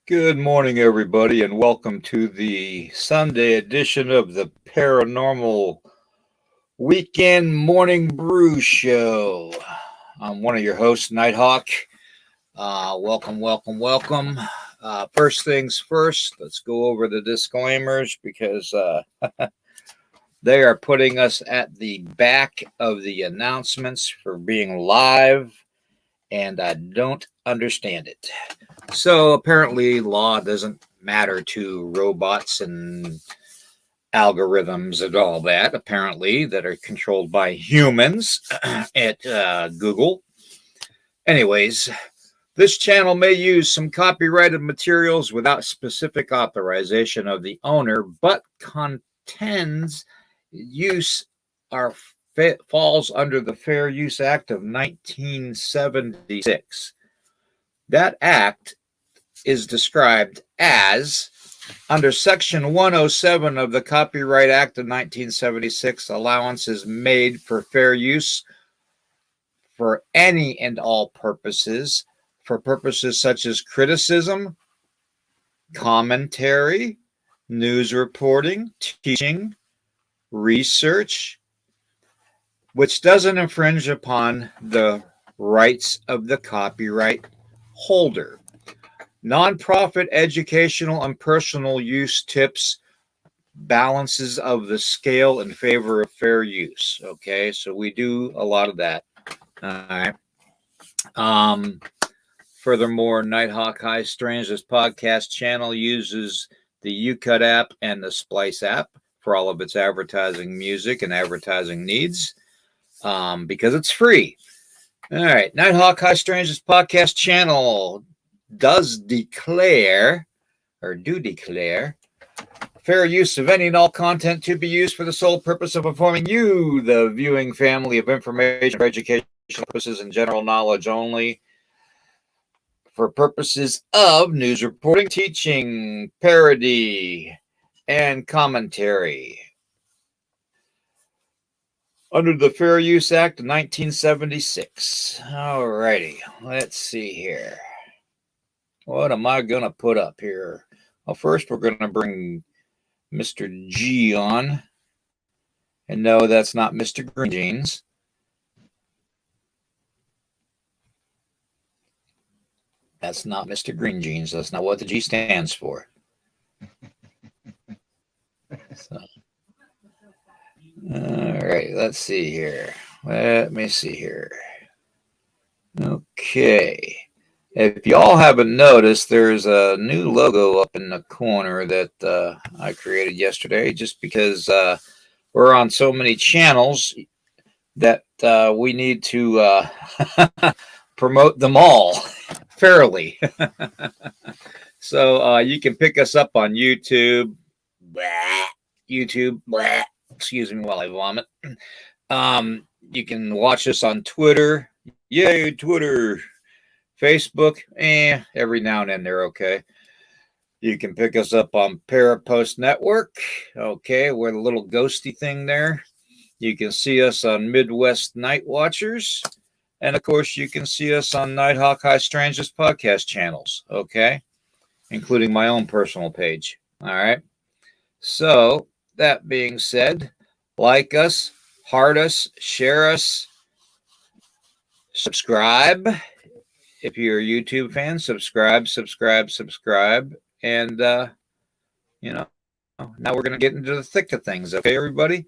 Good morning, everybody, and welcome to the Sunday edition of the Paranormal Weekend Morning Brew Show. I'm one of your hosts, Nighthawk. Welcome. First things first, let's go over the disclaimers because they are putting us at the back of the announcements for being live, and I don't understand it. So apparently law doesn't matter to robots and algorithms and all that, apparently, that are controlled by humans at Google. Anyways, this channel may use some copyrighted materials without specific authorization of the owner, but contends use falls under the Fair Use Act of 1976. That act is described as, under Section 107 of the Copyright Act of 1976, allowance is made for fair use for any and all purposes, for purposes such as criticism, commentary, news reporting, teaching, research, which doesn't infringe upon the rights of the copyright holder. Nonprofit, educational, and personal use tips balances of the scale in favor of fair use. Okay, so we do a lot of that. All right. Furthermore, Nighthawk High Strangeness podcast channel uses the UCut app and the Splice app for all of its advertising music and advertising needs because it's free. All right, Nighthawk High Strangeness podcast channel do declare fair use of any and all content to be used for the sole purpose of informing you, the viewing family, of information for educational purposes and general knowledge only, for purposes of news reporting, teaching, parody, and commentary. Under the Fair Use Act of 1976. All righty, let's see here. What am I going to put up here? Well, first we're going to bring Mr. G on. And no, that's not Mr. Green Jeans. That's not Mr. Green Jeans. That's not what the G stands for. So, all right, let's see here. Let me see here. Okay. If y'all haven't noticed, there's a new logo up in the corner that I created yesterday just because we're on so many channels that we need to promote them all fairly. So you can pick us up on YouTube. Excuse me while I vomit. You can watch us on Twitter. Yay, Twitter. Facebook, every now and then they're okay. You can pick us up on Parapost Network. Okay, we're the little ghosty thing there. You can see us on Midwest Night Watchers. And of course, you can see us on Nighthawk High Strangeness podcast channels. Okay, including my own personal page. All right. So, that being said, like us, heart us, share us, subscribe. If you're a YouTube fan, subscribe. And, now we're going to get into the thick of things. Okay, everybody?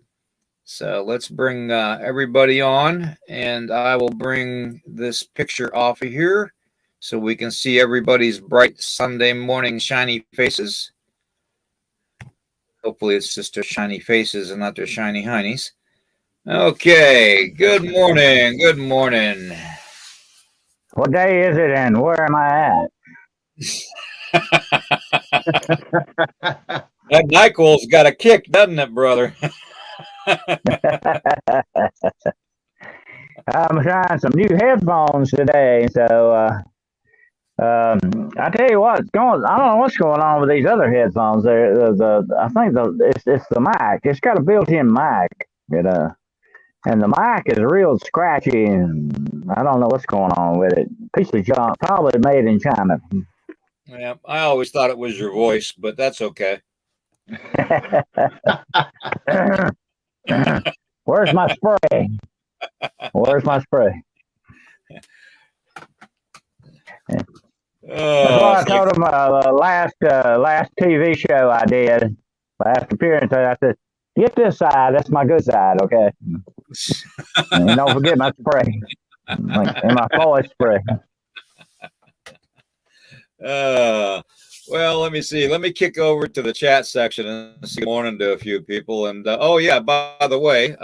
So let's bring everybody on. And I will bring this picture off of here so we can see everybody's bright Sunday morning shiny faces. Hopefully it's just their shiny faces and not their shiny heinies. Okay, good morning. What day is it and where am I at? That NyQuil's got a kick, doesn't it, brother? I'm trying some new headphones today, so I tell you what's going. I don't know what's going on with these other headphones. I think it's the mic. It's got a built-in mic, and the mic is real scratchy, and I don't know what's going on with it. Piece of junk, probably made in China. Yeah, I always thought it was your voice, but that's okay. Where's my spray? Where's my spray? That's Oh, what I told him the last TV show I did, last appearance. I said, "Get this side. That's my good side, okay? And don't forget my spray, and my voice spray." well, let me see. Let me kick over to the chat section and say good morning to a few people. And oh yeah, by the way,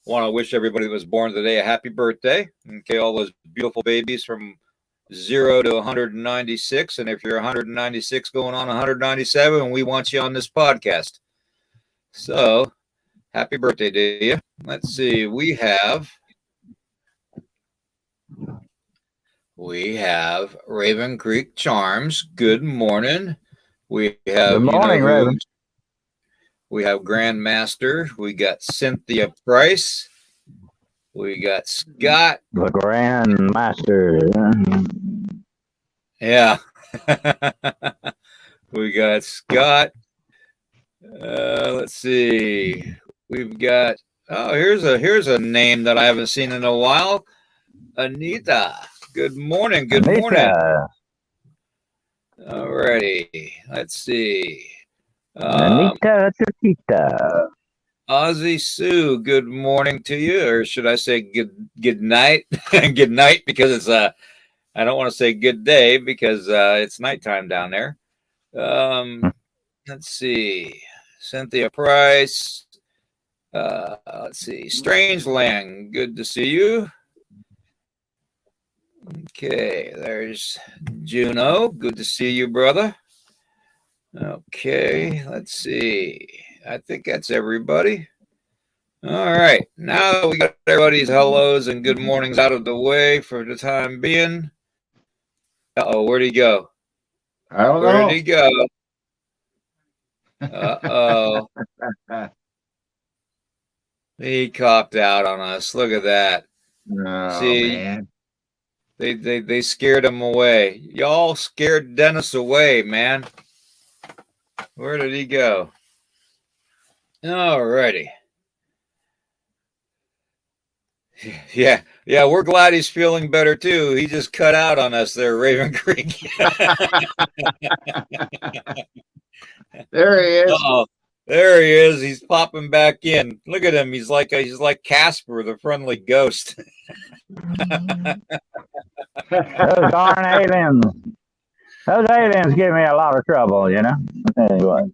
want to wish everybody that was born today a happy birthday. Okay, all those beautiful babies from 0 to 196. And if you're 196 going on 197, we want you on this podcast. So happy birthday to you. Let's see. We have Raven Creek Charms. Good morning. We have, Good morning, Raven. We have Grandmaster. We got Cynthia Price. We got Scott. The Grandmaster. Yeah. We got Scott. Let's see. We've got here's a name that I haven't seen in a while. Anita. Good morning. Good morning. Alrighty. Let's see. Anita Chiquita. Ozzy Sue, good morning to you, or should I say good night? Good night, because it's I don't want to say good day because it's nighttime down there. Let's see. Cynthia Price. Let's see. Strangeland, good to see you. Okay, there's Juno. Good to see you, brother. Okay, let's see. I think that's everybody. All right. Now we got everybody's hellos and good mornings out of the way for the time being. Uh-oh, where'd he go? I don't know. Where did he go? Uh-oh. He copped out on us. Look at that. Oh, see, man. They scared him away. Y'all scared Dennis away, man. Where did he go? All righty. Yeah, we're glad he's feeling better too. He just cut out on us there, Raven Creek. There he is. Uh-oh. There he is. He's popping back in. Look at him. He's like Casper, the friendly ghost. Those darn aliens. Those aliens give me a lot of trouble, you know. Anyway.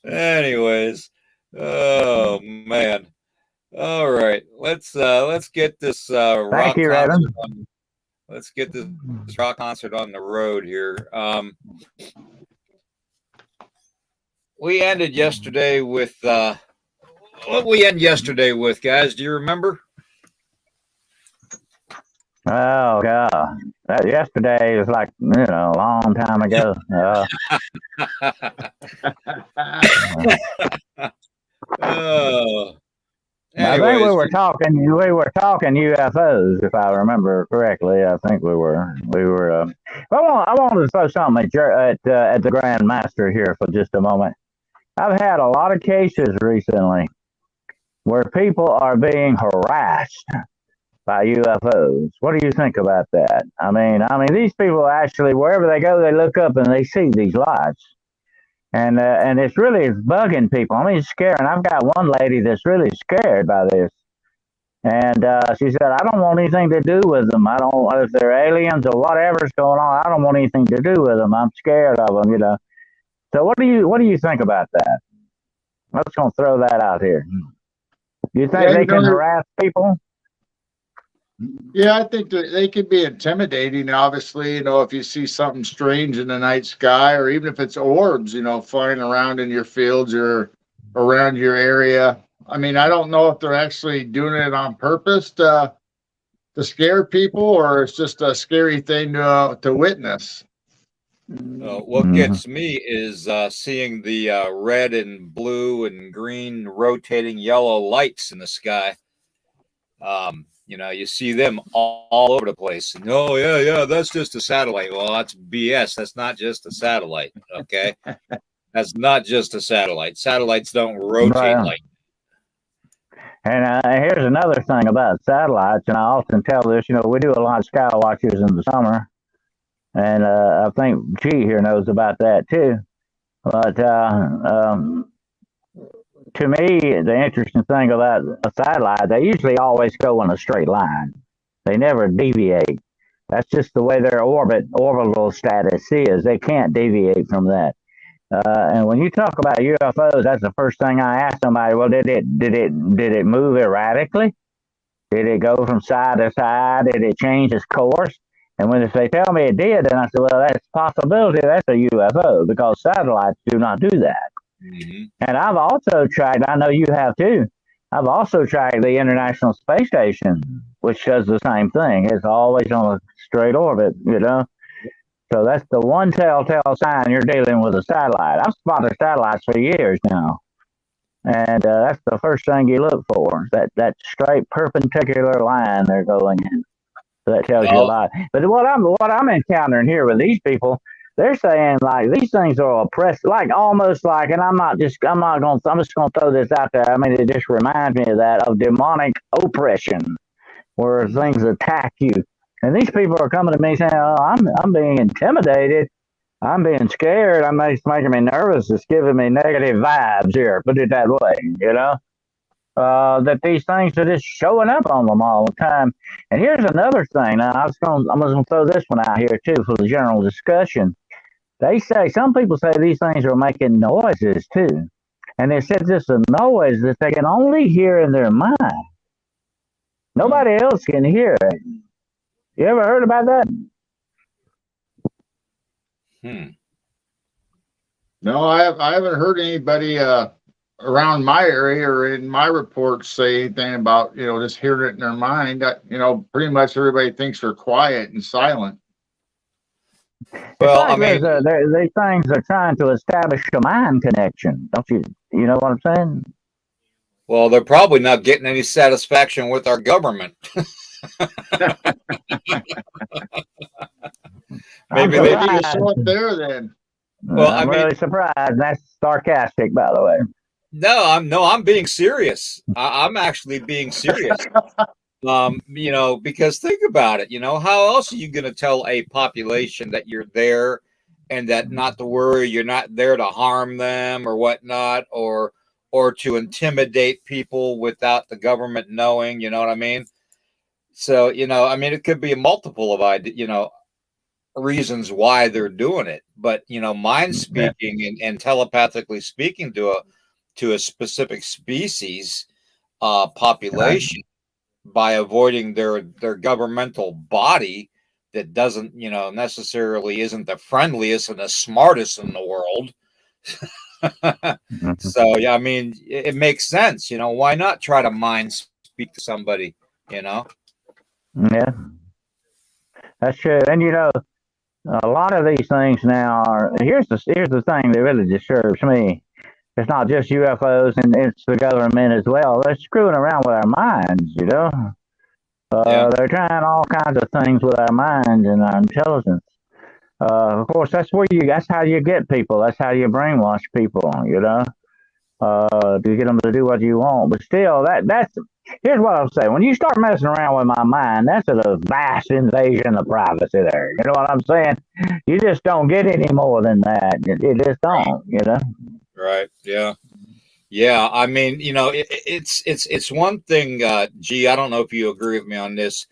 Anyways, oh man. All right, let's get this rock concert on, let's get this rock concert on the road here. We ended yesterday with what we end yesterday with, guys. Do you remember? Oh God, that yesterday was like a long time ago. Oh. I think we were talking UFOs, if I remember correctly. I think we were. I wanted to throw something at the Grandmaster here for just a moment. I've had a lot of cases recently where people are being harassed by UFOs. What do you think about that? I mean, these people actually, wherever they go, they look up and they see these lights. And it's really bugging people. I mean, it's scaring. I've got one lady that's really scared by this. And she said, I don't want anything to do with them. I don't, if they're aliens or whatever's going on, I don't want anything to do with them. I'm scared of them, So what do you think about that? I'm just going to throw that out here. Do you think they can harass people? Yeah, I think they could be intimidating, obviously, if you see something strange in the night sky, or even if it's orbs, flying around in your fields or around your area. I mean, I don't know if they're actually doing it on purpose to scare people, or it's just a scary thing to witness. What gets me is seeing the red and blue and green rotating yellow lights in the sky. You see them all over the place. And, oh, yeah, that's just a satellite. Well, that's BS. That's not just a satellite, okay? That's not just a satellite. Satellites don't rotate Right. like. And here's another thing about satellites, and I often tell this. We do a lot of sky watches in the summer, and I think G here knows about that too. But to me, the interesting thing about a satellite, they usually always go in a straight line. They never deviate. That's just the way their orbital status is. They can't deviate from that. And when you talk about UFOs, that's the first thing I ask somebody. Well, did it move erratically? Did it go from side to side? Did it change its course? And if they tell me it did, then I say, well, that's a possibility. That's a UFO because satellites do not do that. Mm-hmm. And I've also tracked, I know you have too, I've also tracked the International Space Station, which does the same thing. It's always on a straight orbit, So that's the one telltale sign you're dealing with a satellite. I've spotted satellites for years now. And that's the first thing you look for, that straight perpendicular line they're going in. So that tells you a lot. But what I'm encountering here with these people, they're saying like these things are oppressive, like almost like, and I'm just gonna throw this out there. I mean, it just reminds me of that, of demonic oppression, where things attack you. And these people are coming to me saying, "Oh, I'm being intimidated. I'm being scared. It's making me nervous. It's giving me negative vibes here. Put it that way, that these things are just showing up on them all the time." And here's another thing. Now, I'm gonna throw this one out here too for the general discussion. Some people say these things are making noises too, and they said this is a noise that they can only hear in their mind. Nobody else can hear it. You ever heard about that? No, I haven't heard anybody around my area or in my reports say anything about just hearing it in their mind. Pretty much everybody thinks they're quiet and silent. Well, I mean, these things are trying to establish a mind connection. Don't you? You know what I'm saying? Well, they're probably not getting any satisfaction with our government. Maybe they show up there then. Well, I'm really surprised. That's sarcastic, by the way. No, I'm being serious. I'm actually being serious. Because think about it. How else are you going to tell a population that you're there and that not to worry, you're not there to harm them or whatnot, or to intimidate people without the government knowing? You know what I mean? So, it could be a multiple of reasons why they're doing it, but mind speaking and telepathically speaking to a specific species population by avoiding their governmental body that doesn't necessarily isn't the friendliest and the smartest in the world. So yeah, it makes sense. Why not try to mind speak to somebody? Yeah, that's true. And a lot of these things now are. Here's the thing that really disturbs me. It's not just UFOs, and it's the government as well. They're screwing around with our minds. They're trying all kinds of things with our minds and our intelligence. Of course, that's how you get people. That's how you brainwash people. To get them to do what you want. But still, here's what I'll say. When you start messing around with my mind, that's a vast invasion of privacy there. You know what I'm saying? You just don't get any more than that. You just don't, Right. Yeah. Yeah. It's one thing, G, I don't know if you agree with me on this.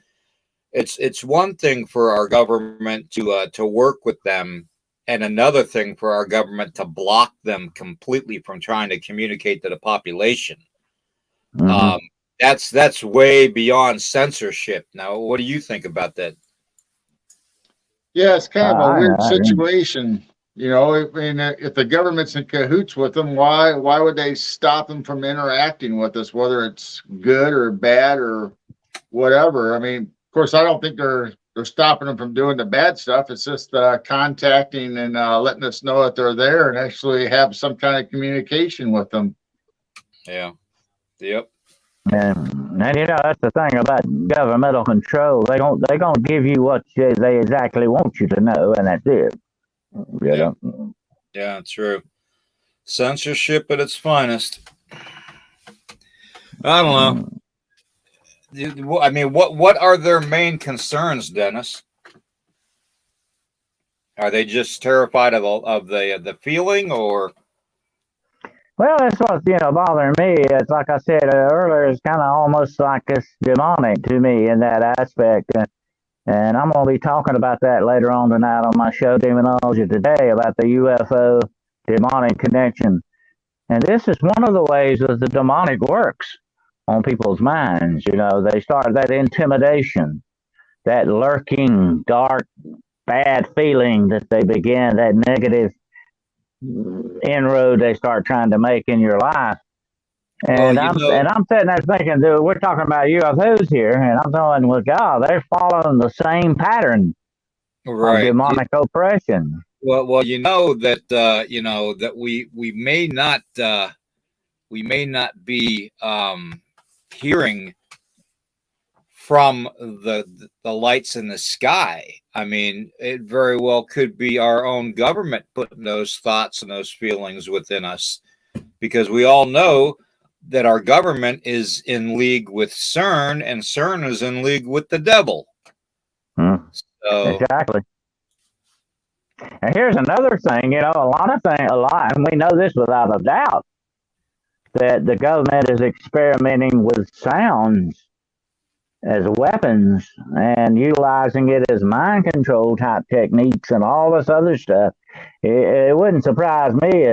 It's one thing for our government to work with them, and another thing for our government to block them completely from trying to communicate to the population. Mm-hmm. That's way beyond censorship. Now, what do you think about that? Yeah, it's kind of a weird situation. If the government's in cahoots with them, why would they stop them from interacting with us, whether it's good or bad or whatever? Of course, I don't think they're stopping them from doing the bad stuff. It's just contacting and letting us know that they're there and actually have some kind of communication with them. Yeah. Yep. And And that's the thing about governmental control. They gonna give you what they exactly want you to know, and that's it. Yeah. Yeah, true. Censorship at its finest. I don't know. I mean, what are their main concerns, Dennis? Are they just terrified of the feeling, or? Well, that's what's bothering me. It's like I said earlier. It's kind of almost like it's demonic to me in that aspect. And I'm going to be talking about that later on tonight on my show, Demonology Today, about the UFO demonic connection. And this is one of the ways that the demonic works on people's minds. They start that intimidation, that lurking, dark, bad feeling that they begin, that negative inroad they start trying to make in your life. And I'm sitting there thinking, dude, we're talking about UFOs here, and I'm going, well, God, they're following the same pattern of demonic oppression. Well, that we may not be hearing from the lights in the sky. I mean, it very well could be our own government putting those thoughts and those feelings within us, because we all know that our government is in league with CERN, and CERN is in league with the devil. So, exactly. And here's another thing, and we know this without a doubt, that the government is experimenting with sounds as weapons and utilizing it as mind control type techniques and all this other stuff. It wouldn't surprise me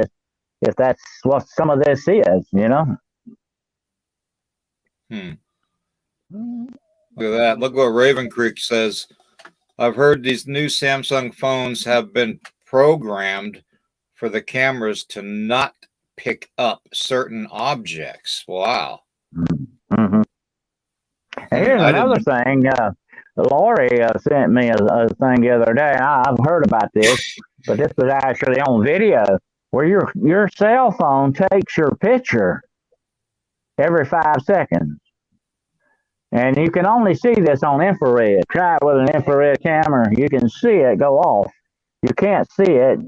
if that's what some of this is, Look at that. Look what Raven Creek says. I've heard these new Samsung phones have been programmed for the cameras to not pick up certain objects. Wow. Mm-hmm. And here's another thing. Lori sent me a thing the other day, and I've heard about this, but this was actually on video, where your cell phone takes your picture every 5 seconds. And you can only see this on infrared. Try it with an infrared camera. You can see it go off. You can't see it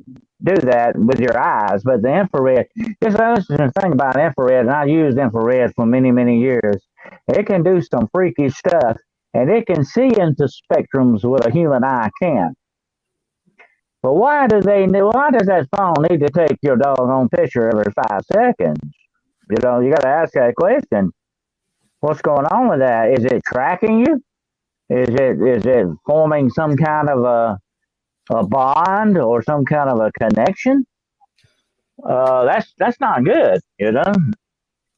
do that with your eyes, but the infrared, this is the thing about infrared, and I used infrared for many, many years. It can do some freaky stuff, and it can see into spectrums what a human eye can't. But why does that phone need to take your doggone picture every 5 seconds? You got to ask that question. What's going on with that? Is it tracking you? Is it forming some kind of a bond or some kind of a connection? That's not good,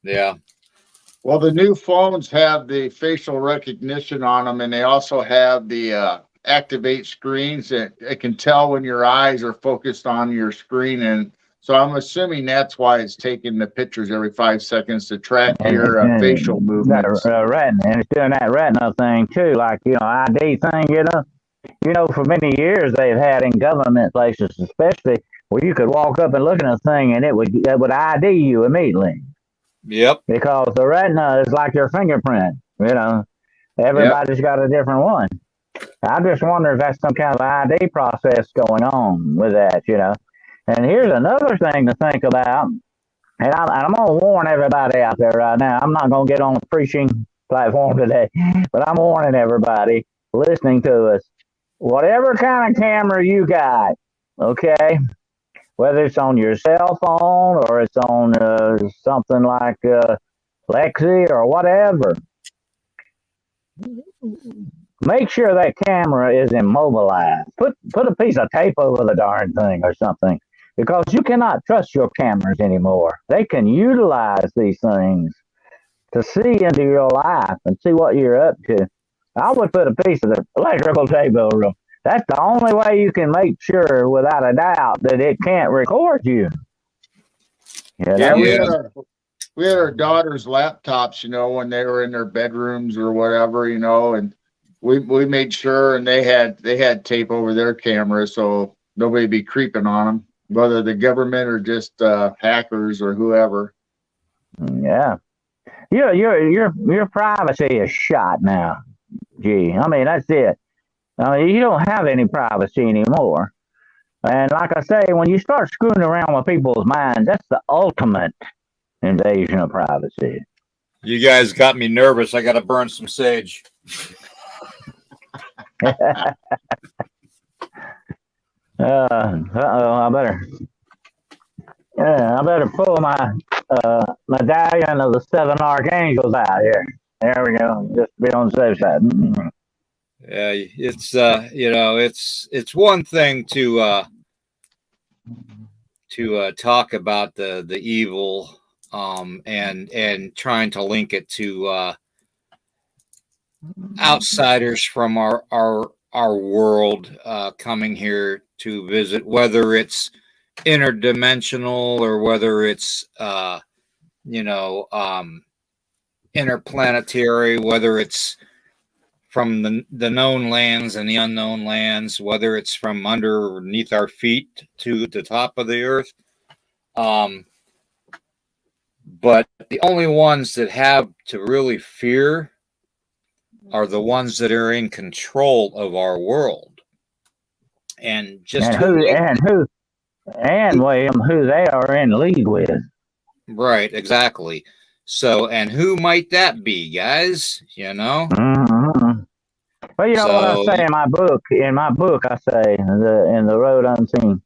Yeah. Well, the new phones have the facial recognition on them, and they also have the activate screens that it can tell when your eyes are focused on your screen. And so I'm assuming that's why it's taking the pictures every 5 seconds to track your facial movements. Retina, and it's doing that retina thing too, like ID thing. For many years they've had in government places, especially where you could walk up and look at a thing and it would ID you immediately. Yep. Because the retina is like your fingerprint. Everybody's got a different one. I just wonder if that's some kind of ID process going on with that. And here's another thing to think about, and I'm going to warn everybody out there right now. I'm not going to get on a preaching platform today, but I'm warning everybody listening to us. Whatever kind of camera you got, okay, whether it's on your cell phone or it's on something like Lexi or whatever, make sure that camera is immobilized. Put a piece of tape over the darn thing or something, because you cannot trust your cameras anymore. They can utilize these things to see into your life and see what you're up to. I would put a piece of the electrical tape over them. That's the only way you can make sure without a doubt that it can't record you. Yeah, we had our daughter's laptops, when they were in their bedrooms or whatever, and we made sure, and they had tape over their cameras so nobody be creeping on them, whether the government or just hackers or whoever. Yeah. Your privacy is shot now. Gee, I mean that's it. You don't have any privacy anymore. And like I say, when you start screwing around with people's minds, that's the ultimate invasion of privacy. You guys got me nervous. I got to burn some sage. I better pull my medallion of the seven archangels out here. There we go. Just to be on the safe side. Yeah, it's one thing to talk about the evil and trying to link it to outsiders from our world coming here to visit, whether it's interdimensional or whether it's interplanetary, whether it's from the known lands and the unknown lands, whether it's from underneath our feet to the top of the earth. But the only ones that have to really fear are the ones that are in control of our world. And just William, who they are in league with. Right, exactly. So, and who might that be, guys? Mm-hmm. Well, what I say in my book. I say in the Road Unseen.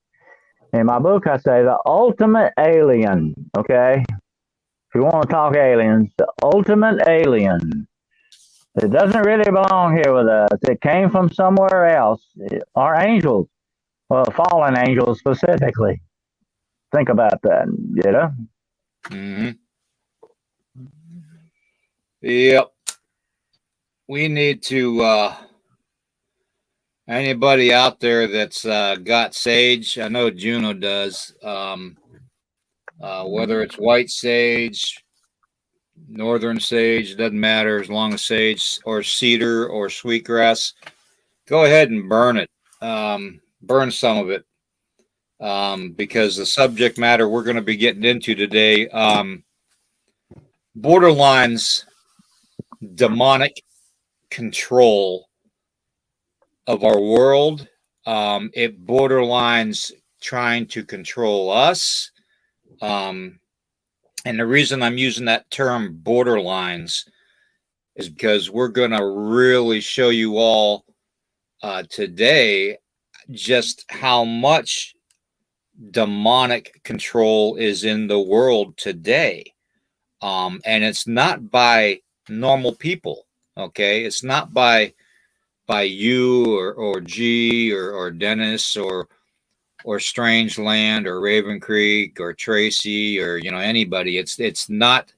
In my book, I say the ultimate alien. Okay, if you want to talk aliens, the ultimate alien. It doesn't really belong here with us. It came from somewhere else. Our angels, well, fallen angels specifically. Think about that. Mm-hmm. Yep. We need to. Anybody out there that's got sage, I know Juno does. Whether it's white sage, northern sage, doesn't matter as long as sage or cedar or sweetgrass. Go ahead and burn it. Burn some of it. Because the subject matter we're going to be getting into today, borderlines demonic control of our world. It borderlines trying to control us. And the reason I'm using that term borderlines is because we're going to really show you all today just how much demonic control is in the world today. And it's not by normal people. Okay. It's not by you or G or Dennis or Strangeland or Raven Creek or Tracy or anybody. It's not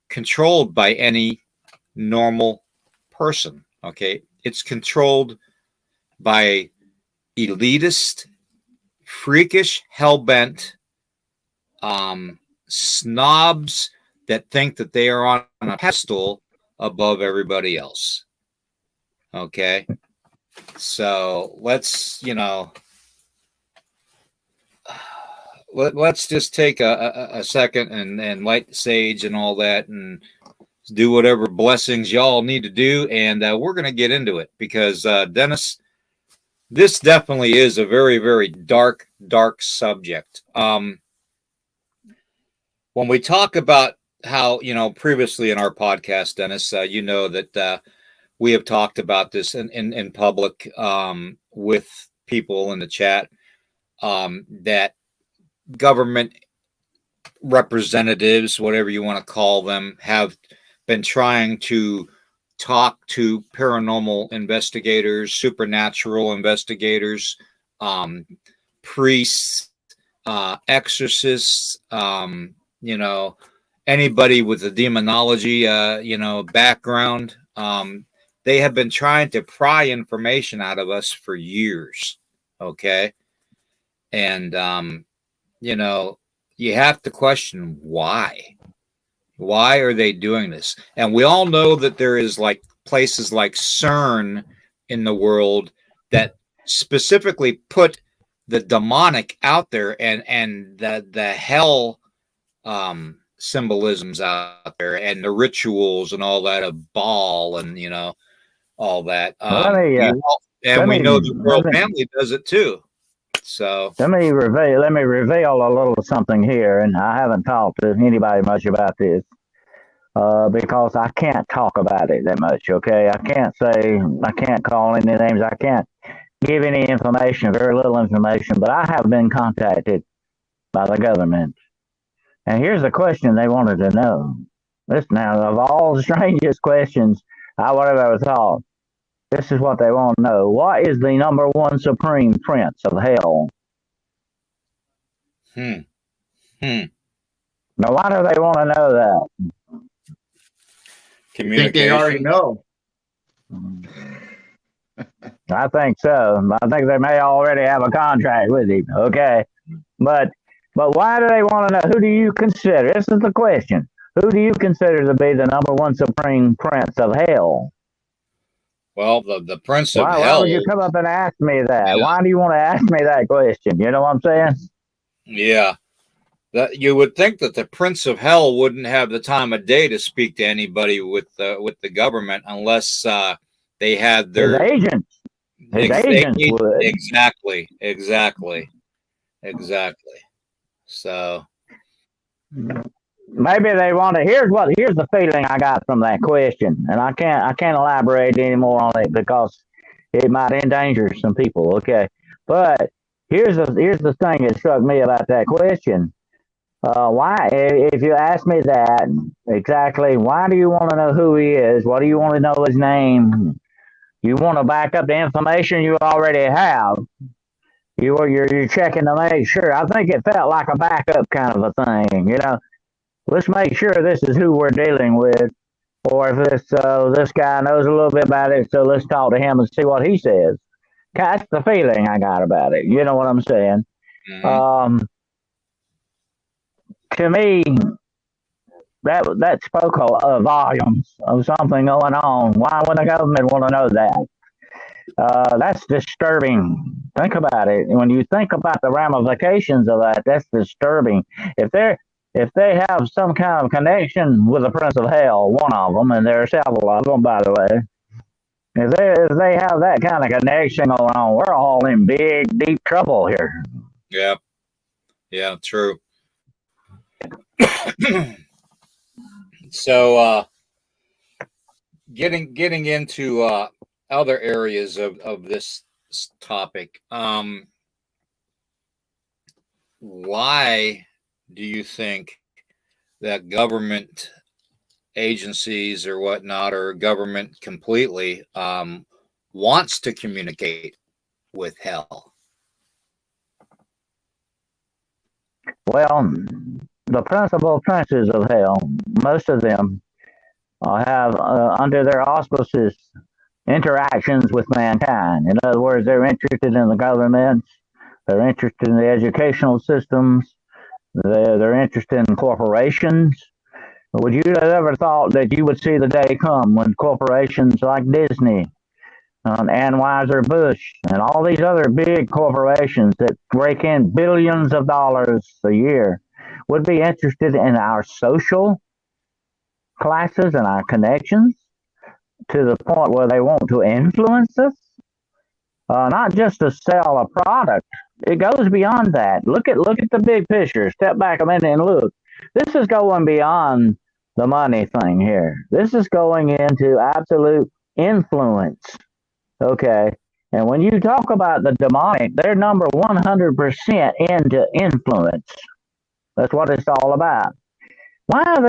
controlled by any normal person. Okay, it's controlled by elitist, freakish, hellbent snobs that think that they are on a pedestal above everybody else. Okay, so let's let's just take a second and light the sage and all that and do whatever blessings y'all need to do, and we're going to get into it because Dennis, this definitely is a very, very dark subject. When we talk about how previously in our podcast, Dennis, that we have talked about this in public with people in the chat, that government representatives, whatever you want to call them, have been trying to talk to paranormal investigators, supernatural investigators, priests, exorcists, anybody with a demonology, background. They have been trying to pry information out of us for years. Okay. And, you have to question why. Why are they doing this? And we all know that there is like places like CERN in the world that specifically put the demonic out there and the hell symbolisms out there and the rituals and all that of Baal and all that. Well, let me We know the royal let me family does it too. So reveal a little something here, and I haven't talked to anybody much about this because I can't talk about it that much. Okay, I can't call any names, I can't give any information, very little information, but I have been contacted by the government, and here's the question they wanted to know. This now of all the strangest questions I would have ever thought. This is what they want to know. What is the number one supreme prince of hell? Hmm. Hmm. Now, why do they want to know that? I think they already know. I think so. I think they may already have a contract with him. Okay, but why do they want to know? Who do you consider? This is the question. Who do you consider to be the number one supreme prince of hell? Well, the Prince of Why Hell. would you come up and ask me that? Yeah. Why do you want to ask me that question? You know what I'm saying? Yeah. That you would think that the Prince of Hell wouldn't have the time of day to speak to anybody with the government unless they had their His agents. His agents would. Exactly. So Maybe they want to. Here's the feeling I got from that question, and I can't elaborate anymore on it because it might endanger some people. Okay, but here's the thing that struck me about that question. Why, if you ask me that exactly, why do you want to know who he is? What do you want to know his name? You want to back up the information you already have. You're checking to make sure. I think it felt like a backup kind of a thing. Let's make sure this is who we're dealing with, or if this guy knows a little bit about it, so let's talk to him and see what he says. That's the feeling I got about it. You know what I'm saying? mhm. To me, that spoke volumes of something going on. Why would the government want to know that? That's disturbing. Think about it. When you think about the ramifications of that, that's disturbing. If they have some kind of connection with the Prince of Hell, one of them, and there are several of them, by the way, if they have that kind of connection going on, we're all in big, deep trouble here. Yeah, true. So getting into other areas of this topic, why do you think that government agencies or whatnot, or government completely, wants to communicate with hell? Well, the principal princes of hell, most of them have under their auspices interactions with mankind. In other words, they're interested in the government, they're interested in the educational systems, they're interested in corporations. Would you have ever thought that you would see the day come when corporations like Disney, Anheuser-Busch, and all these other big corporations that rake in billions of dollars a year would be interested in our social classes and our connections to the point where they want to influence us? Not just to sell a product. It goes beyond that. Look at the big picture. Step back a minute and look. This is going beyond the money thing here. This is going into absolute influence. Okay. And when you talk about the demonic, they're number 100% into influence. That's what it's all about. Why are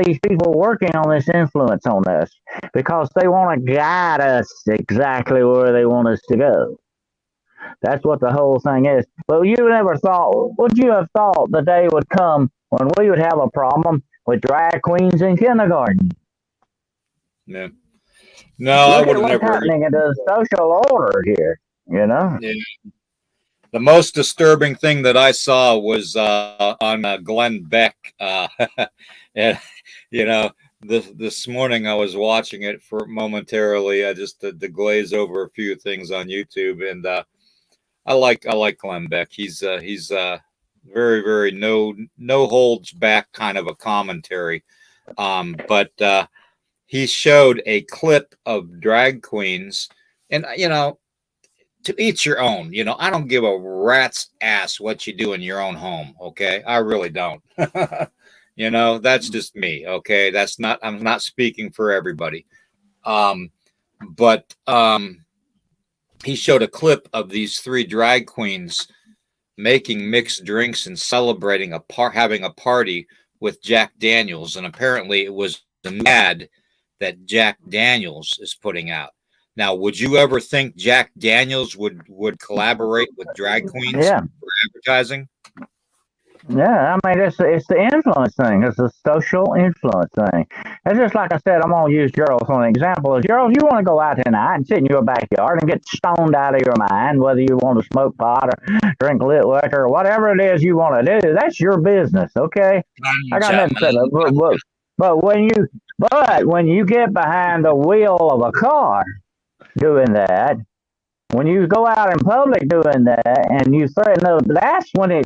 these people working on this influence on us? Because they want to guide us exactly where they want us to go. That's what the whole thing is. But would you have thought the day would come when we would have a problem with drag queens in kindergarten? Yeah. No, I Look would at have what's never. happening in the social order here. Yeah. The most disturbing thing that I saw was on Glenn Beck, and this morning I was watching it for momentarily. I just to glaze over a few things on YouTube, and I like Glenn Beck. He's Very, very no holds back kind of a commentary. But he showed a clip of drag queens, and to each your own. I don't give a rat's ass what you do in your own home. Okay, I really don't. That's just me. Okay, I'm not speaking for everybody. But he showed a clip of these three drag queens making mixed drinks and celebrating having a party with Jack Daniels, and apparently it was an ad that Jack Daniels is putting out. Now, would you ever think Jack Daniels would collaborate with drag queens Yeah. for advertising? Yeah, I mean, it's the influence thing. It's the social influence thing. It's just like I said, I'm going to use Gerald for an example. Gerald, you want to go out tonight and sit in your backyard and get stoned out of your mind, whether you want to smoke pot or drink lit liquor or whatever it is you want to do. That's your business, okay? I got nothing to say. But when you get behind the wheel of a car doing that, when you go out in public doing that and you threaten, that's when it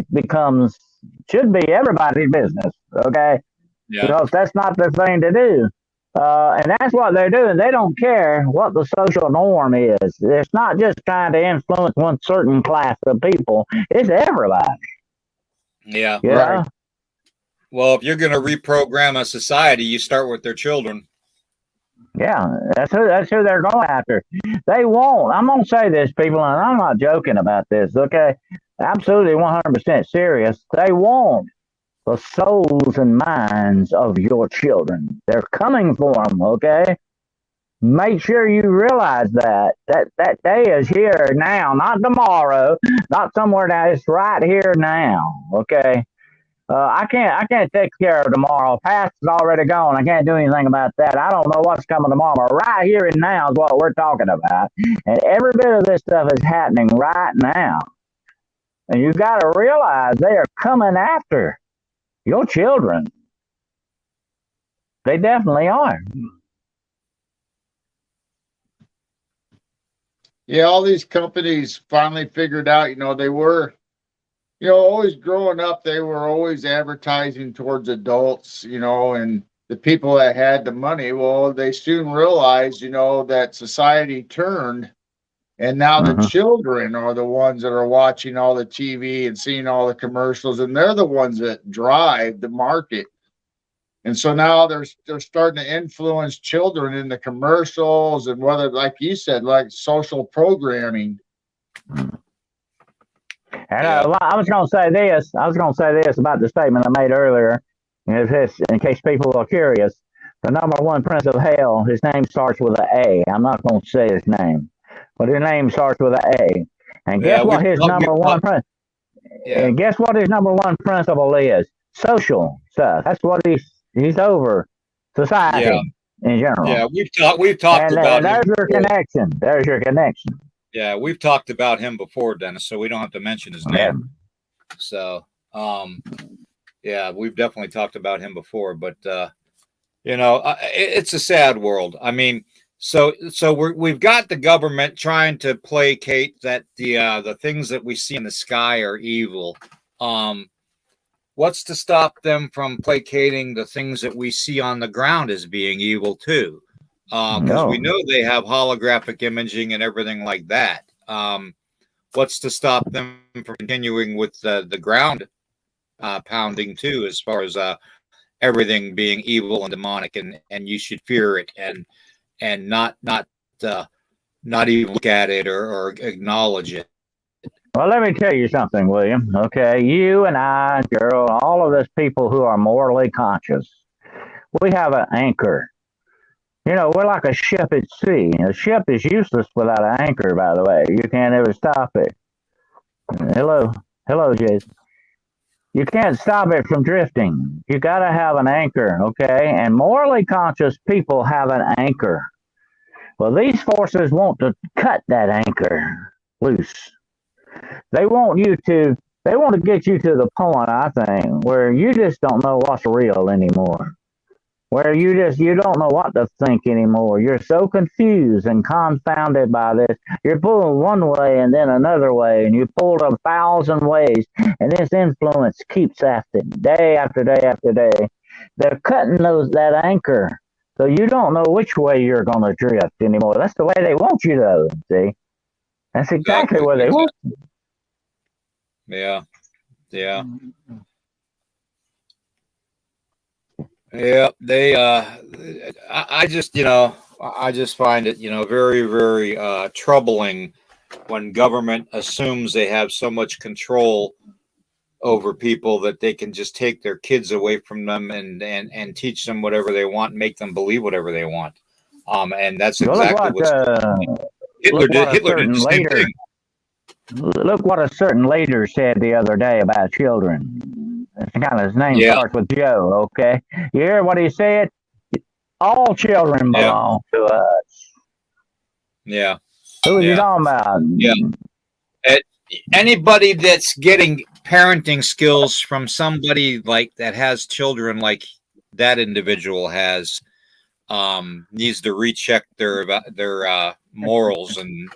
should be everybody's business, okay? Yeah. Because that's not the thing to do. And that's what they're doing. They don't care what the social norm is. It's not just trying to influence one certain class of people. It's everybody. Yeah. Right. Well, if you're going to reprogram a society, you start with their children. Yeah, that's who they're going after. They won't. I'm going to say this, people, and I'm not joking about this, okay? Absolutely 100% serious. They want the souls and minds of your children. They're coming for them, okay? Make sure you realize that day is here now, not tomorrow, not somewhere now. It's right here now, okay? I can't take care of tomorrow. Past is already gone. I can't do anything about that. I don't know what's coming tomorrow. But right here and now is what we're talking about. And every bit of this stuff is happening right now. And you got to realize they are coming after your children. They definitely are. Yeah, all these companies finally figured out, they were, always growing up, they were always advertising towards adults, and the people that had the money. Well, they soon realized, that society turned. And now the children are the ones that are watching all the TV and seeing all the commercials, and they're the ones that drive the market. And so now they're starting to influence children in the commercials, and whether, like you said, like social programming. And I was going to say this. I was going to say this about the statement I made earlier. In case people are curious, the number one prince of hell, his name starts with an A. I'm not going to say his name, but his name starts with an A. And guess what his number one prince? And guess what his number one principle is? Social stuff. That's what he's over society in general. Yeah, we've talked about. There's your connection. There's your connection. Yeah, we've talked about him before, Dennis, so we don't have to mention his name. So, we've definitely talked about him before, but it's a sad world. I mean, so we've got the government trying to placate that the things that we see in the sky are evil. What's to stop them from placating the things that we see on the ground as being evil too? Because we know they have holographic imaging and everything like that. What's to stop them from continuing with the ground pounding too, as far as everything being evil and demonic, and you should fear it and not even look at it or acknowledge it. Well, let me tell you something, William. Okay, you and I, Gerald, all of us people who are morally conscious, we have an anchor. We're like a ship at sea. A ship is useless without an anchor, by the way. You can't ever stop it. Hello, Jason. You can't stop it from drifting. You got to have an anchor, okay? And morally conscious people have an anchor. Well, these forces want to cut that anchor loose. They want to get you to the point, I think, where you just don't know what's real anymore. where you don't know what to think anymore. You're so confused and confounded by this. You're pulling one way and then another way, and you pulled 1,000 ways, and this influence keeps after day after day after day. They're cutting that anchor, so you don't know which way you're going to drift anymore. That's the way they want you to. See, that's exactly where they want you. Yeah, yeah. Yeah, they I just, I just find it, very, very troubling when government assumes they have so much control over people that they can just take their kids away from them and teach them whatever they want, make them believe whatever they want. And that's Well, exactly what Hitler look did. what a Hitler did the certain same leader thing. look what a certain leader said the other day about children. It's kind of his name Yeah, starts with Joe. Okay, you hear what he said? All children yeah, belong to us. yeah, Who was he yeah, talking about? yeah. Uh, Anybody that's getting parenting skills from somebody like that has children like that individual has needs to recheck their morals and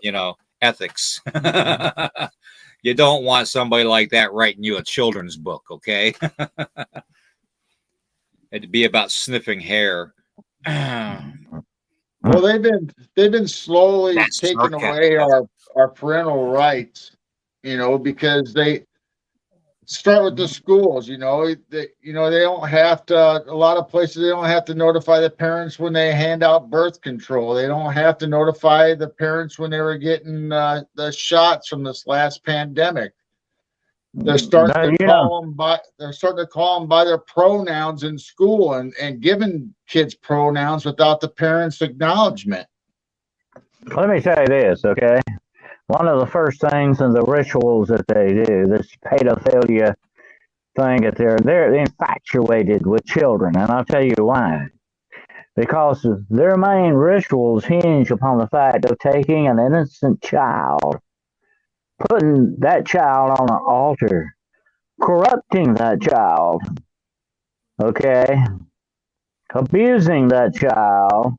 ethics. You don't want somebody like that writing you a children's book, okay? It'd be about sniffing hair. Well, they've been slowly That's taking sarcasm. away our parental rights, because they start with the schools. They don't have to. A lot of places they don't have to notify the parents when they hand out birth control. They don't have to notify the parents when they were getting the shots from this last pandemic. They're starting to call them by. They're starting to call them by their pronouns in school and giving kids pronouns without the parents' acknowledgement. Let me say this, okay? One of the first things in the rituals that they do, this pedophilia thing, that they're infatuated with children, and I'll tell you why. Because their main rituals hinge upon the fact of taking an innocent child, putting that child on an altar, corrupting that child, okay, abusing that child,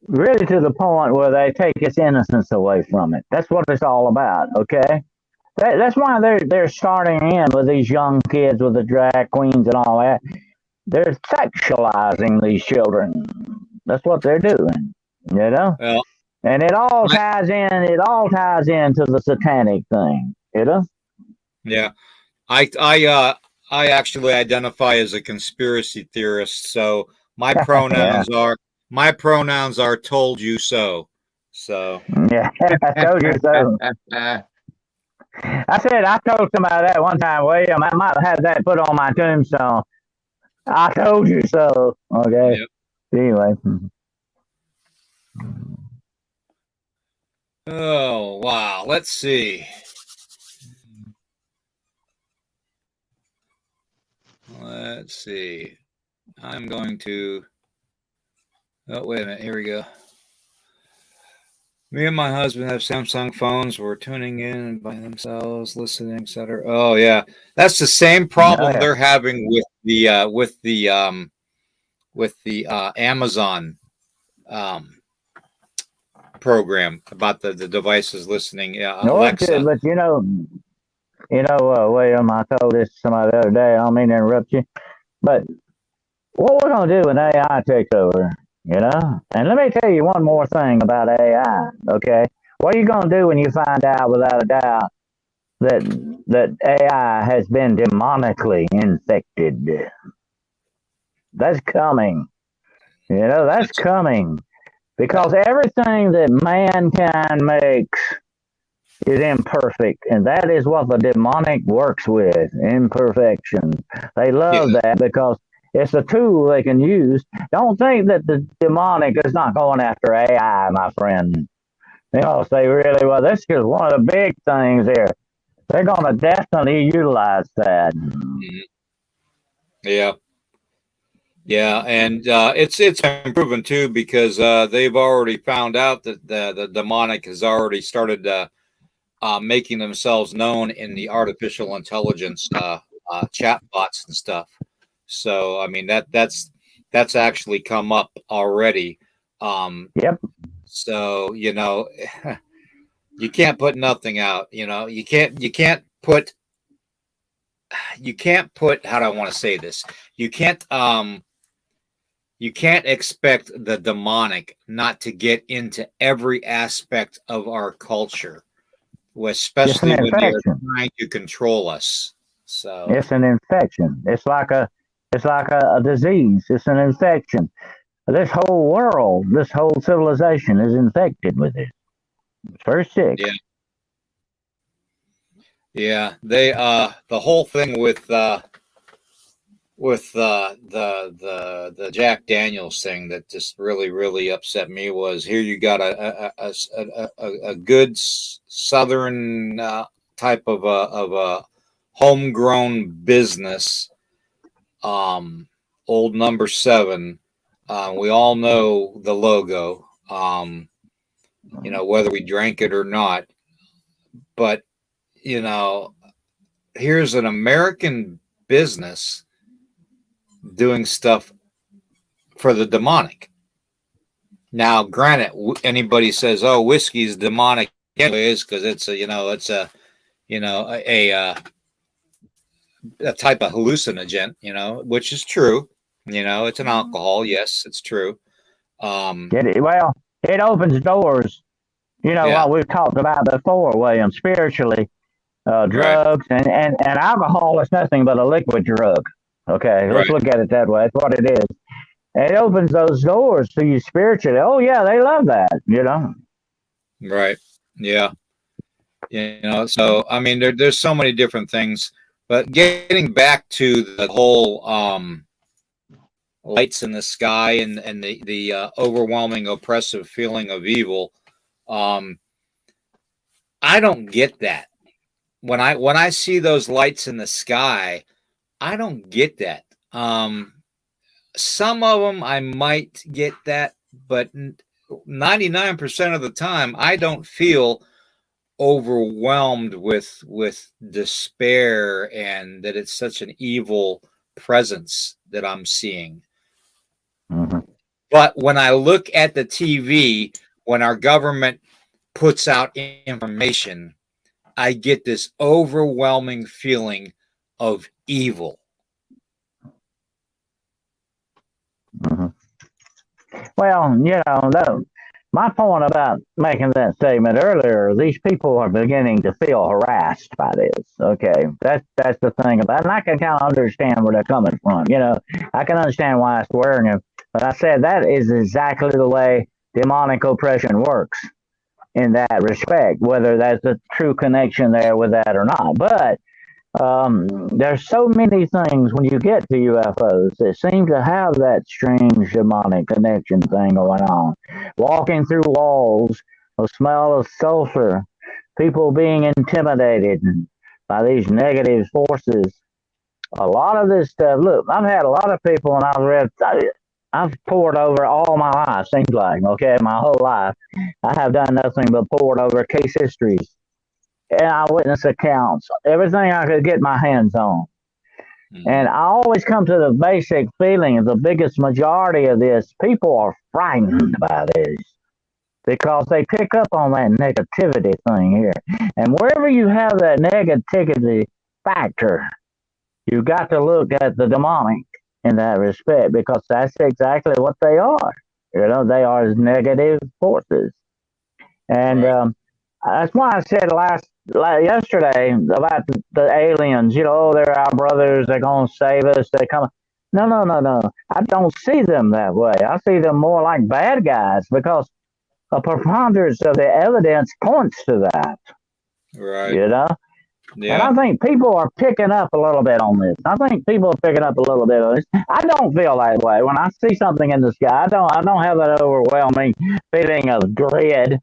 really to the point where they take its innocence away from it. That's what it's all about, okay? That's why they're starting in with these young kids with the drag queens and all that. They're sexualizing these children. That's what they're doing, Well, And it all ties in. It all ties into the satanic thing, yeah. I actually identify as a conspiracy theorist, so my yeah, pronouns are told you so. So yeah. I told you so. I told somebody that one time, William. I might have that put on my tombstone. I told you so. Okay. yep. Anyway. Oh wow. Let's see. Let's see. I'm going to. Oh wait a minute. Here we go. Me and my husband have Samsung phones. We're tuning in by themselves, listening, etc. Oh yeah, that's the same problem Yeah. they're having with the Amazon program about the devices listening. Yeah, No, Alexa. but William, I told this to somebody the other day. I don't mean to interrupt you, but what we're going to do when AI takes over, And let me tell you one more thing about AI, okay? What are you going to do when you find out without a doubt that AI has been demonically infected? That's coming. That's coming. Because everything that mankind makes is imperfect, and that is what the demonic works with, imperfection. They love that because it's a tool they can use. Don't think that the demonic is not going after AI, my friend. Say really well. This is one of the big things here. They're going to definitely utilize that. Yeah. Yeah, and it's proven too because they've already found out that the demonic has already started making themselves known in the artificial intelligence chat bots and stuff. So I mean that's actually come up already. Yep. So you can't put nothing out. You can't put how do I want to say this? You can't expect the demonic not to get into every aspect of our culture, It's an especially when they're infection. trying to control us. So It's an infection. It's like a disease. It's an infection. This whole world, this whole civilization is infected with it. It's very sick. yeah, yeah. The whole thing with the Jack Daniels thing that just really upset me was here you got a good southern type of a homegrown business, old number seven. We all know the logo, whether we drank it or not. But you know, here's an American business doing stuff for the demonic. Now, granted, anybody says, "Oh, whiskey is demonic," anyways, because it's a type of hallucinogen, which is true. It's an alcohol. Yes, it's true. Um, Well, it opens doors. yeah, What we've talked about before, William, spiritually, right, drugs and alcohol is nothing but a liquid drug. Okay, let's right, look at it that way. That's what it is. And it opens those doors to you spiritually. Oh yeah, they love that. right. Yeah, So I mean, there's so many different things. But getting back to the whole lights in the sky and the overwhelming oppressive feeling of evil, um, I don't get that. When I see those lights in the sky, I don't get that. Some of them I might get that, but 99% of the time I don't feel overwhelmed with despair and that it's such an evil presence that I'm seeing. Hmm. But when I look at the TV, when our government puts out information, I get this overwhelming feeling of evil. Hmm. Well, my point about making that statement earlier, these people are beginning to feel harassed by this. Okay, that's the thing about it. And I can kind of understand where they're coming from. I can understand why it's wearing them. But I said that is exactly the way demonic oppression works in that respect, whether there's a true connection there with that or not. But there's so many things when you get to UFOs that seem to have that strange demonic connection thing going on. Walking through walls, the smell of sulfur, people being intimidated by these negative forces. A lot of this stuff. Look, I've had a lot of people, and I've poured over all my life. Seems like my whole life, I have done nothing but poured over case histories and eyewitness accounts, everything I could get my hands on. And I always come to the basic feeling the biggest majority of this, people are frightened by this because they pick up on that negativity thing here. And wherever you have that negativity factor, you got to look at the demonic in that respect because that's exactly what they are. They are negative forces. And Right. that's why I said yesterday about the aliens. They're our brothers. They're gonna save us. They come. No, no, no, no. I don't see them that way. I see them more like bad guys because a preponderance of the evidence points to that. Right. You know. And Yeah. I think people are picking up a little bit on this. I think people are picking up a little bit on this. I don't feel that way when I see something in the sky. I don't have that overwhelming feeling of dread.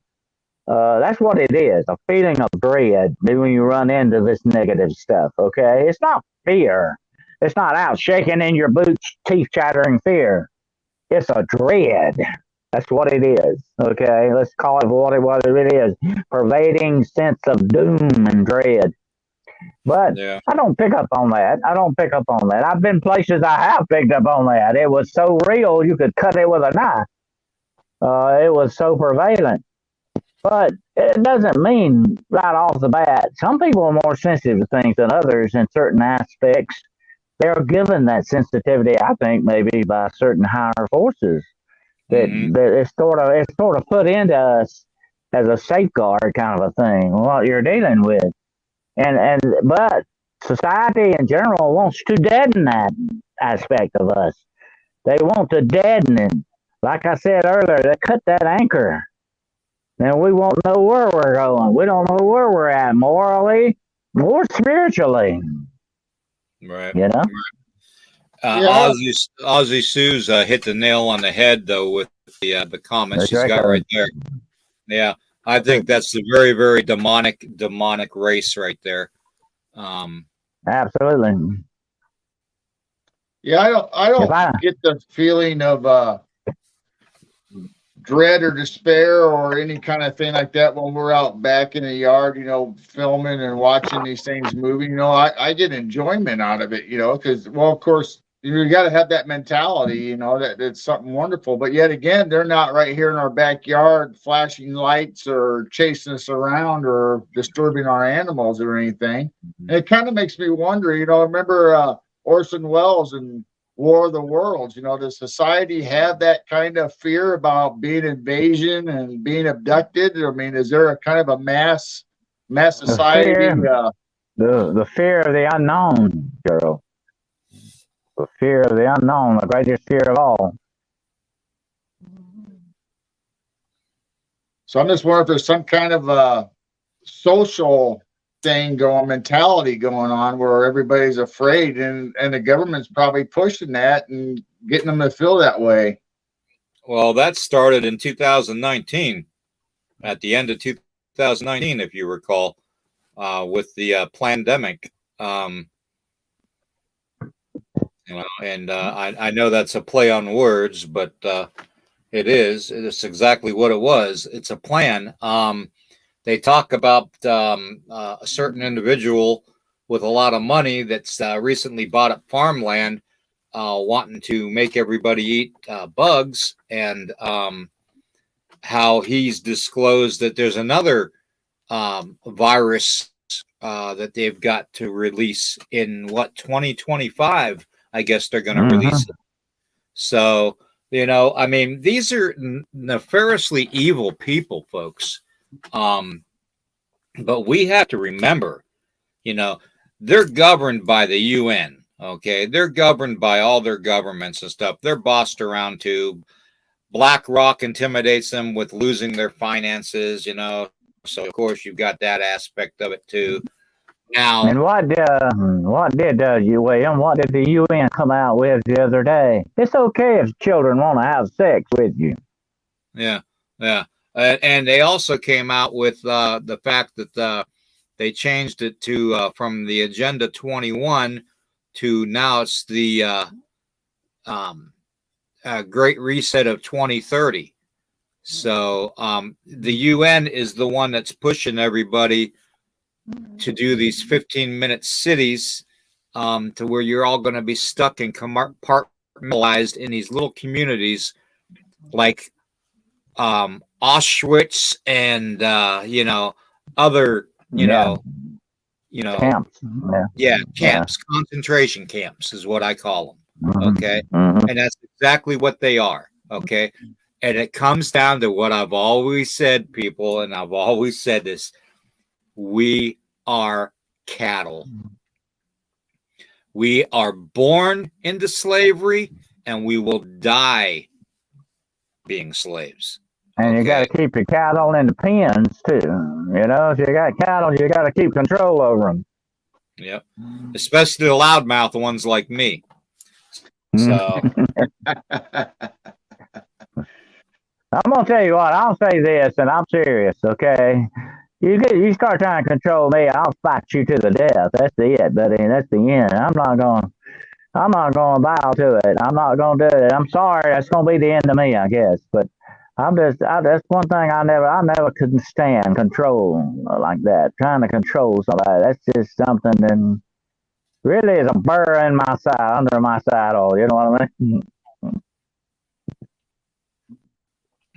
That's what it is, a feeling of dread when you run into this negative stuff, okay? It's not fear. It's not out shaking in your boots, teeth chattering fear. It's a dread. That's what it is, okay? Let's call it what it really is. Pervading sense of doom and dread. But Yeah. I don't pick up on that. I don't pick up on that. I've been places I have picked up on that. It was so real you could cut it with a knife. It was so prevalent. But it doesn't mean right off the bat. Some people are more sensitive to things than others in certain aspects. They're given that sensitivity, I think, maybe by certain higher forces. That it's sort of put into us as a safeguard kind of a thing, what you're dealing with. But society in general wants to deaden that aspect of us. They want to deaden it. Like I said earlier, they cut that anchor. And we won't know where we're going. We don't know where we're at morally or spiritually. Right. You know? Yeah. Ozzy Sue's hit the nail on the head, though, with the comments she's got right there. Yeah, I think that's the very, very demonic race right there. Absolutely. Yeah, I don't get the feeling of dread or despair or any kind of thing like that when we're out back in the yard, filming and watching these things moving. I get enjoyment out of it, because, well, of course, you got to have that mentality, that it's something wonderful. But yet again, they're not right here in our backyard flashing lights or chasing us around or disturbing our animals or anything. And it kind of makes me wonder, remember Orson Welles and War of the Worlds. Does society have that kind of fear about being invasion and being abducted? I mean, is there a kind of a mass society? The fear of the unknown, Gerald. The fear of the unknown, the greatest fear of all. So I'm just wondering if there's some kind of a social mentality going on where everybody's afraid and the government's probably pushing that and getting them to feel that way. Well, that started in 2019, at the end of 2019, if you recall, with the pandemic. I know that's a play on words, but it's exactly what it was. It's a plan. They talk about a certain individual with a lot of money that's recently bought up farmland, wanting to make everybody eat bugs, and how he's disclosed that there's another virus that they've got to release in 2025. I guess they're going to release it. So, I mean, these are nefariously evil people, folks. But we have to remember, they're governed by the UN. Okay. They're governed by all their governments and stuff. They're bossed around too. BlackRock intimidates them with losing their finances, So of course you've got that aspect of it too. Now, and what did William? What did the UN come out with the other day? It's okay if children want to have sex with you. Yeah. And they also came out with the fact that they changed it to from the Agenda 21 to now it's the Great Reset of 2030. So the UN is the one that's pushing everybody to do these 15-minute cities to where you're all going to be stuck and compartmentalized in these little communities like Auschwitz and other camps. Camps, concentration camps is what I call them. Okay. And that's exactly what they are. Okay. And it comes down to what I've always said, people, and I've always said this: we are cattle. We are born into slavery and we will die being slaves. And you got to keep your cattle in the pens too. If you got cattle, you got to keep control over them. Yep. Especially the loudmouth ones like me. So I'm gonna tell you what. I'll say this, and I'm serious. Okay, you start trying to control me, I'll fight you to the death. That's it, buddy. That's the end. I'm not going to bow to it. I'm not going to do it. I'm sorry. That's going to be the end of me, I guess. But That's one thing I never could stand control like that. Trying to control somebody. That's just something that really is a burr in my side, under my side. All you know what I mean?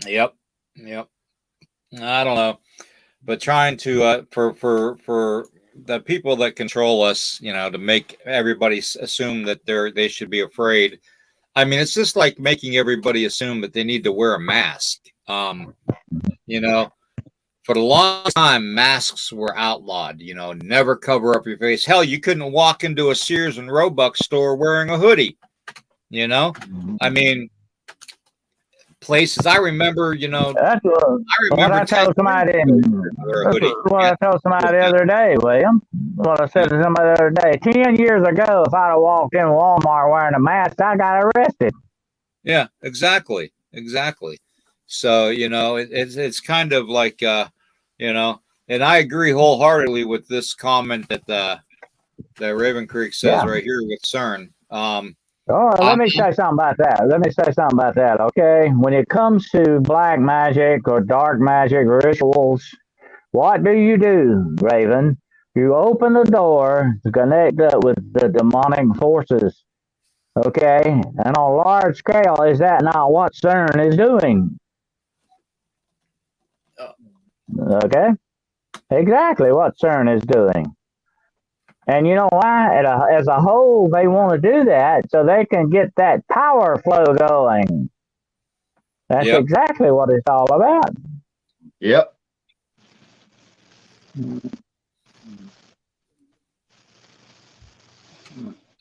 Yep. I don't know, but trying to for the people that control us, to make everybody assume that they should be afraid. I mean, it's just like making everybody assume that they need to wear a mask. You know, for the long time, masks were outlawed. Never cover up your face. Hell, you couldn't walk into a Sears and Roebuck store wearing a hoodie. I mean, places I remember. That's what I told somebody. That's what I told somebody the other day, William. What I said to somebody the other day. 10 years ago, if I'd have walked in Walmart wearing a mask, I got arrested. Yeah, exactly. So it's kind of like and I agree wholeheartedly with this comment that Raven Creek says right here with CERN. Let me say something about that. Okay, when it comes to black magic or dark magic rituals, what do you do, Raven? You open the door to connect up with the demonic forces. Okay, and on a large scale, is that not what CERN is doing? Okay, exactly what CERN is doing. And you know why? As a whole, they want to do that so they can get that power flow going. That's exactly what it's all about. Yep.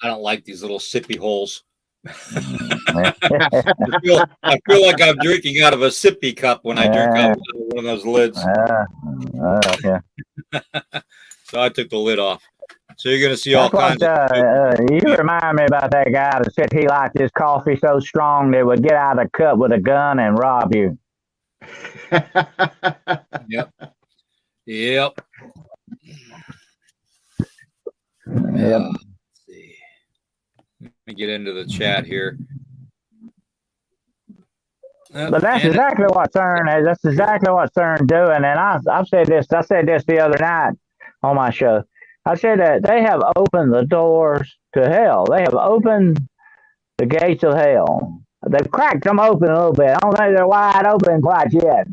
I don't like these little sippy holes. I feel like I'm drinking out of a sippy cup when I drink out of one of those lids. Okay. So I took the lid off. So you're going to see all kinds of... you remind me about that guy that said he liked his coffee so strong they would get out of the cup with a gun and rob you. Yep. Let's see. Let me get into the chat here. But that's exactly what CERN is. That's exactly what CERN's doing. And I've said this. I said this the other night on my show. I said that they have opened the doors to hell. They have opened the gates of hell. They've cracked them open a little bit. I don't think they're wide open quite yet.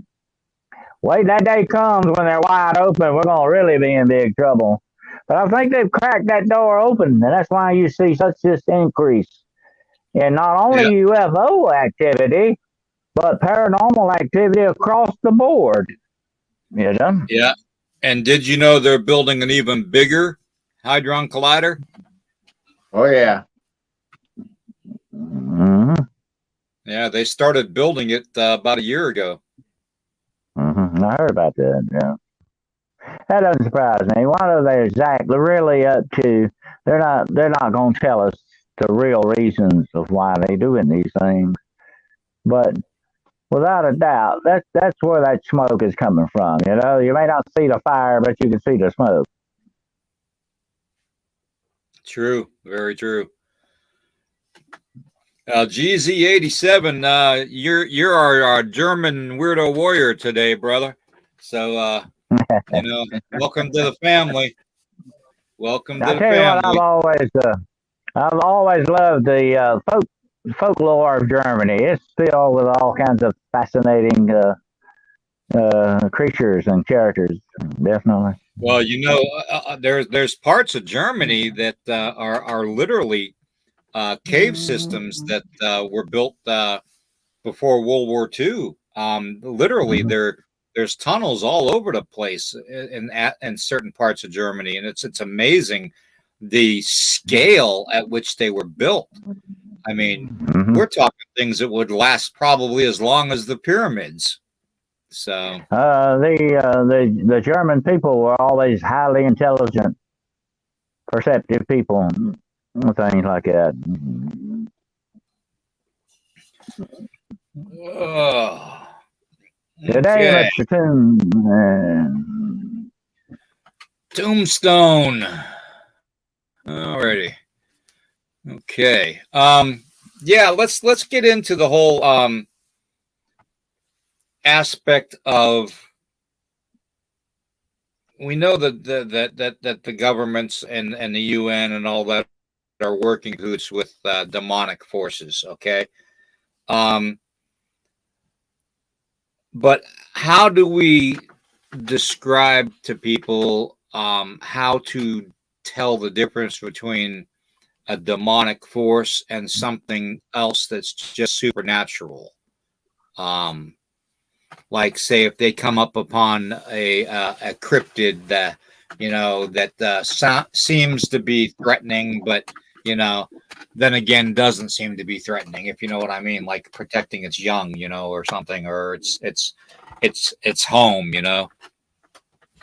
Wait, that day comes when they're wide open, we're going to really be in big trouble. But I think they've cracked that door open, and that's why you see such this increase in not only UFO activity, but paranormal activity across the board. Yeah. And did you know they're building an even bigger Hadron Collider? Oh, yeah. Mm-hmm. Yeah, they started building it about a year ago. Mm-hmm. I heard about that, yeah. That doesn't surprise me. What are they exactly really up to? They're not going to tell us the real reasons of why they're doing these things. But without a doubt, that's where that smoke is coming from. You may not see the fire, but you can see the smoke. True, very true. GZ87, you're our German weirdo warrior today, brother. So welcome to the family. Welcome to the family. I tell you what, I've always loved the folklore of Germany. It's filled with all kinds of fascinating creatures and characters. Definitely. Well, there's parts of Germany that are literally cave systems that were built before World War II. Literally, there's tunnels all over the place in certain parts of Germany, and it's amazing the scale at which they were built. I mean, we're talking things that would last probably as long as the pyramids. So the German people were always highly intelligent, perceptive people, things like that. Today, Mr. Tombstone. Alrighty. Okay. Let's get into the whole aspect of, we know that the governments and the UN and all that are working cahoots with demonic forces. Okay. Um, but how do we describe to people how to tell the difference between a demonic force and something else that's just supernatural? Like, say, if they come up upon a cryptid that that seems to be threatening, but then again doesn't seem to be threatening. If you know what I mean, like protecting its young, or something, or its home.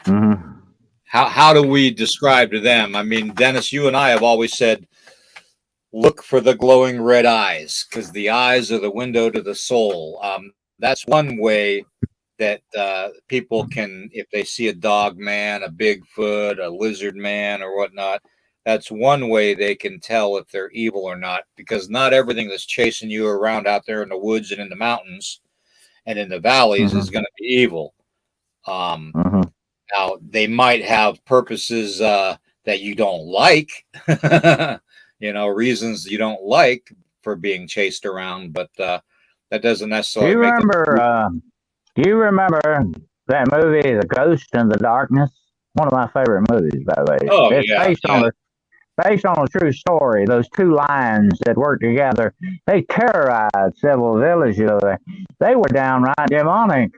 Mm-hmm. How do we describe to them? I mean, Dennis, you and I have always said, look for the glowing red eyes, because the eyes are the window to the soul. That's one way that people can, if they see a dog man, a Bigfoot, a lizard man, or whatnot, that's one way they can tell if they're evil or not, because not everything that's chasing you around out there in the woods and in the mountains and in the valleys is going to be evil. Now, they might have purposes that you don't like, reasons you don't like for being chased around, but that doesn't necessarily make them. Do you remember that movie, The Ghost in the Darkness? One of my favorite movies, by the way. Oh, It's yeah, based on a true story. Those two lions that worked together, they terrorized several villages over there. They were downright demonic.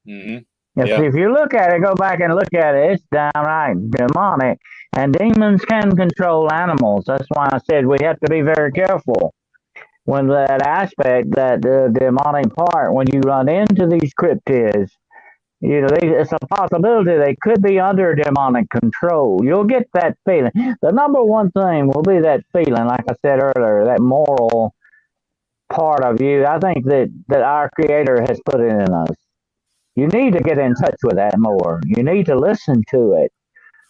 Mm-hmm. If you look at it, go back and look at it, it's downright demonic. And demons can control animals. That's why I said we have to be very careful when that aspect, that demonic part, when you run into these cryptids, it's a possibility they could be under demonic control. You'll get that feeling. The number one thing will be that feeling, like I said earlier, that moral part of you. I think that our Creator has put it in us. You need to get in touch with that more. You need to listen to it.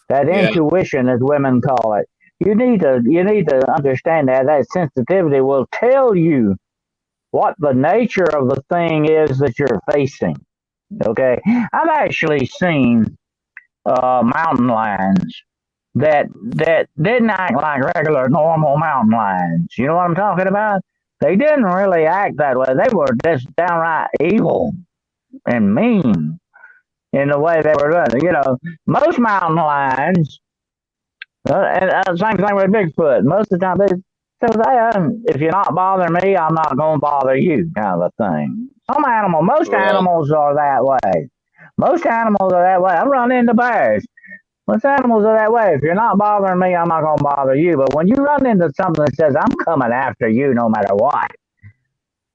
That intuition, as women call it. You need to understand that sensitivity will tell you what the nature of the thing is that you're facing. Okay, I've actually seen mountain lions that didn't act like regular normal mountain lions. You know what I'm talking about? They didn't really act that way. They were just downright evil and mean in the way they were doing. Most mountain lions, and same thing with Bigfoot. Most of the time, they say, if you're not bothering me, I'm not going to bother you, kind of a thing. Most animals are that way. Most animals are that way. I run into bears. Most animals are that way. If you're not bothering me, I'm not going to bother you. But when you run into something that says, I'm coming after you no matter what,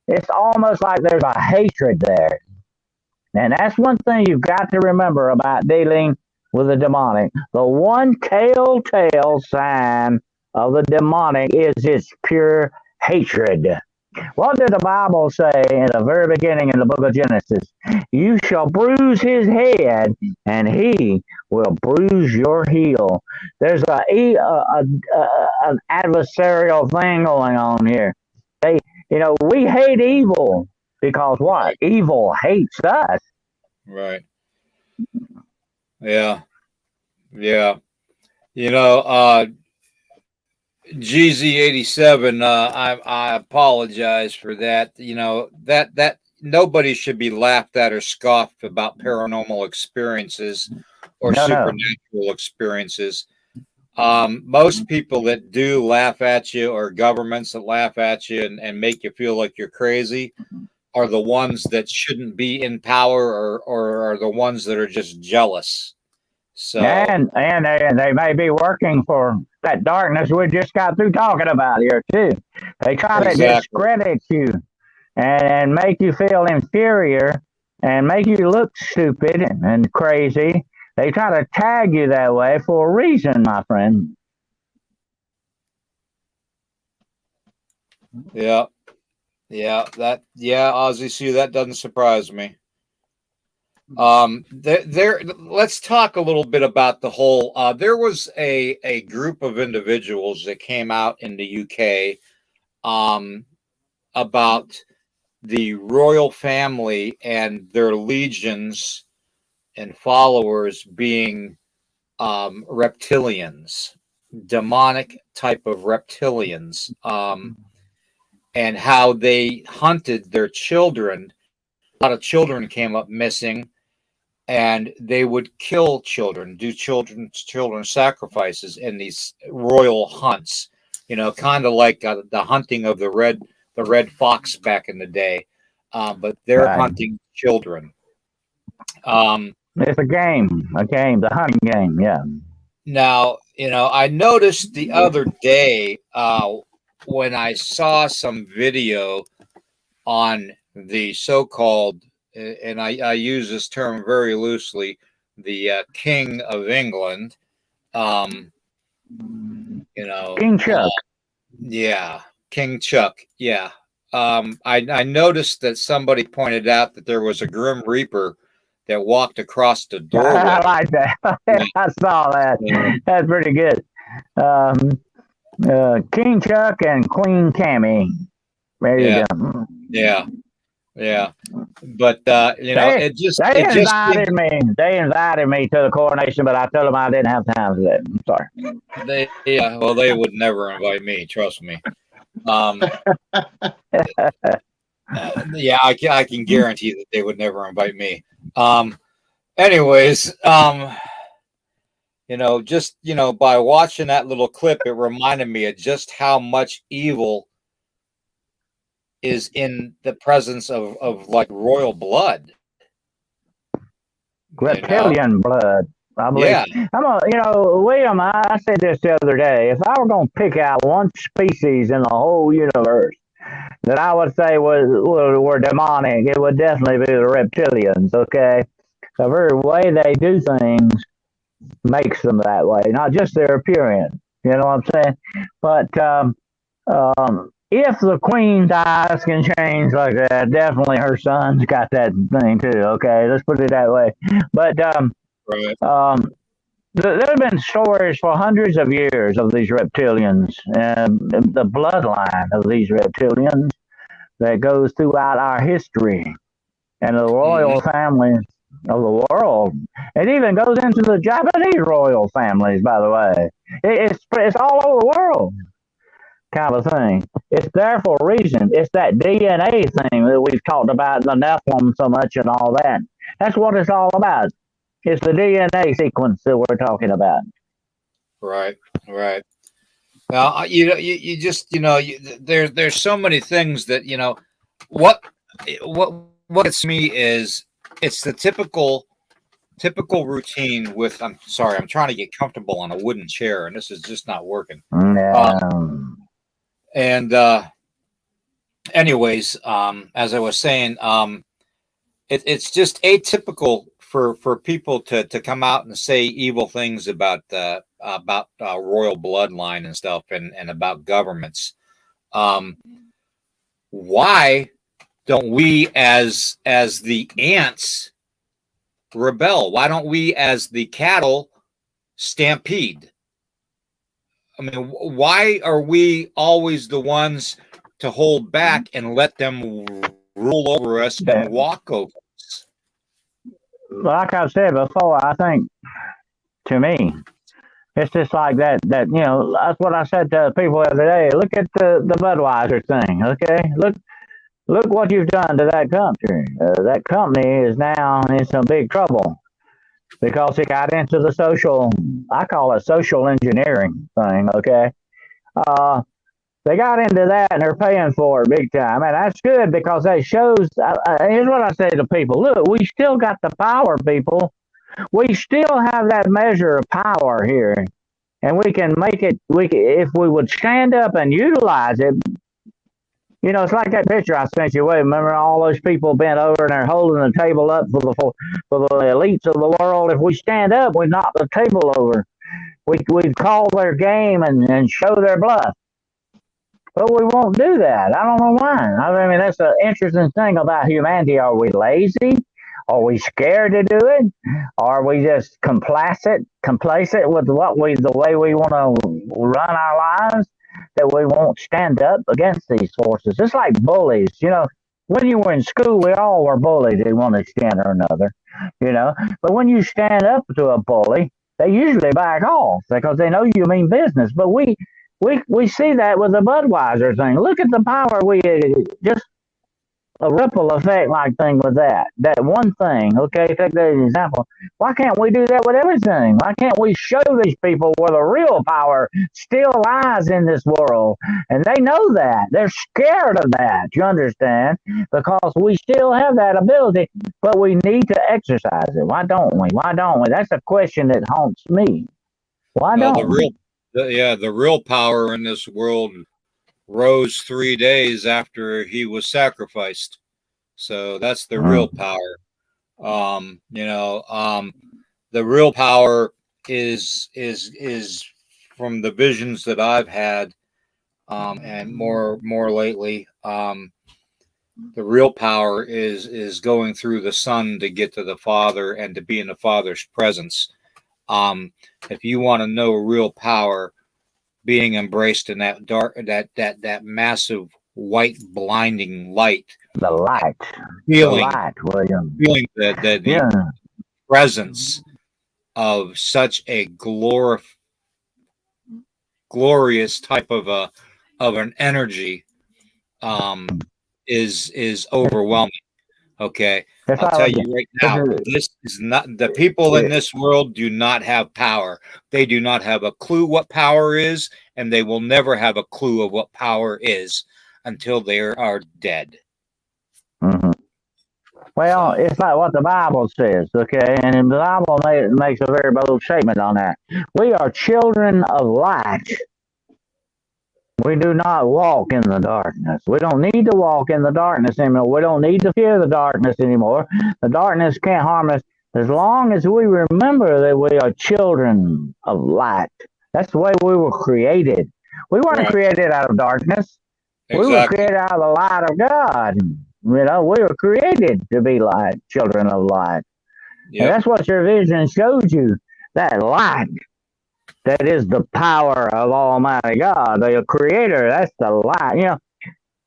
it's almost like there's a hatred there. And that's one thing you've got to remember about dealing with the demonic. The one telltale sign of the demonic is its pure hatred. What did the Bible say in the very beginning in the book of Genesis? You shall bruise his head, and he will bruise your heel. There's an adversarial thing going on here. We hate evil because what? Evil hates us. Right. Yeah. GZ87, I apologize for that. That nobody should be laughed at or scoffed about paranormal experiences or supernatural experiences. Most people that do laugh at you, or governments that laugh at you and make you feel like you're crazy, are the ones that shouldn't be in power, or are the ones that are just jealous. So, and they may be working for that darkness we just got through talking about here too. They try to discredit you and make you feel inferior and make you look stupid and crazy. They try to tag you that way for a reason, my friend. Yeah, Ozzy Sue, that doesn't surprise me. Let's talk a little bit about the whole. There was a group of individuals that came out in the UK about the royal family and their legions and followers being reptilians, demonic type of reptilians, and how they hunted their children. A lot of children came up missing, and they would kill children, do children sacrifices in these royal hunts. You know, kind of like the hunting of the red fox back in the day, but they're Right. hunting children. Um, It's a game, the hunting game. Yeah. Now, you know, I noticed the other day when I saw some video on the so-called, and I use this term very loosely, the King of England. You know, King Chuck. yeah, King Chuck. Yeah. I noticed that somebody pointed out that there was a Grim Reaper that walked across the doorway. I like that. I saw that. That's pretty good. King Chuck and Queen Cammy. There you go. Yeah. But you know, they invited me. They invited me to the coronation, but I told them I didn't have time for that. I'm sorry. They would never invite me. Trust me. Yeah, I can guarantee that they would never invite me. Anyways, you know, just, you know, by watching that little clip, it reminded me of just how much evil is in the presence of like royal blood. Reptilian blood. I believe. Yeah. You know, William, I said this the other day. If I were going to pick out one species in the whole universe that I would say were demonic, it would definitely be the reptilians, okay? The very way they do things makes them that way, not just their appearance, you know what I'm saying? But if the queen's eyes can change like that, definitely her son's got that thing too, okay? Let's put it that way. But right. There have been stories for hundreds of years of these reptilians, and the bloodline of these reptilians that goes throughout our history and the royal families of the world. It even goes into the Japanese royal families, by the way. It's all over the world, kind of thing. It's there for a reason. It's that DNA thing that we've talked about, the Nephilim so much and all that. That's what it's all about. It's the DNA sequence that we're talking about. Right. Now, you just, you know, there's so many things that, you know, what gets me is it's the typical routine with. I'm sorry, I'm trying to get comfortable on a wooden chair, and this is just not working. Anyways, as I was saying, it's just atypical for people to come out and say evil things about royal bloodline and stuff, and about governments. Why don't we as the ants rebel? Why don't we as the cattle stampede? I mean, why are we always the ones to hold back and let them rule over us and walk over us? Like I said before, I think, to me, it's just like that, you know, that's what I said to people the other day. Look at the Budweiser thing, okay? Look what you've done to that country. That company is now in some big trouble because it got into the I call it social engineering thing, okay? They got into that and they're paying for it big time. And that's good because that shows, here's what I say to people. Look, we still got the power, people. We still have that measure of power here. And we can make it, if we would stand up and utilize it. You know, it's like that picture I sent you away. Remember all those people bent over and they're holding the table up for the elites of the world. If we stand up, we knock the table over. We'd call their game and show their bluff. But we won't do that. I don't know why. I mean, that's the interesting thing about humanity. Are we lazy? Are we scared to do it? Are we just complacent with the way we want to run our lives, that we won't stand up against these forces? It's like bullies. You know, When you were in school, we all were bullied to one extent or another, you know. But when you stand up to a bully, they usually back off because they know you mean business. But we see that with the Budweiser thing. Look at the power we just a ripple effect like thing with that. That one thing, okay, take that as an example. Why can't we do that with everything? Why can't we show these people where the real power still lies in this world? And they know that. They're scared of that, you understand? Because we still have that ability, but we need to exercise it. Why don't we? Why don't we? That's a question that haunts me. Why Well, don't we? the real power in this world rose 3 days after he was sacrificed. So that's the real power. You know, the real power is from the visions that I've had, and more lately. The real power is going through the Son to get to the Father and to be in the Father's presence. If you want to know real power, being embraced in that dark, that massive white blinding light, The light. feeling The light, William. feeling the Yeah. presence of such a glorious type of an energy is overwhelming. Okay, That's I'll why I tell like you right this now, this is not, the people in this world do not have power. They do not have a clue what power is, and they will never have a clue of what power is until they are dead. Mhm. Well, So, it's like what the Bible says, okay? And the Bible makes a very bold statement on that. We are children of light. We do not walk in the darkness. We don't need to walk in the darkness anymore. We don't need to fear the darkness anymore. The darkness can't harm us as long as we remember that we are children of light. That's the way we were created. We weren't right, created out of darkness. We were exactly. created out of the light of God. You know, we were created to be light, children of light. And Yep. that's what your vision shows you, that light. That is the power of Almighty God, the Creator. That's the light. You know,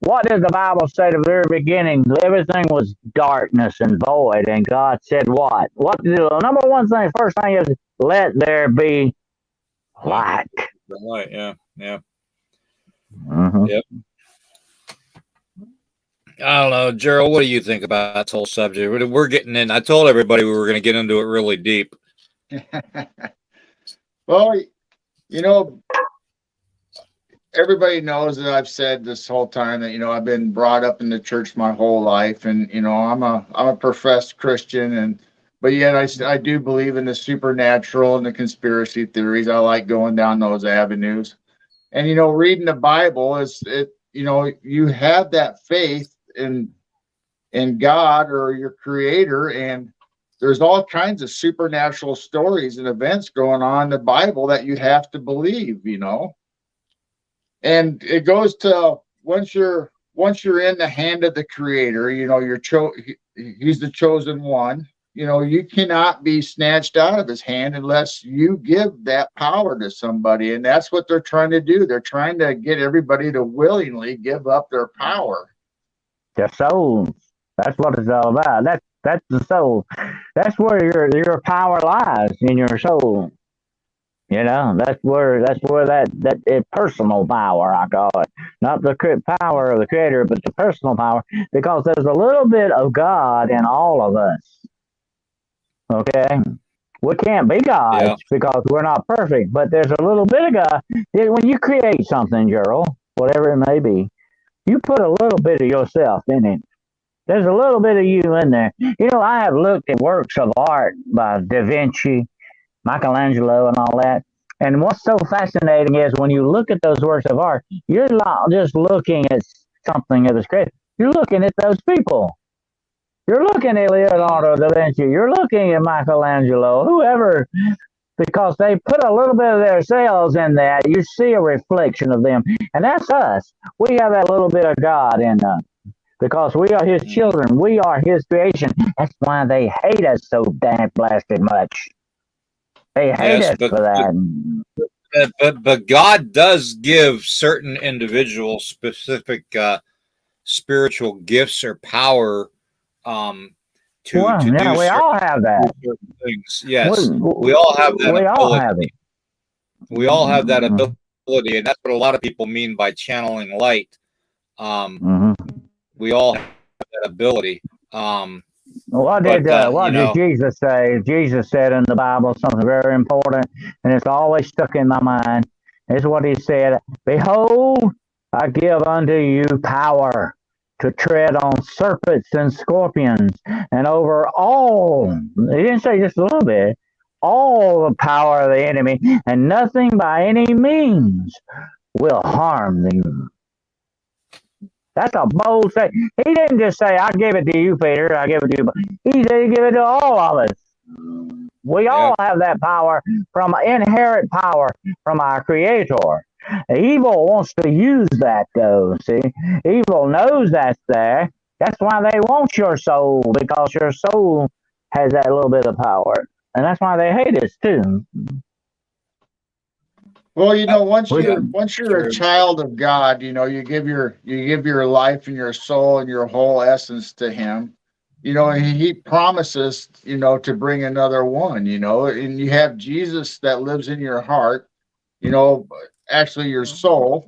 what did the Bible say at the very beginning? Everything was darkness and void, and God said what? What did the number one thing, first thing is, let there be light. Right. Yeah. Yeah. Mm-hmm. Yep. I don't know, Gerald. What do you think about this whole subject? We're getting in. I told everybody we were going to get into it really deep. Well, you know, everybody knows that I've said this whole time that, I've been brought up in the church my whole life, and I'm a professed Christian, but yet I do believe in the supernatural and the conspiracy theories. I like going down those avenues. And reading the Bible you have that faith in God or your creator, and there's all kinds of supernatural stories and events going on in the Bible that you have to believe. And it goes to once you're in the hand of the creator, he's the chosen one. You cannot be snatched out of his hand unless you give that power to somebody. And that's what they're trying to do. They're trying to get everybody to willingly give up their power. The soul. That's what it's all about. That's the soul. That's where your power lies, in your soul. You know, that's where that personal power, I call it, not the power of the creator, but the personal power, because there's a little bit of God in all of us. Okay, we can't be Yeah. gods because we're not perfect, but there's a little bit of God. When you create something, Gerald, whatever it may be, you put a little bit of yourself in it. There's a little bit of you in there. I have looked at works of art by Da Vinci, Michelangelo, and all that. And what's so fascinating is when you look at those works of art, you're not just looking at something that was created. You're looking at those people. You're looking at Leonardo da Vinci. You're looking at Michelangelo, whoever, because they put a little bit of themselves in that. You see a reflection of them. And that's us. We have that little bit of God in us because we are his children. We are his creation. That's why they hate us so damn blasted much. They hate Yes, us for that. but God does give certain individuals specific spiritual gifts or power to Well, do yeah, we all have that. certain things. Yes, we all have that We all ability. have it. We all have that ability, and that's what a lot of people mean by channeling light. We all have that ability. What did Jesus say? Jesus said in the Bible something very important, and it's always stuck in my mind. This is what he said: "Behold, I give unto you power to tread on serpents and scorpions, and over all." He didn't say just a little bit. All the power of the enemy, and nothing by any means will harm them. That's a bold statement. He didn't just say, "I give it to you, Peter. I give it to you." He said, "He give it to all of us." We all have that power, from inherent power from our Creator. Evil wants to use that, though. See, evil knows that's there. That's why they want your soul, because your soul has that little bit of power, and that's why they hate us too. Well, once you're a child of God, you give your life and your soul and your whole essence to Him. And He promises, to bring another one. And you have Jesus that lives in your heart. Actually your soul,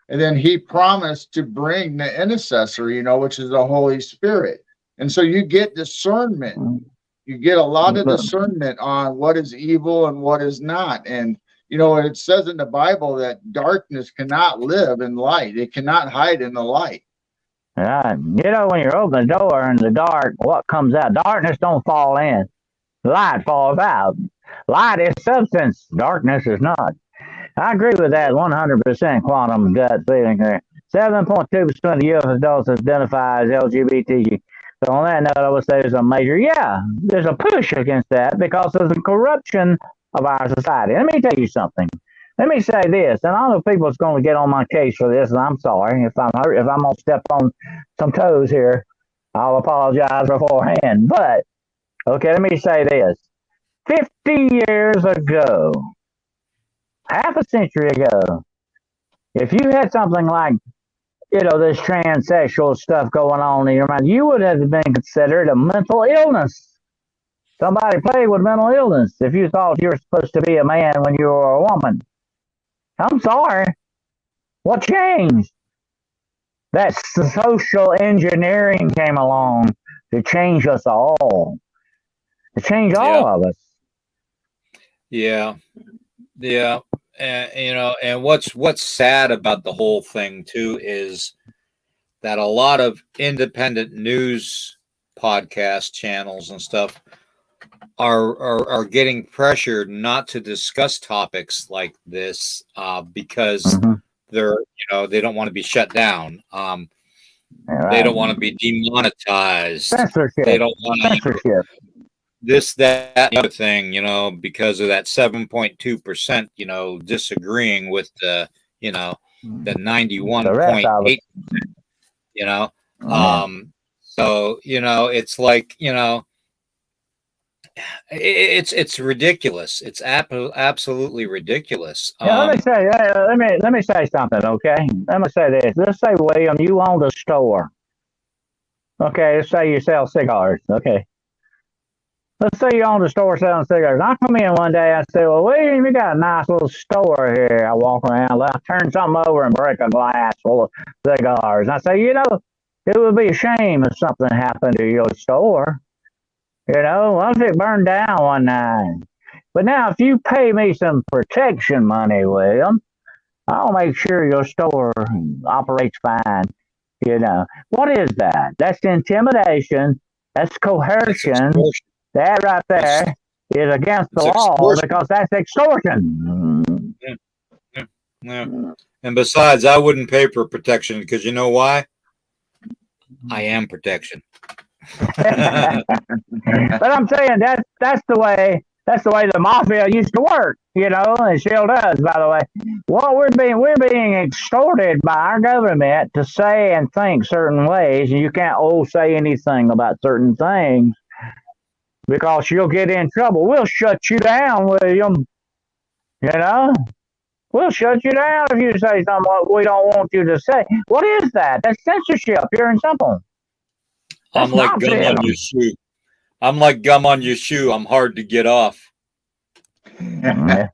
and then He promised to bring the intercessor. Which is the Holy Spirit, and so you get discernment. You get a lot of discernment on what is evil and what is not, and it says in the Bible that darkness cannot live in light. It cannot hide in the light. Yeah, when you open the door in the dark, what comes out? Darkness don't fall in. Light falls out. Light is substance. Darkness is not. I agree with that 100% quantum gut feeling there. 7.2% of U.S. adults identify as LGBT. So on that note, I would say there's a push against that because of the corruption of our society. Let me tell you something. Let me say this, and I know people's going to get on my case for this, and I'm sorry if I'm going to step on some toes here. I'll apologize beforehand. But okay, let me say this: 50 years ago, half a century ago, if you had something like this transsexual stuff going on in your mind, you would have been considered a mental illness. Somebody plagued with mental illness if you thought you were supposed to be a man when you were a woman. I'm sorry. What changed? That social engineering came along to change us all. To change all of us. Yeah. Yeah. And what's sad about the whole thing too is that a lot of independent news podcast channels and stuff are getting pressured not to discuss topics like this because they don't want to be shut down. They don't want to be demonetized. Censorship. They don't want censorship. This, that, and the other thing, because of that 7.2%, disagreeing with the 91.8%, so, it's like, it's ridiculous. It's absolutely ridiculous. Let me say something, okay? Let me say this. Let's say, William, you own a store. Okay, let's say you sell cigars. Okay. Let's say you own a store selling cigars. I come in one day, I say, "Well, William, you got a nice little store here." I walk around, I turn something over and break a glass full of cigars. And I say, it would be a shame if something happened to your store. What if it burned down one night? But now, if you pay me some protection money, William, I'll make sure your store operates fine. What is that? That's intimidation. That's coercion. That right there is against the law because that's extortion. Yeah. And besides, I wouldn't pay for protection because you know why? I am protection. But I'm saying that's the way the mafia used to work, and still does, by the way. What we're being extorted by our government to say and think certain ways, and you can't say anything about certain things because you'll get in trouble. We'll shut you down, William. We'll shut you down if you say something what we don't want you to say. What is that? That's censorship, pure and simple. That's I'm like not gum fair. on your shoe. I'm like gum on your shoe. I'm hard to get off. Yeah.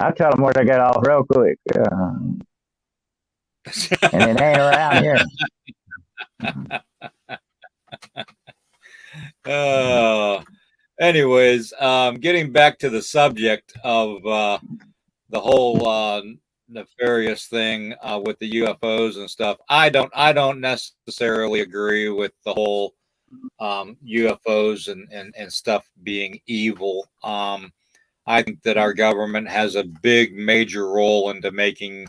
I tell them where to get off real quick. And it ain't around here. Anyways, getting back to the subject of the whole nefarious thing with the UFOs and stuff. I don't necessarily agree with the whole UFOs and stuff being evil. I think that our government has a big major role into making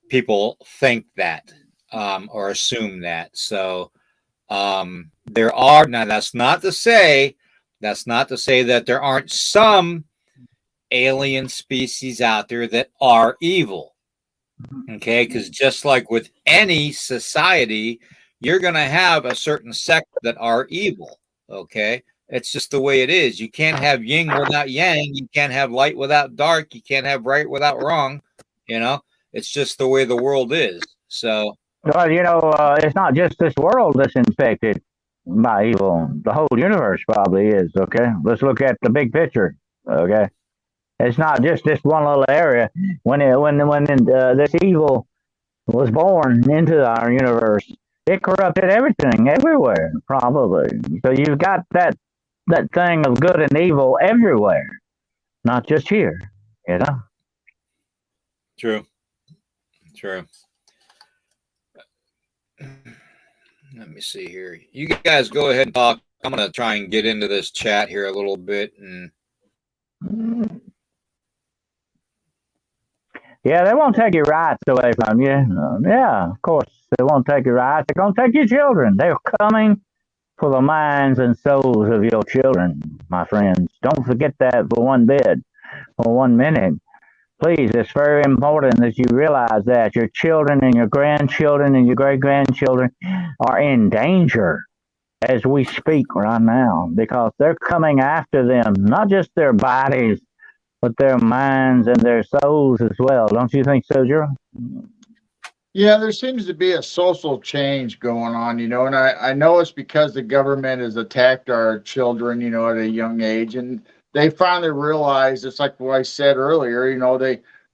people think that or assume that. So there are now. That's not to say that there aren't some alien species out there that are evil. Okay, because just like with any society, you're going to have a certain sect that are evil. Okay, it's just the way it is. You can't have yin without yang. You can't have light without dark. You can't have right without wrong. You know, it's just the way the world is. So, Well, it's not just this world that's infected by evil. The whole universe probably is, okay? Let's look at the big picture, okay? It's not just this one little area. When this evil was born into our universe, it corrupted everything everywhere, probably. So you've got that thing of good and evil everywhere, not just here, you know? true. Let me see here. You guys go ahead and talk. I'm going to try and get into this chat here a little bit. And yeah, they won't take your rights away from you. Yeah, of course, they won't take your rights. They're going to take your children. They're coming for the minds and souls of your children, my friends. Don't forget that for one bit, for 1 minute. Please, it's very important that you realize that your children and your grandchildren and your great-grandchildren are in danger as we speak right now because they're coming after them, not just their bodies, but their minds and their souls as well. Don't you think so, Joe? Yeah, there seems to be a social change going on, and I know it's because the government has attacked our children, at a young age, and they finally realize, it's like what I said earlier,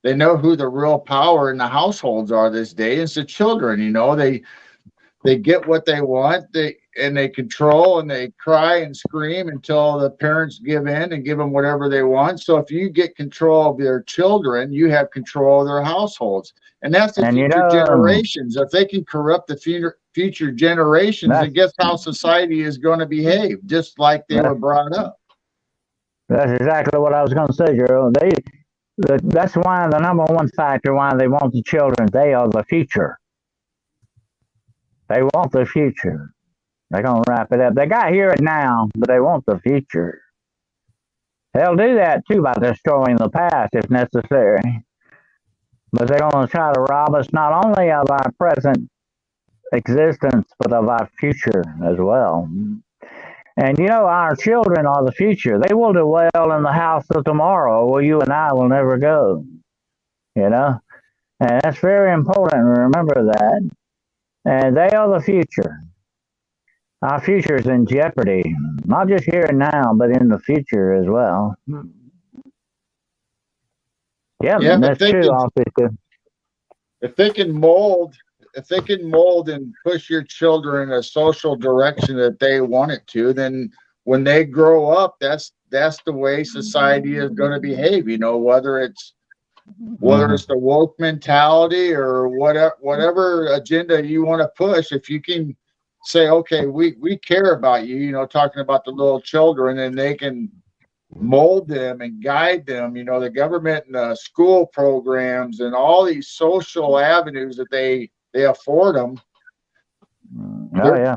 they know who the real power in the households are this day. It's the children, they get what they want, they control and they cry and scream until the parents give in and give them whatever they want. So if you get control of their children, you have control of their households. And that's the future generations. If they can corrupt the future generations, then guess how society is going to behave, just like they were brought up. That's exactly what I was going to say, Gerald. That's why the number one factor why they want the children. They are the future. They want the future. They're going to wrap it up. They got here and now, but they want the future. They'll do that, too, by destroying the past if necessary. But they're going to try to rob us not only of our present existence, but of our future as well. And, our children are the future. They will dwell in the house of tomorrow where you and I will never go. And that's very important. Remember that. And they are the future. Our future is in jeopardy, not just here and now, but in the future as well. Yeah, that's true. If they can mold and push your children in a social direction that they want it to, then when they grow up, that's the way society is going to behave. Whether it's the woke mentality or whatever agenda you want to push, if you can say, okay, we care about you, talking about the little children, and they can mold them and guide them, the government and the school programs and all these social avenues that they afford them.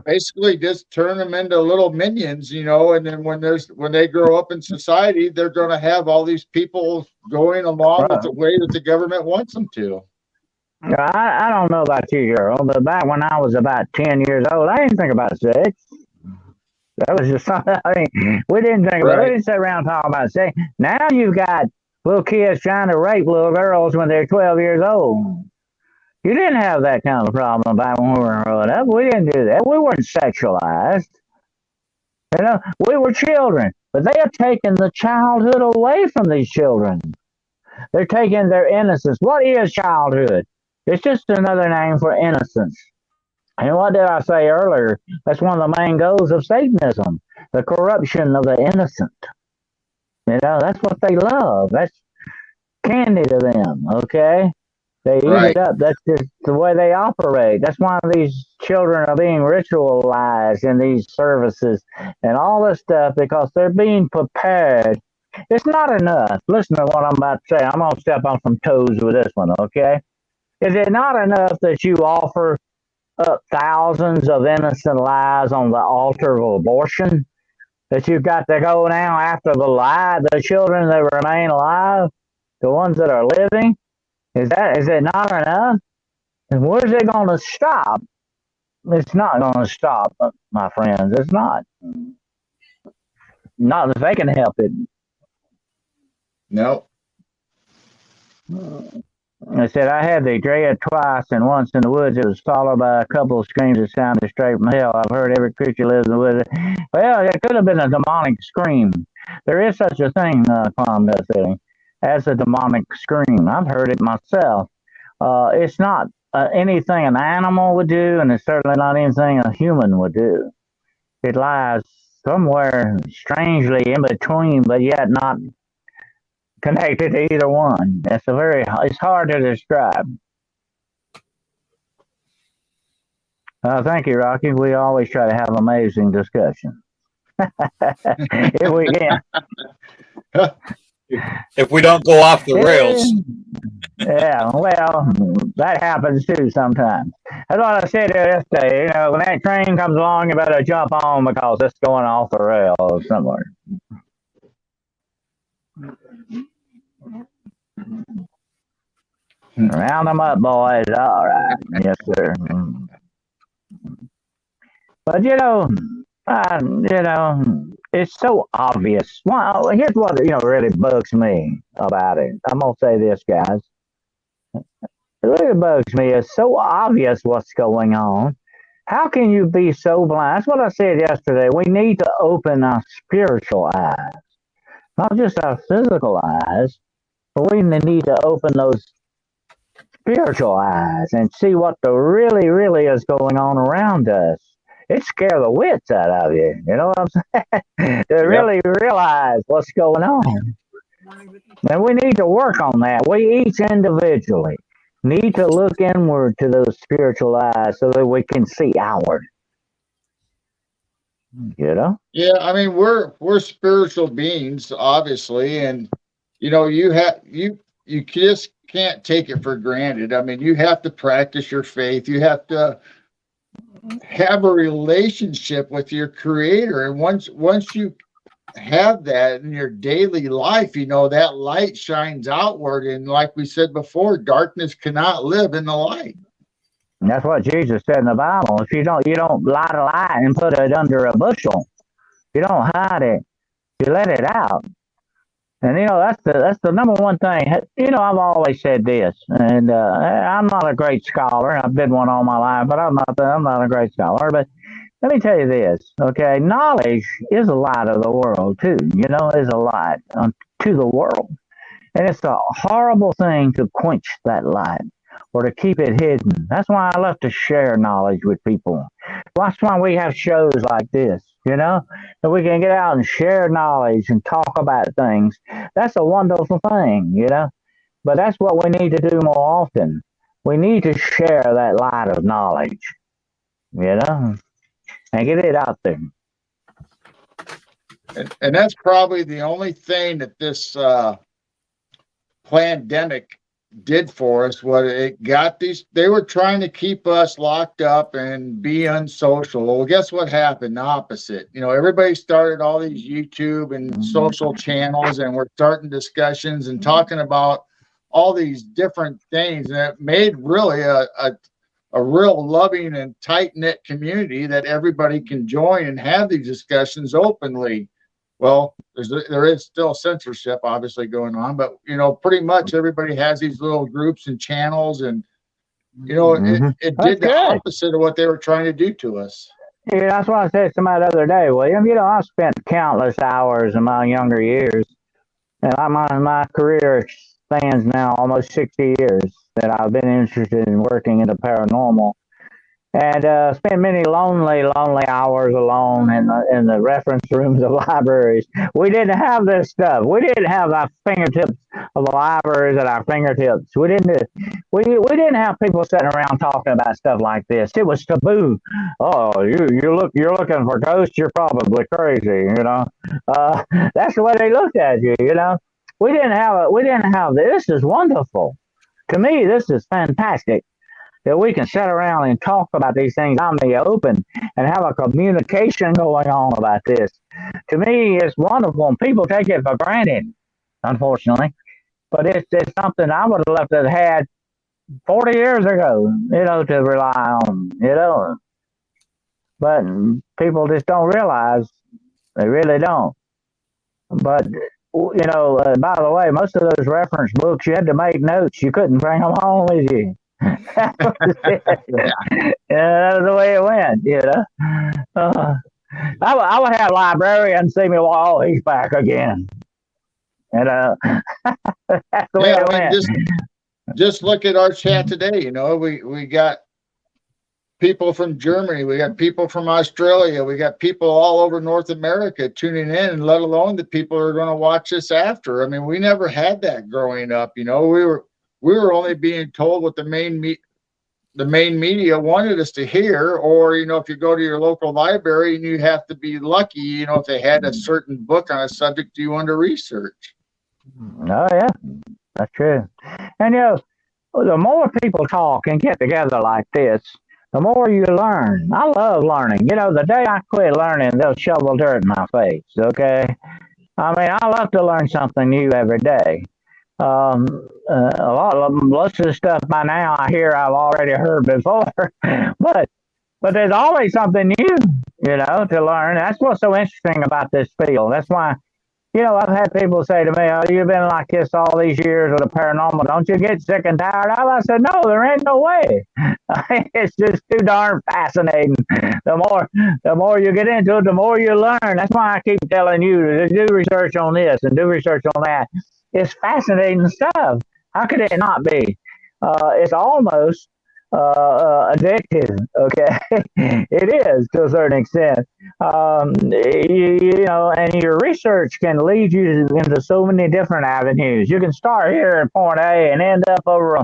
Basically just turn them into little minions, and then when they grow up in society, they're going to have all these people going along with the way that the government wants them to. I don't know about you, girl, but back when I was about 10 years old, I didn't think about sex. That was just something, we didn't think about it. We didn't sit around talking about sex. Now you've got little kids trying to rape little girls when they're 12 years old. You didn't have that kind of problem back when we were growing up. We didn't do that. We weren't sexualized. You know, we were children, but they are taking the childhood away from these children. They're taking their innocence. What is childhood? It's just another name for innocence. And what did I say earlier? That's one of the main goals of Satanism, the corruption of the innocent. You know, that's what they love. That's candy to them, okay? They eat it up. That's just the way they operate. That's why these children are being ritualized in these services and all this stuff, because they're being prepared. It's not enough. Listen to what I'm about to say. I'm going to step on some toes with this one, okay? Is it not enough that you offer up thousands of innocent lives on the altar of abortion? That you've got to go now after the children that remain alive, the ones that are living? Is it not enough? And where's it going to stop? It's not going to stop, my friends. It's not. Not if they can help it. No. I said I had the dread twice, and once in the woods. It was followed by a couple of screams that sounded straight from hell. I've heard every creature lives in the woods. Well, it could have been a demonic scream. There is such a thing, as a demonic scream. I've heard it myself. It's not anything an animal would do, and it's certainly not anything a human would do. It lies somewhere strangely in between, but yet not connected to either one. It's hard to describe. Thank you, Rocky. We always try to have amazing discussion. If we can. If we don't go off the rails. Yeah, well, that happens too sometimes. That's what I said yesterday. You know, when that train comes along, you better jump on because it's going off the rails somewhere. Round them up, boys. All right. Yes, sir. But, it's so obvious. Well, here's what, really bugs me about it. I'm going to say this, guys. It really bugs me. It's so obvious what's going on. How can you be so blind? That's what I said yesterday. We need to open our spiritual eyes, not just our physical eyes, but we need to open those spiritual eyes and see what the really, really is going on around us. It scares the wits out of you. You know what I'm saying? To really realize what's going on. And we need to work on that. We each individually need to look inward to those spiritual eyes so that we can see outward. You know? Yeah, I mean, we're spiritual beings, obviously, and you just can't take it for granted. I mean, you have to practice your faith. You have to have a relationship with your creator, and once you have that in your daily life, that light shines outward, and like we said before, darkness cannot live in the light. And that's what Jesus said in the Bible. If you don't light a light and put it under a bushel. You don't hide it. You let it out. And that's the number one thing. I've always said this, and I'm not a great scholar. I've been one all my life, but I'm not a great scholar. But let me tell you this, okay? Knowledge is a light of the world too. Is a light to the world, and it's a horrible thing to quench that light or to keep it hidden. That's why I love to share knowledge with people. That's why we have shows like this. That we can get out and share knowledge and talk about things. That's a wonderful thing, But that's what we need to do more often. We need to share that light of knowledge, and get it out there. And that's probably the only thing that this pandemic did for us. What it got they were trying to keep us locked up and be unsocial. Well, guess what happened? The opposite. Everybody started all these YouTube and social channels, and we're starting discussions and talking about all these different things, and it made really a real loving and tight-knit community that everybody can join and have these discussions openly. Well, there is still censorship obviously going on, but pretty much everybody has these little groups and channels, and Mm-hmm. it That's did the good. opposite of what they were trying to do to us. Yeah, that's what I said to somebody the other day, William. I spent countless hours in my younger years, and my career spans now almost 60 years that I've been interested in working in the paranormal. And spent many lonely hours alone in the reference rooms of libraries. We didn't have this stuff. We didn't have our fingertips of the libraries at our fingertips. We didn't have people sitting around talking about stuff like this. It was taboo. Oh, you're looking for ghosts. You're probably crazy. Uh, that's the way they looked at you. We didn't have this. This is wonderful. To me, this is fantastic that we can sit around and talk about these things out in the open and have a communication going on about this. To me, it's wonderful, and people take it for granted, unfortunately. But it's something I would have loved to have had 40 years ago, to rely on. But people just don't realize. They really don't. But by the way, most of those reference books, you had to make notes. You couldn't bring them home with you. That was it. Yeah, that was the way it went. I would have librarians see me, oh, he's back again. That's the way it went. Just look at our chat today. We got people from Germany, we got people from Australia, we got people all over North America tuning in, and let alone the people who are going to watch this after. I mean, we never had that growing up. We were only being told what the main media wanted us to hear, or if you go to your local library, and you have to be lucky, if they had a certain book on a subject you want to research. Oh yeah, that's true. And the more people talk and get together like this, the more you learn. I love learning. The day I quit learning, they'll shovel dirt in my face. Okay, I mean, I love to learn something new every day. Most of the stuff by now I hear I've already heard before, but there's always something new, to learn. That's what's so interesting about this field. That's why, I've had people say to me, "Oh, you've been like this all these years with the paranormal. Don't you get sick and tired of it?" I said, "No, there ain't no way. It's just too darn fascinating. The more you get into it, the more you learn. That's why I keep telling you to do research on this and do research on that. It's fascinating stuff. How could it not be? It's almost addictive. Okay, it is to a certain extent. And your research can lead you into so many different avenues. You can start here at point A and end up over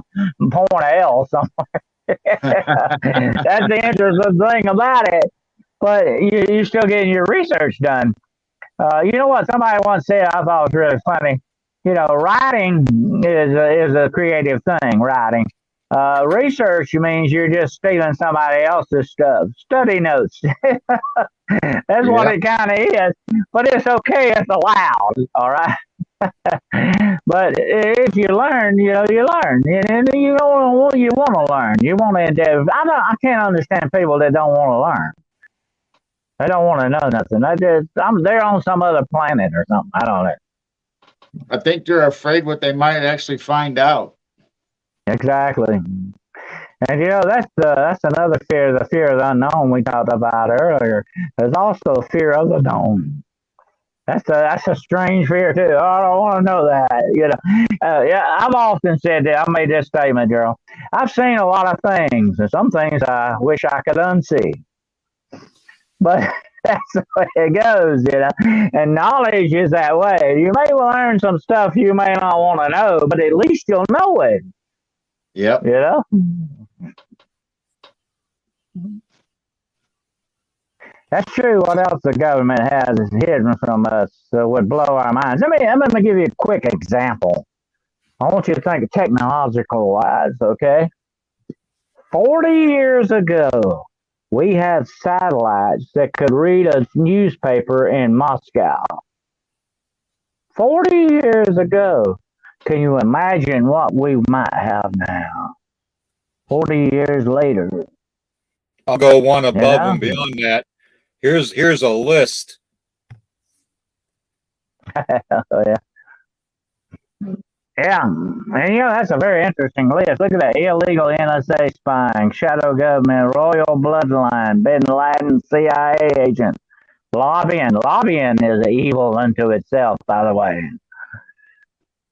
point L somewhere. That's the interesting thing about it. But you're still getting your research done. You know what? Somebody once said, I thought was really funny. Writing is a creative thing. Writing. Research means you're just stealing somebody else's stuff. Study notes. That's what it kind of is. But it's okay. It's allowed. All right. But if you learn, you learn, and you want to learn. You want to endeavor. I can't understand people that don't want to learn. They don't want to know nothing. They're on some other planet or something. I don't know. I think they're afraid what they might actually find out. Exactly. And that's another fear, the fear of the unknown we talked about earlier. There's also a fear of the known. That's a strange fear too. Oh, I don't want to know that. I've often said that. I made this statement, Gerald. I've seen a lot of things, and some things I wish I could unsee. But that's the way it goes, And knowledge is that way. You may learn some stuff you may not want to know, but at least you'll know it. Yep. That's true. What else the government has hidden from us would blow our minds. Let me give you a quick example. I want you to think technological wise, okay? 40 years ago, we had satellites that could read a newspaper in Moscow. 40 years ago. Can you imagine what we might have now? 40 years later. I'll go one above and beyond that. Here's a list. Oh, yeah. Yeah, and that's a very interesting list. Look at that: illegal NSA spying, shadow government, royal bloodline, Bin Laden, CIA agent, lobbying. Lobbying is evil unto itself, by the way.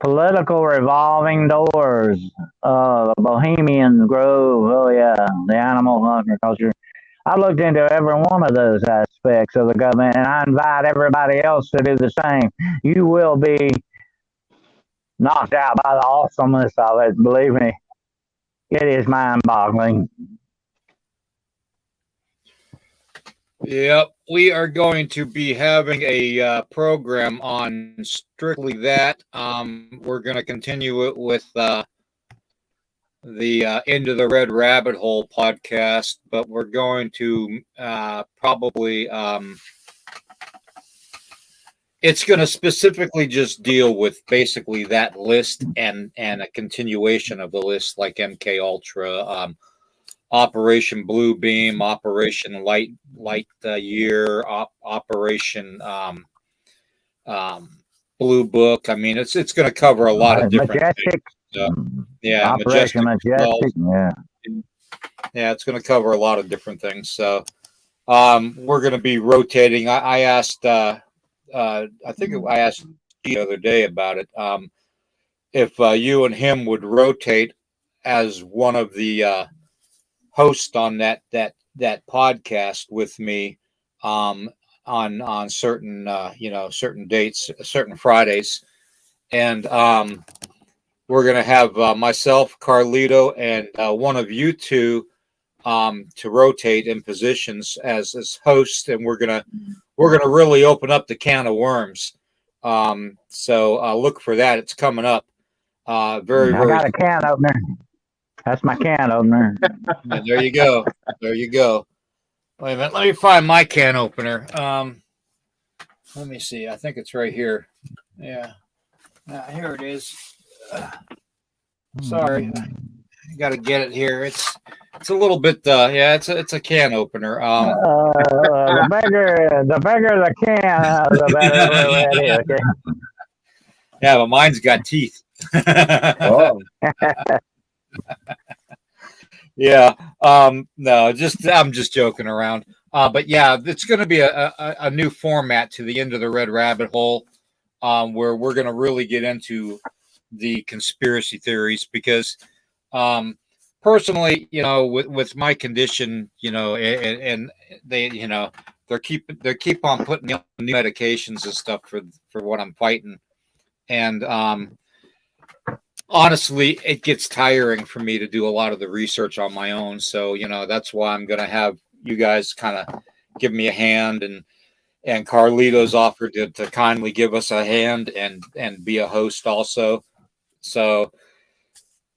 Political revolving doors, the Bohemian Grove. Oh yeah, the animal agriculture. I looked into every one of those aspects of the government, and I invite everybody else to do the same. You will be knocked out by the awesomeness of it. Believe me, it is mind-boggling. Yep, we are going to be having a program on strictly that. We're going to continue it with the Into the Red Rabbit Hole podcast, but we're going to probably it's going to specifically just deal with basically that list and a continuation of the list, like MK Ultra, Operation Blue Beam, Operation Light Year, Operation Blue Book. I mean, it's going to cover a lot of different Majestic. things. Yeah, Operation Majestic. Yeah, it's going to cover a lot of different things. So we're going to be rotating. I asked. I think I asked the other day about it. If you and him would rotate as one of the host on that podcast with me on certain certain dates, certain Fridays, and we're gonna have myself, Carlito, and one of you two to rotate in positions as hosts, and we're gonna really open up the can of worms. So look for that; it's coming up. Very. I got a can opener. That's my can opener. Yeah, there you go. There you go. Wait a minute. Let me find my can opener. Let me see. I think it's right here. Yeah. Here it is. Sorry. I got to get it here. It's a little bit. Yeah. It's a can opener. The bigger the can, the better it is. Okay. Yeah, but mine's got teeth. Oh. Yeah. No, I'm just joking around. But yeah, it's going to be a new format to the Into the Red Rabbit Hole, where we're going to really get into the conspiracy theories because, personally, with my condition, and they, they keep on putting me on new medications and stuff for what I'm fighting, and honestly, it gets tiring for me to do a lot of the research on my own. So, that's why I'm going to have you guys kind of give me a hand, and Carlito's offered to kindly give us a hand and be a host also. So,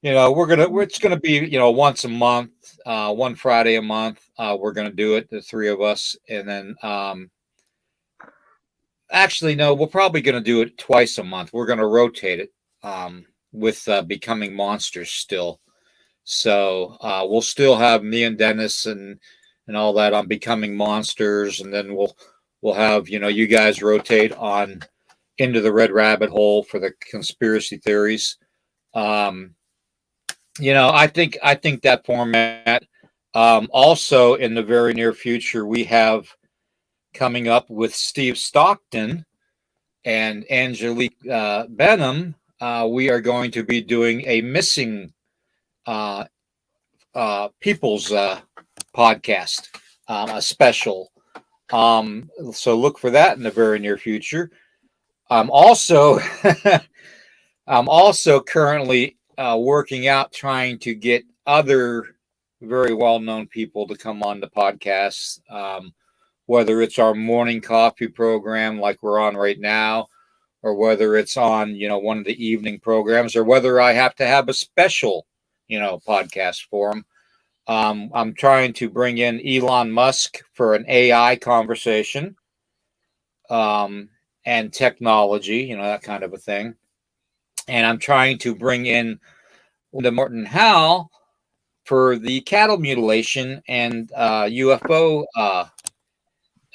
it's going to be, once a month, one Friday a month. We're going to do it, the three of us. And then, actually, no, we're probably going to do it twice a month. We're going to rotate it. With Becoming Monsters still. So we'll still have me and Dennis and all that on Becoming Monsters, and then we'll have you guys rotate on Into the Red Rabbit Hole for the conspiracy theories. I think that format. Also, in the very near future, we have coming up with Steve Stockton and Angelique Benham. We are going to be doing a missing people's podcast, a special. So look for that in the very near future. I'm also currently working out trying to get other very well-known people to come on the podcast, whether it's our morning coffee program like we're on right now, or whether it's on, one of the evening programs, or whether I have to have a special, podcast for them. I'm trying to bring in Elon Musk for an AI conversation, and technology, that kind of a thing. And I'm trying to bring in Linda Morton Howe for the cattle mutilation and UFO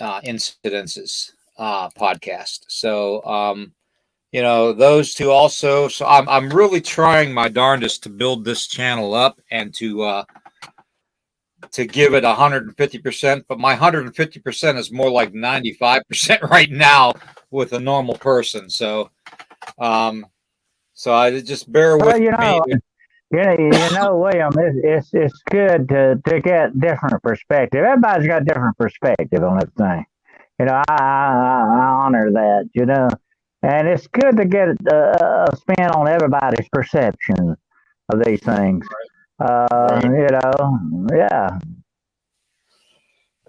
incidences podcast. So, those two also. So I'm really trying my darndest to build this channel up and to give it 150%, but my 150% is more like 95% right now with a normal person. So I just bear Well, with me. William, it's good to get different perspective. Everybody's got different perspective on that thing. I honor that. And it's good to get a spin on everybody's perception of these things. Right. Yeah.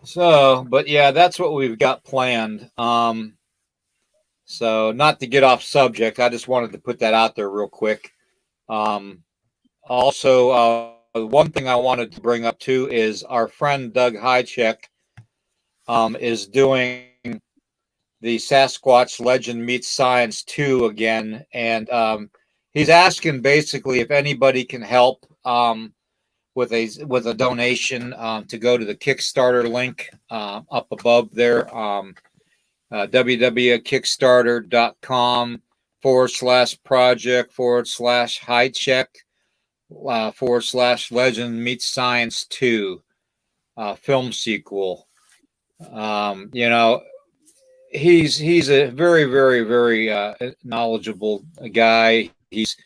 So, but yeah, that's what we've got planned. So not to get off subject, I just wanted to put that out there real quick. Also, one thing I wanted to bring up too is our friend Doug Hychek is doing the Sasquatch Legend Meets Science 2 again, and he's asking basically if anybody can help with a donation to go to the Kickstarter link up above there, www.kickstarter.com/project/Hycheck/Legend Meets Science 2 film sequel. He's a very, very, very knowledgeable guy. He's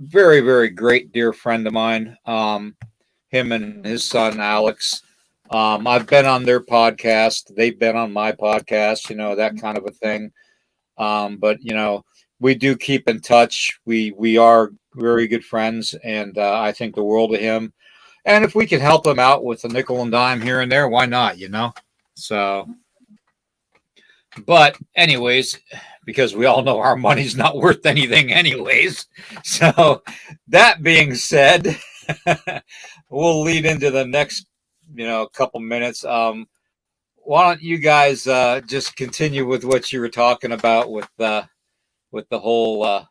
very, very great dear friend of mine. Him and his son Alex. I've been on their podcast. They've been on my podcast. That kind of a thing. But we do keep in touch. We are very good friends, and I think the world of him. And if we can help him out with a nickel and dime here and there, why not? So. But anyways, because we all know our money's not worth anything anyways. So that being said, we'll lead into the next, couple minutes. Why don't you guys just continue with what you were talking about with the whole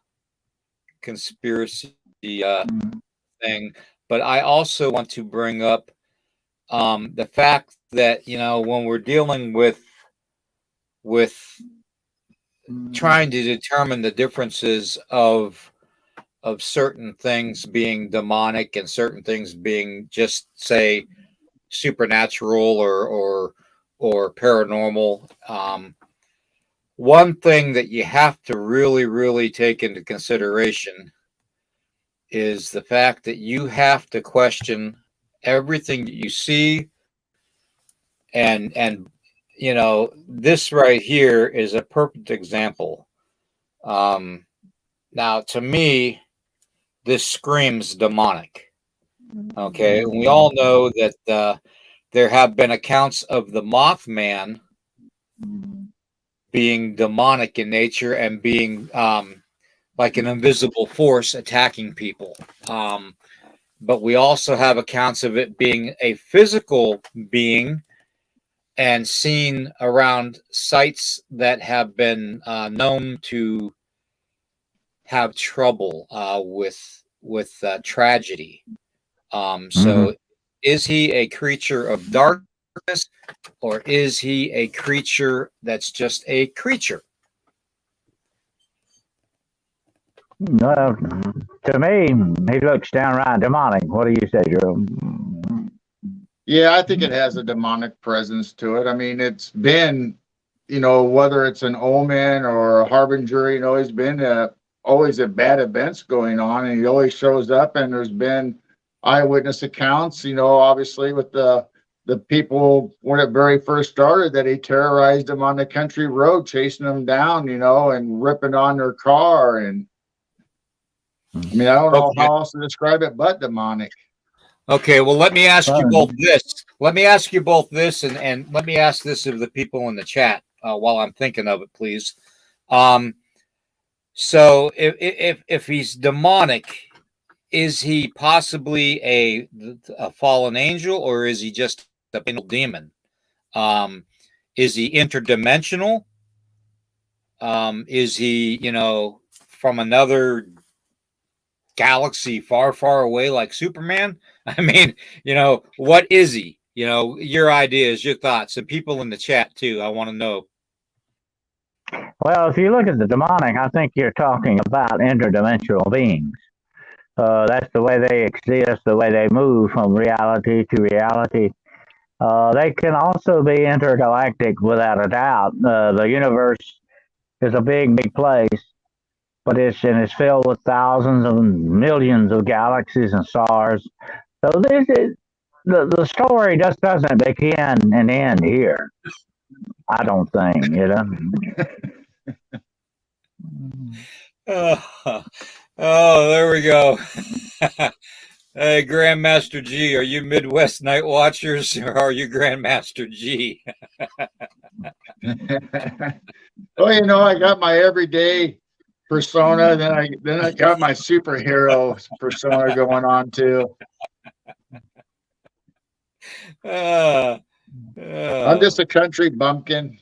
conspiracy thing? But I also want to bring up the fact that when we're dealing with trying to determine the differences of certain things being demonic and certain things being just say supernatural or paranormal. One thing that you have to really, really take into consideration is the fact that you have to question everything that you see, and this right here is a perfect example. Now, to me, this screams demonic. Okay, and we all know that there have been accounts of the Mothman being demonic in nature and being like an invisible force attacking people. But we also have accounts of it being a physical being and seen around sites that have been known to have trouble with tragedy. So, is he a creature of darkness, or is he a creature that's just a creature? Well, to me, he looks downright demonic. What do you say, Joe? Yeah, I think it has a demonic presence to it. I mean, it's been, whether it's an omen or a harbinger, he's been always at bad events going on, and he always shows up. And there's been eyewitness accounts, obviously with the people when it very first started, that he terrorized them on the country road, chasing them down, and ripping on their car. And I mean, I don't know how else to describe it but demonic. Okay, well, let me ask you both this. Let me ask you both this, and let me ask this of the people in the chat while I'm thinking of it, please. So, if he's demonic, is he possibly a fallen angel, or is he just a demon? Is he interdimensional? Is he, from another galaxy far, far away like Superman? I mean, what is he? Your ideas, your thoughts, and people in the chat too. I want to know. Well, if you look at the demonic, I think you're talking about interdimensional beings. That's the way they exist, the way they move from reality to reality. They can also be intergalactic without a doubt. The universe is a big, big place, but it's filled with thousands and millions of galaxies and stars. So this is the story just doesn't begin and end here. I don't think, you know. Oh, oh, there we go. Hey, Grandmaster G, are you Midwest Night Watchers or are you Grandmaster G? Well, you know, I got my everyday persona, then I got my superhero persona going on too. Uh, I'm just a country bumpkin.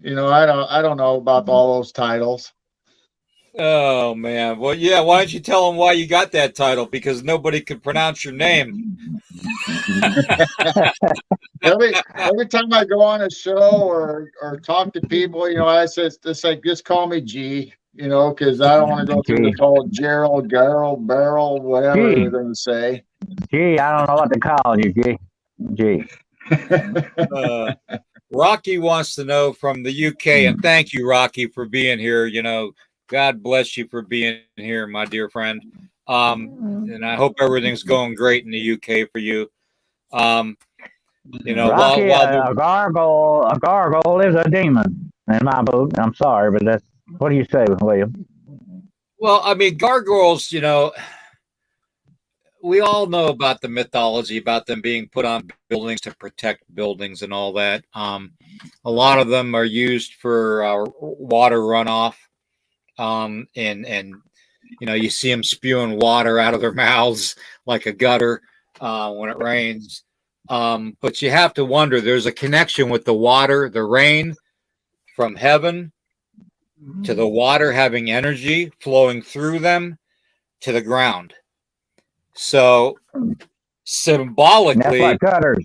You know, I don't know about all those titles. oh man. Well, yeah. Why don't you tell them why you got that title? Because nobody could pronounce your name. Every time I go on a show or talk to people, you know, I say it's like just call me G. You know, because I don't want to go through the whole Gerald, Gerald, Beryl, whatever Gee, they're going to say. gee, I don't know what to call you, Gee. Rocky wants to know from the UK, and thank you, Rocky, for being here. You know, God bless you for being here, my dear friend. And I hope everything's going great in the UK for you. You know, Rocky, while a gargoyle is a demon in my book. I'm sorry, but that's what do you say, William? well, I mean, gargoyles. You know, we all know about the mythology about them being put on buildings to protect buildings and all that. A lot of them are used for water runoff, and you know you see them spewing water out of their mouths like a gutter when it rains. But you have to wonder. There's a connection with the water, the rain from heaven to the water having energy flowing through them to the ground. So That's symbolically, what gutters.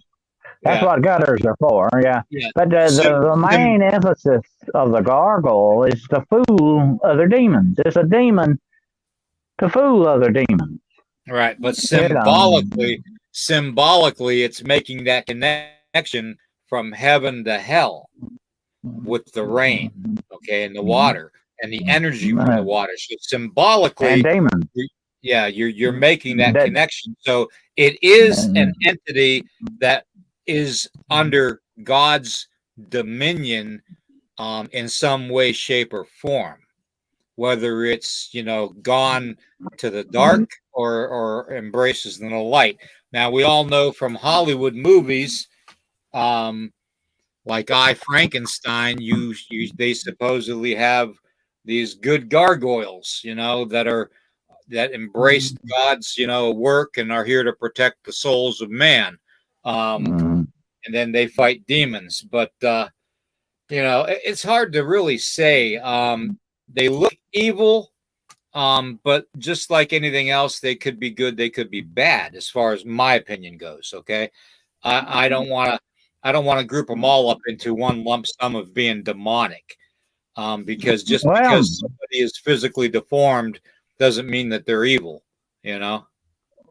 That's yeah, what gutters are for. Yeah, yeah. but the main emphasis of the gargoyle is to fool other demons. It's a demon to fool other demons. Right, but You know. symbolically, it's making that connection from heaven to hell with the rain, okay, and the water and the energy from the water. So And symbolically, demons. yeah, you're making that That, connection. So it is an entity that is under God's dominion in some way, shape, or form. Whether it's gone to the dark or embraces the light. Now we all know from Hollywood movies, um, like I Frankenstein, they supposedly have these good gargoyles, that embraced God's work and are here to protect the souls of man. And then they fight demons, but it's hard to really say. They look evil, but just like anything else, they could be good, they could be bad, as far as my opinion goes. Okay, I don't want to. I don't want to group them all up into one lump sum of being demonic, because because somebody is physically deformed doesn't mean that they're evil. You know.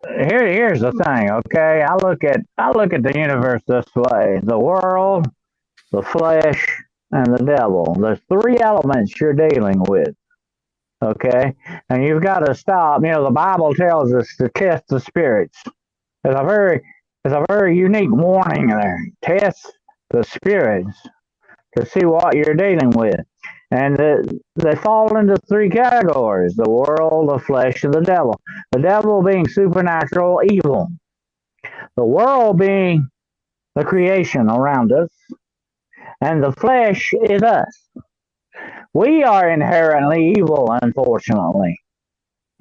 here's the thing. Okay, I look at the universe this way: the world, the flesh, and the devil. There's three elements you're dealing with. Okay, and you've got to stop. You know, the Bible tells us to test the spirits. There's a very unique warning there. Test the spirits to see what you're dealing with. And they fall into three categories: the world, the flesh, and the devil. The devil being supernatural evil, the world being the creation around us, and the flesh is us. We are inherently evil, unfortunately.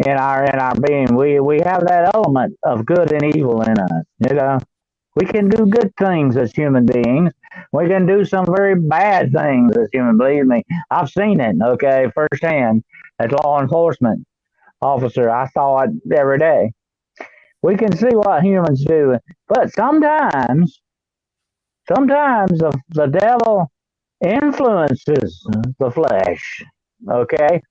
In our being, we have that element of good and evil in us. You know, we can do good things as human beings. We can do some very bad things as human. Believe me, I've seen it. Okay, firsthand as law enforcement officer, I saw it every day. We can see what humans do, but sometimes the devil influences the flesh. Okay?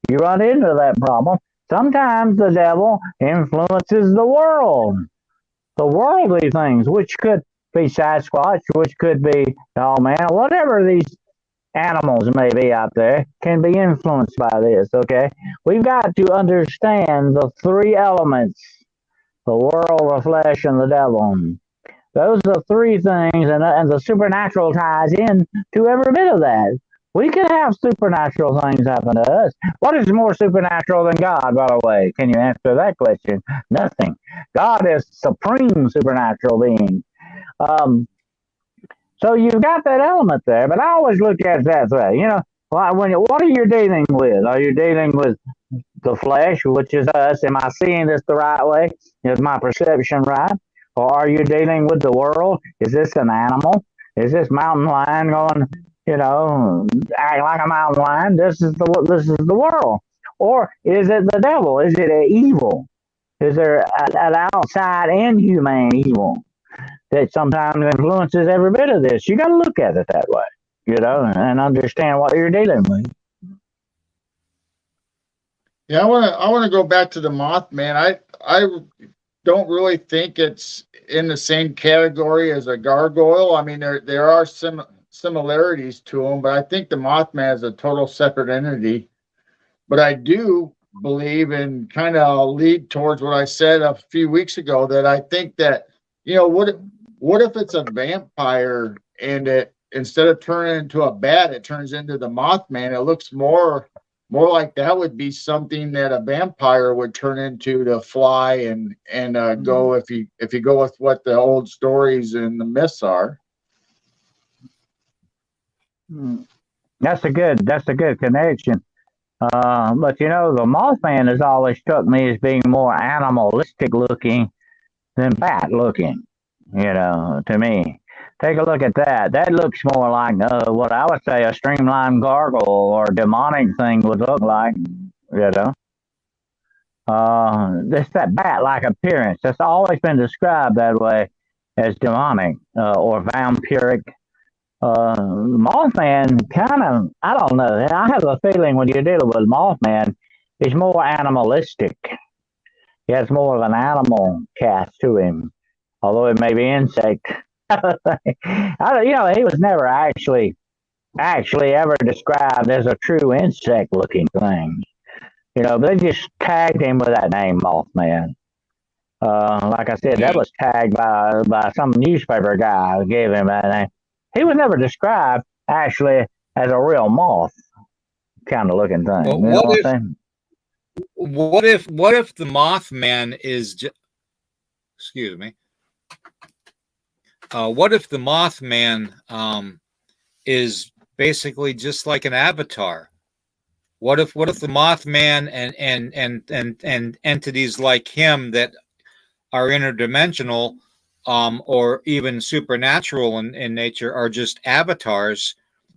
You run into that problem. Sometimes the devil influences the world, the worldly things, which could be Sasquatch, which could be, oh man, whatever these animals may be out there can be influenced by this. Okay? We've got to understand the three elements: the world, the flesh, and the devil. Those are three things, and the supernatural ties in to every bit of that. We can have supernatural things happen to us. What is more supernatural than God, by the way? Can you answer that question? Nothing. God is supreme supernatural being. Um, so you've got that element there, but I always look at it that way. What are you dealing with? Are you dealing with the flesh, which is us? Am I seeing this the right way? Is my perception right? Or are you dealing with the world? Is this an animal? Is this mountain lion going, act like a mountain lion? This is the world. Or is it the devil? Is it an evil? Is there an outside inhumane evil that sometimes influences every bit of this? You got to look at it that way, and understand what you're dealing with. Yeah, I want to go back to the Mothman. I don't really think it's in the same category as a gargoyle. I mean, there are some similarities to them, but I think the Mothman is a total separate entity. But I do believe, and kind of lead towards what I said a few weeks ago, that I think that, what if it's a vampire and it, instead of turning into a bat, it turns into the Mothman? It looks more like that would be something that a vampire would turn into to fly and go, if you go with what the old stories and the myths are. That's a good connection. But the Mothman has always struck me as being more animalistic looking than bat looking. To me, take a look at that. That looks more like what I would say a streamlined gargoyle or demonic thing would look like. It's that bat-like appearance. That's always been described that way as demonic or vampiric. Mothman kind of, I don't know. I have a feeling when you're dealing with Mothman, he's more animalistic. He has more of an animal cast to him, although it may be insect. He was never actually ever described as a true insect-looking thing. But they just tagged him with that name, Mothman. Like I said, that was tagged by some newspaper guy who gave him that name. He was never described actually as a real moth kind of looking thing. Well, what if the Mothman is excuse me? What if the Mothman is basically just like an avatar? What if the Mothman and entities like him that are interdimensional or even supernatural in nature are just avatars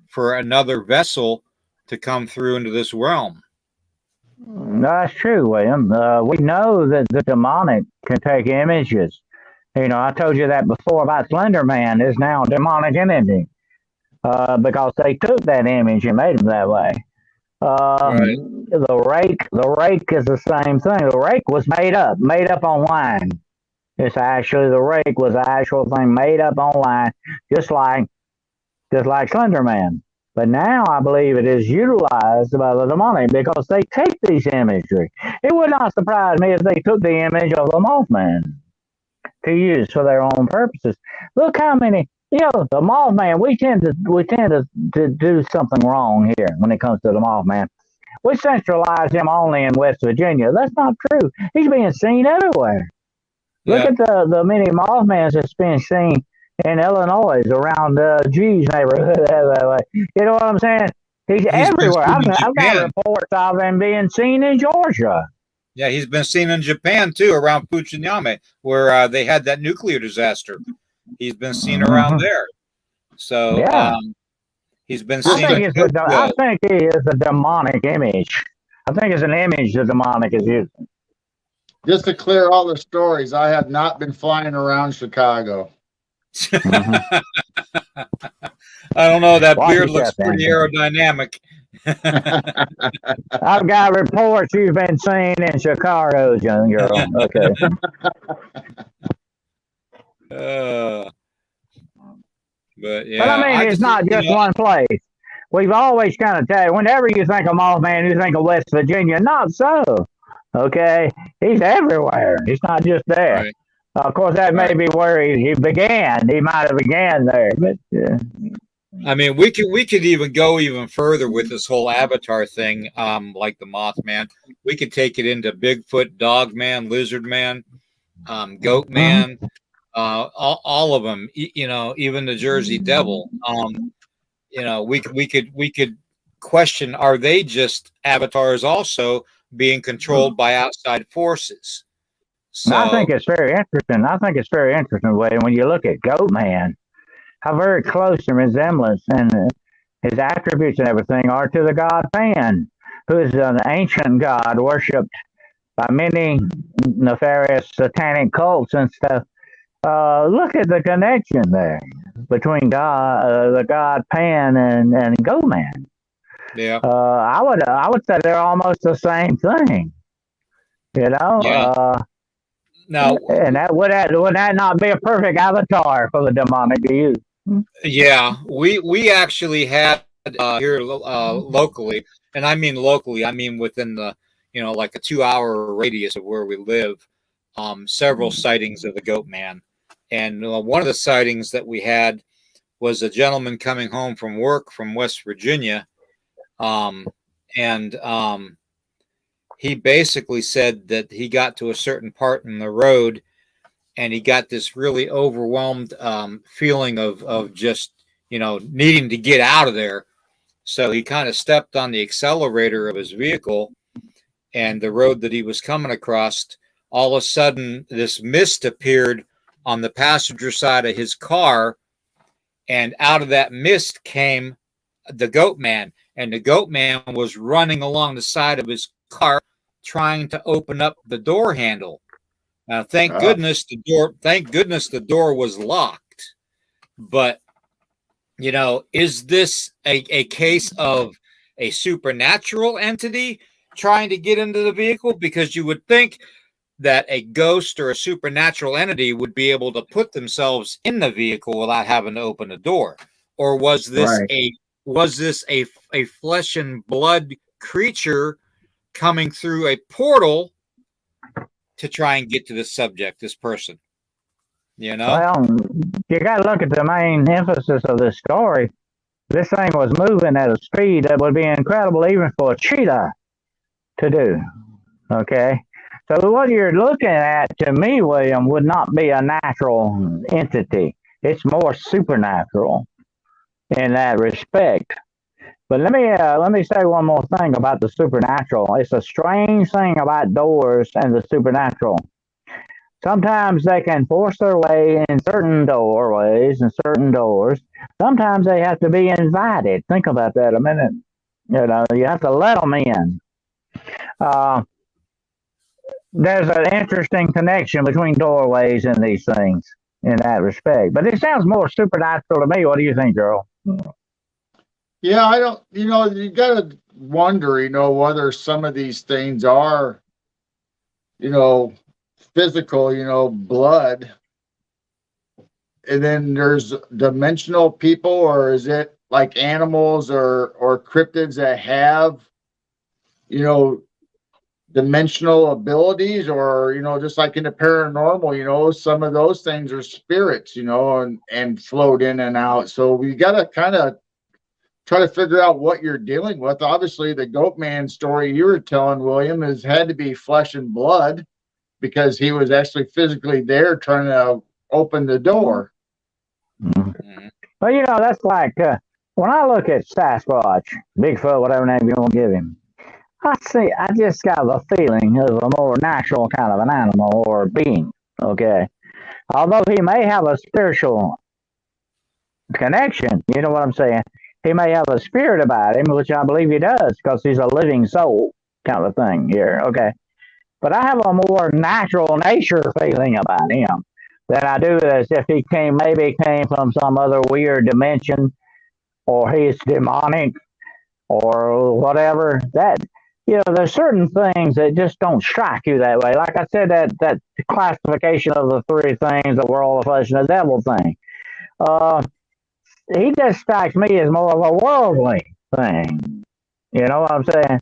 for another vessel to come through into this realm? No, that's true, William. We know that the demonic can take images. I told you that before about Slender Man is now a demonic entity because they took that image and made him that way. Right. The rake is the same thing. The rake was made up online. It's actually, the rake was an actual thing made up online, just like Slender Man. But now I believe it is utilized by the demonic because they take these imagery. It would not surprise me if they took the image of the Mothman to use for their own purposes. Look how many, the Mothman, we tend to do something wrong here when it comes to the Mothman. We centralize him only in West Virginia. That's not true. He's being seen everywhere. Look at the many Mothmans that's being seen in Illinois, around G's neighborhood. You know what I'm saying? He's everywhere. I've got reports of him being seen in Georgia. Yeah, he's been seen in Japan too, around Fukushima, where they had that nuclear disaster. He's been seen around there. So he's been seen. I think he is a demonic image. I think it's an image the demonic is using. Just to clear all the stories, I have not been flying around Chicago. Mhm. I don't know. That Watch beard looks yourself, pretty then. aerodynamic. I've got reports you've been seen in Chicago, young girl. Okay. uh, but But I yeah, mean, I it's just, not just one place. We've always kind of said, whenever you think of Mothman, you think of West Virginia. Not so. Okay. He's everywhere. He's not just there. right, Of course, that may right. be where he began. He might have began there. But I mean, we could even go even further with this whole Avatar thing, like the Mothman. We could take it into Bigfoot, Dogman, Lizard Man, Goat mhm. Man, all of them. Even the Jersey Devil. We could question: Are they just avatars also being controlled by outside forces? I think So it's very interesting. I think it's very interesting way when you look at Goat Man, how very close the resemblance and his attributes and everything are to the god Pan, who is an ancient god worshipped by many nefarious satanic cults and stuff. Look at the connection there between the god Pan and Goat Man. yeah, I would say they're almost the same thing. You know, yeah. Now, and would that not be a perfect avatar for the demonic to use? yeah, we actually had here locally, and I mean locally, I mean within the like a 2 hour radius of where we live, several sightings of the Goat Man, and one of the sightings that we had was a gentleman coming home from work from West Virginia, um, and he basically said that he got to a certain part in the road and he got this really overwhelmed feeling of just needing to get out of there. So he kind of stepped on the accelerator of his vehicle, and the road that he was coming across, all of a sudden, this mist appeared on the passenger side of his car, and out of that mist came the Goat Man, and the Goat Man was running along the side of his car, trying to open up the door handle. Now, thank Ah, goodness the door. Thank goodness the door was locked. But is this a case of a supernatural entity trying to get into the vehicle? Because you would think that a ghost or a supernatural entity would be able to put themselves in the vehicle without having to open the door, or right. was this a flesh and blood creature coming through a portal to try and get to this subject, this person? You know? Well, you got to look at the main emphasis of this story. This thing was moving at a speed that would be incredible even for a cheetah to do. Okay. So what you're looking at, to me, William, would not be a natural entity. It's more supernatural in that respect. But let me say one more thing about the supernatural. It's a strange thing about doors and the supernatural. Sometimes they can force their way in certain doorways and certain doors. Sometimes they have to be invited. Think about that a minute. You have to let them in. Uh, there's an interesting connection between doorways and these things in that respect. But it sounds more supernatural to me. What do you think, Earl? Yeah, I don't, you got to wonder, whether some of these things are, you know, physical, blood. And then there's dimensional people, or is it like animals or cryptids that have, you know, dimensional abilities, or just like in the paranormal, some of those things are spirits, and float in and out. So we got to kind of try to figure out what you're dealing with. Obviously, the Goat Man story you were telling, William, has had to be flesh and blood because he was actually physically there trying to open the door. Mm-hmm. Well, that's like when I look at Sasquatch, Bigfoot, whatever name you want to give him. I just got a feeling of a more natural kind of an animal or being. Okay. Although he may have a spiritual connection, you know what I'm saying? He may have a spirit about him, which I believe he does, because he's a living soul kind of thing here. Okay. But I have a more natural nature feeling about him. than I do as if he maybe came from some other weird dimension, or he's demonic, or whatever. That, there's certain things that just don't strike you that way. Like I said, that classification of the three things, the world, the flesh, and the devil thing. He just strikes me as more of a worldly thing. You know what I'm saying?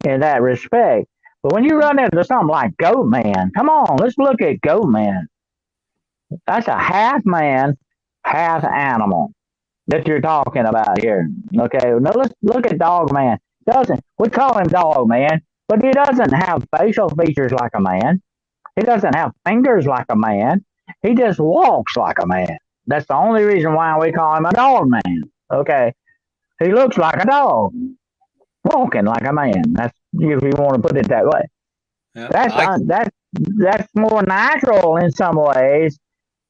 In that respect. But when you run into something like Goat Man, come on, let's look at Goat Man. That's a half man, half animal that you're talking about here. Okay, now let's look at Dog Man. We call him Dog Man, but he doesn't have facial features like a man. He doesn't have fingers like a man. He just walks like a man. That's the only reason why we call him a dog man. Okay, he looks like a dog, walking like a man. That's if you want to put it that way. Yeah, That's more natural in some ways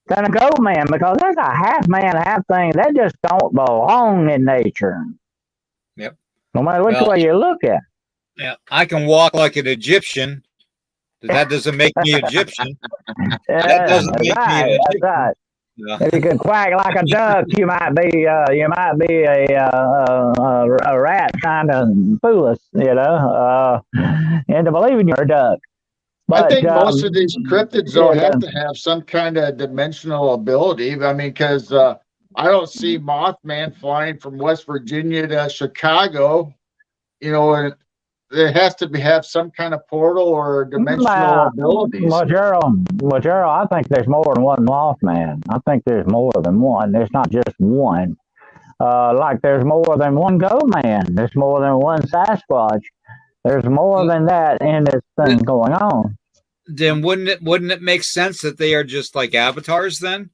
than a goat man, because that's a half man, half thing that just don't belong in nature. Yep. No matter which way you look at. Yeah, I can walk like an Egyptian. That doesn't make me Egyptian. That doesn't make me an Egyptian. Right. Yeah. If you can quack like a duck, you might be a rat, kind of foolish, into believing you're a duck. But, I think most of these cryptids though have to have some kind of dimensional ability. I mean, because I don't see Mothman flying from West Virginia to Chicago. And there has to have some kind of portal or dimensional abilities. Well, Gerald, I think there's more than one Mothman. I think there's more than one. There's not just one. Like there's more than one Goat Man. There's more than one Sasquatch. There's more than that in this thing going on. Then wouldn't it make sense that they are just like avatars then?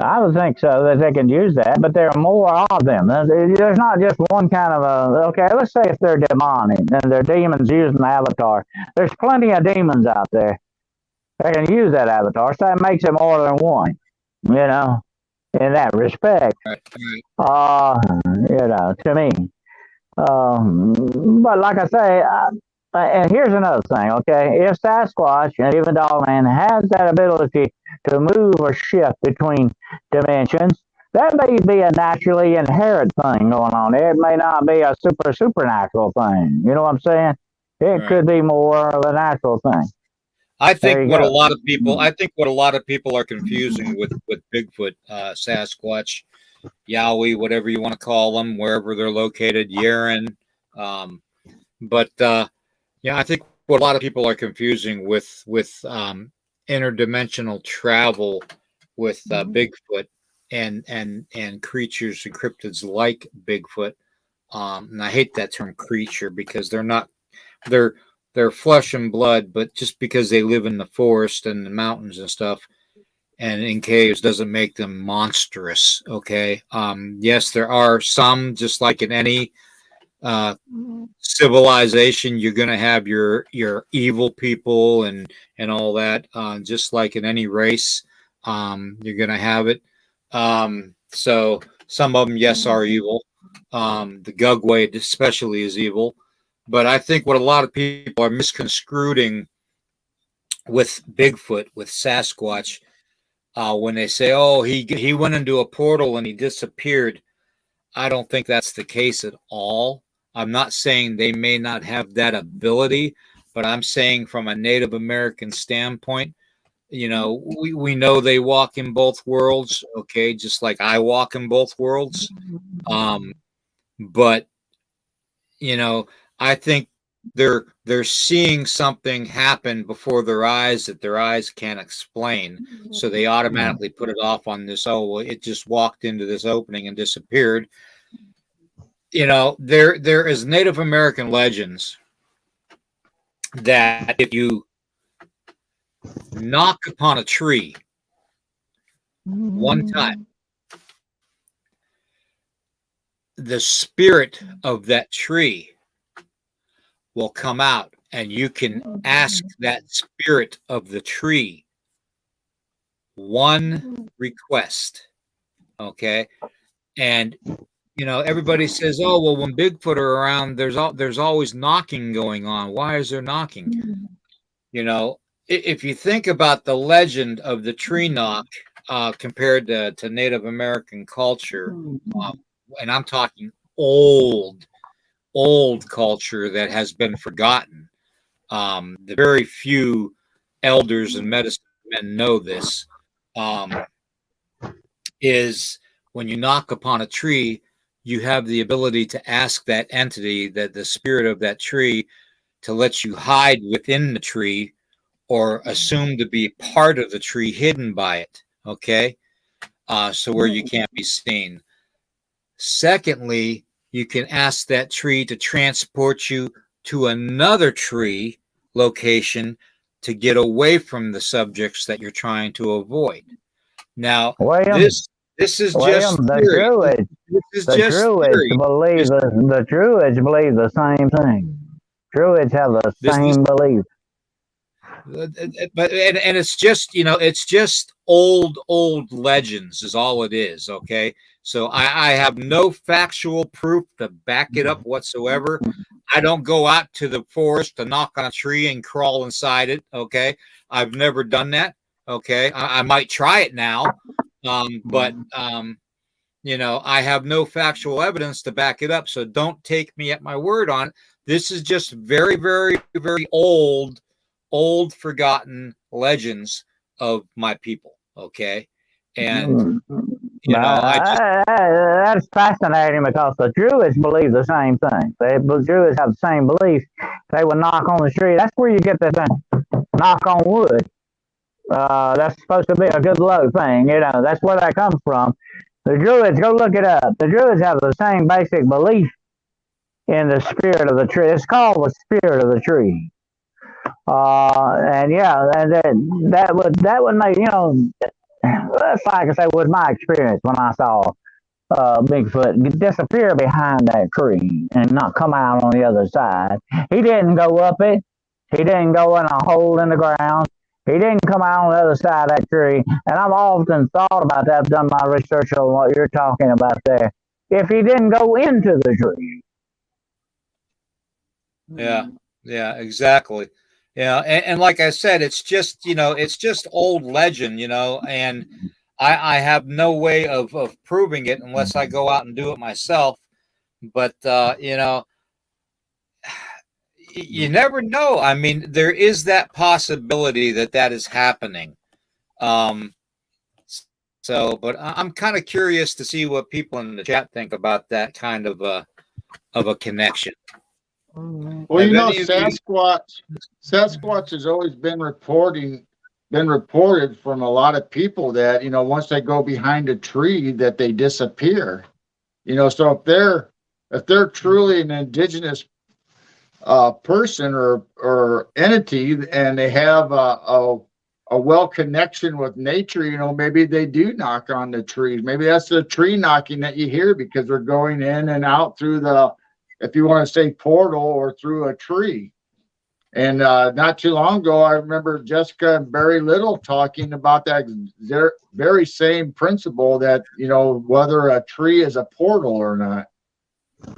I would think so, that they can use that, but there are more of them. There's not just one kind of okay, let's say if they're demonic and they're demons using the avatar. There's plenty of demons out there that can use that avatar, so that makes it more than one, in that respect. Right. To me. But like I say, and here's another thing, okay? If Sasquatch and even Dogman has that ability to move or shift between dimensions, that may be a naturally inherent thing going on. It may not be a supernatural thing. You know what I'm saying? It could be more of a natural thing. I think what a lot of people are confusing with Bigfoot, Sasquatch, Yowie, whatever you want to call them, wherever they're located, Yeren. I think what a lot of people are confusing with interdimensional travel with Bigfoot and creatures and cryptids like Bigfoot. And I hate that term creature, because they're flesh and blood, but just because they live in the forest and the mountains and stuff and in caves doesn't make them monstrous. Okay. Yes, there are some, just like in any civilization, you're going to have your evil people and all that, just like in any race, you're going to have it. So some of them, yes, are evil. The Gugway especially is evil, but I think what a lot of people are misconstruing with Bigfoot, with Sasquatch, when they say, oh, he went into a portal and he disappeared, I don't think that's the case at all. I'm not saying they may not have that ability, but I'm saying from a Native American standpoint, we know they walk in both worlds, okay, just like I walk in both worlds. But I think they're seeing something happen before their eyes that their eyes can't explain, so they automatically put it off on this. Oh, well, it just walked into this opening and disappeared. There is Native American legends that if you knock upon a tree one time, the spirit of that tree will come out, and you can ask that spirit of the tree one request. Okay. And everybody says, oh, well, when Bigfoot are around, there's always knocking going on. Why is there knocking? if you think about the legend of the tree knock compared to Native American culture, and I'm talking old, old culture that has been forgotten. The very few elders and medicine men know this. Is when you knock upon a tree, you have the ability to ask that entity, that the spirit of that tree, to let you hide within the tree or assume to be part of the tree hidden by it. Okay. So where you can't be seen. Secondly, you can ask that tree to transport you to another tree location to get away from the subjects that you're trying to avoid. Now, William, this is William, just the theory. Druids, This is the just Druids theory. believe the Druids believe the same thing. Druids have the This same belief. but and it's just, it's just old legends is all it is. Okay, so I have no factual proof to back it up whatsoever. I don't go out to the forest to knock on a tree and crawl inside it. Okay, I've never done that. Okay, I might try it now, but I have no factual evidence to back it up, so don't take me at my word on it. This is just very, very, very old forgotten legends of my people. Okay, and I just That's fascinating because the Druids believe the same thing. The Druids have the same belief. They would knock on the tree. That's where you get the thing. Knock on wood. That's supposed to be a good luck thing. That's where that comes from. The Druids, go look it up. The Druids have the same basic belief in the spirit of the tree. It's called the spirit of the tree. And yeah, and then that would make, that's like I say, was my experience when I saw Bigfoot disappear behind that tree and not come out on the other side. He didn't go up it. He didn't go in a hole in the ground. He didn't come out on the other side of that tree. And I've often thought about that. I've done my research on what you're talking about there. If he didn't go into the tree. yeah, exactly. Yeah, and like I said, it's just, it's just old legend, and I have no way of proving it unless I go out and do it myself. But you never know. I mean, there is that possibility that is happening. But I'm kind of curious to see what people in the chat think about that kind of a connection. Well, Sasquatch has always been reported from a lot of people that, once they go behind a tree that they disappear. So if they're truly an indigenous person or entity and they have a well connection with nature, maybe they do knock on the trees. Maybe that's the tree knocking that you hear because they're going in and out through if you want to say portal or through a tree. And not too long ago, I remember Jessica and Barry Little talking about that very same principle that, whether a tree is a portal or not.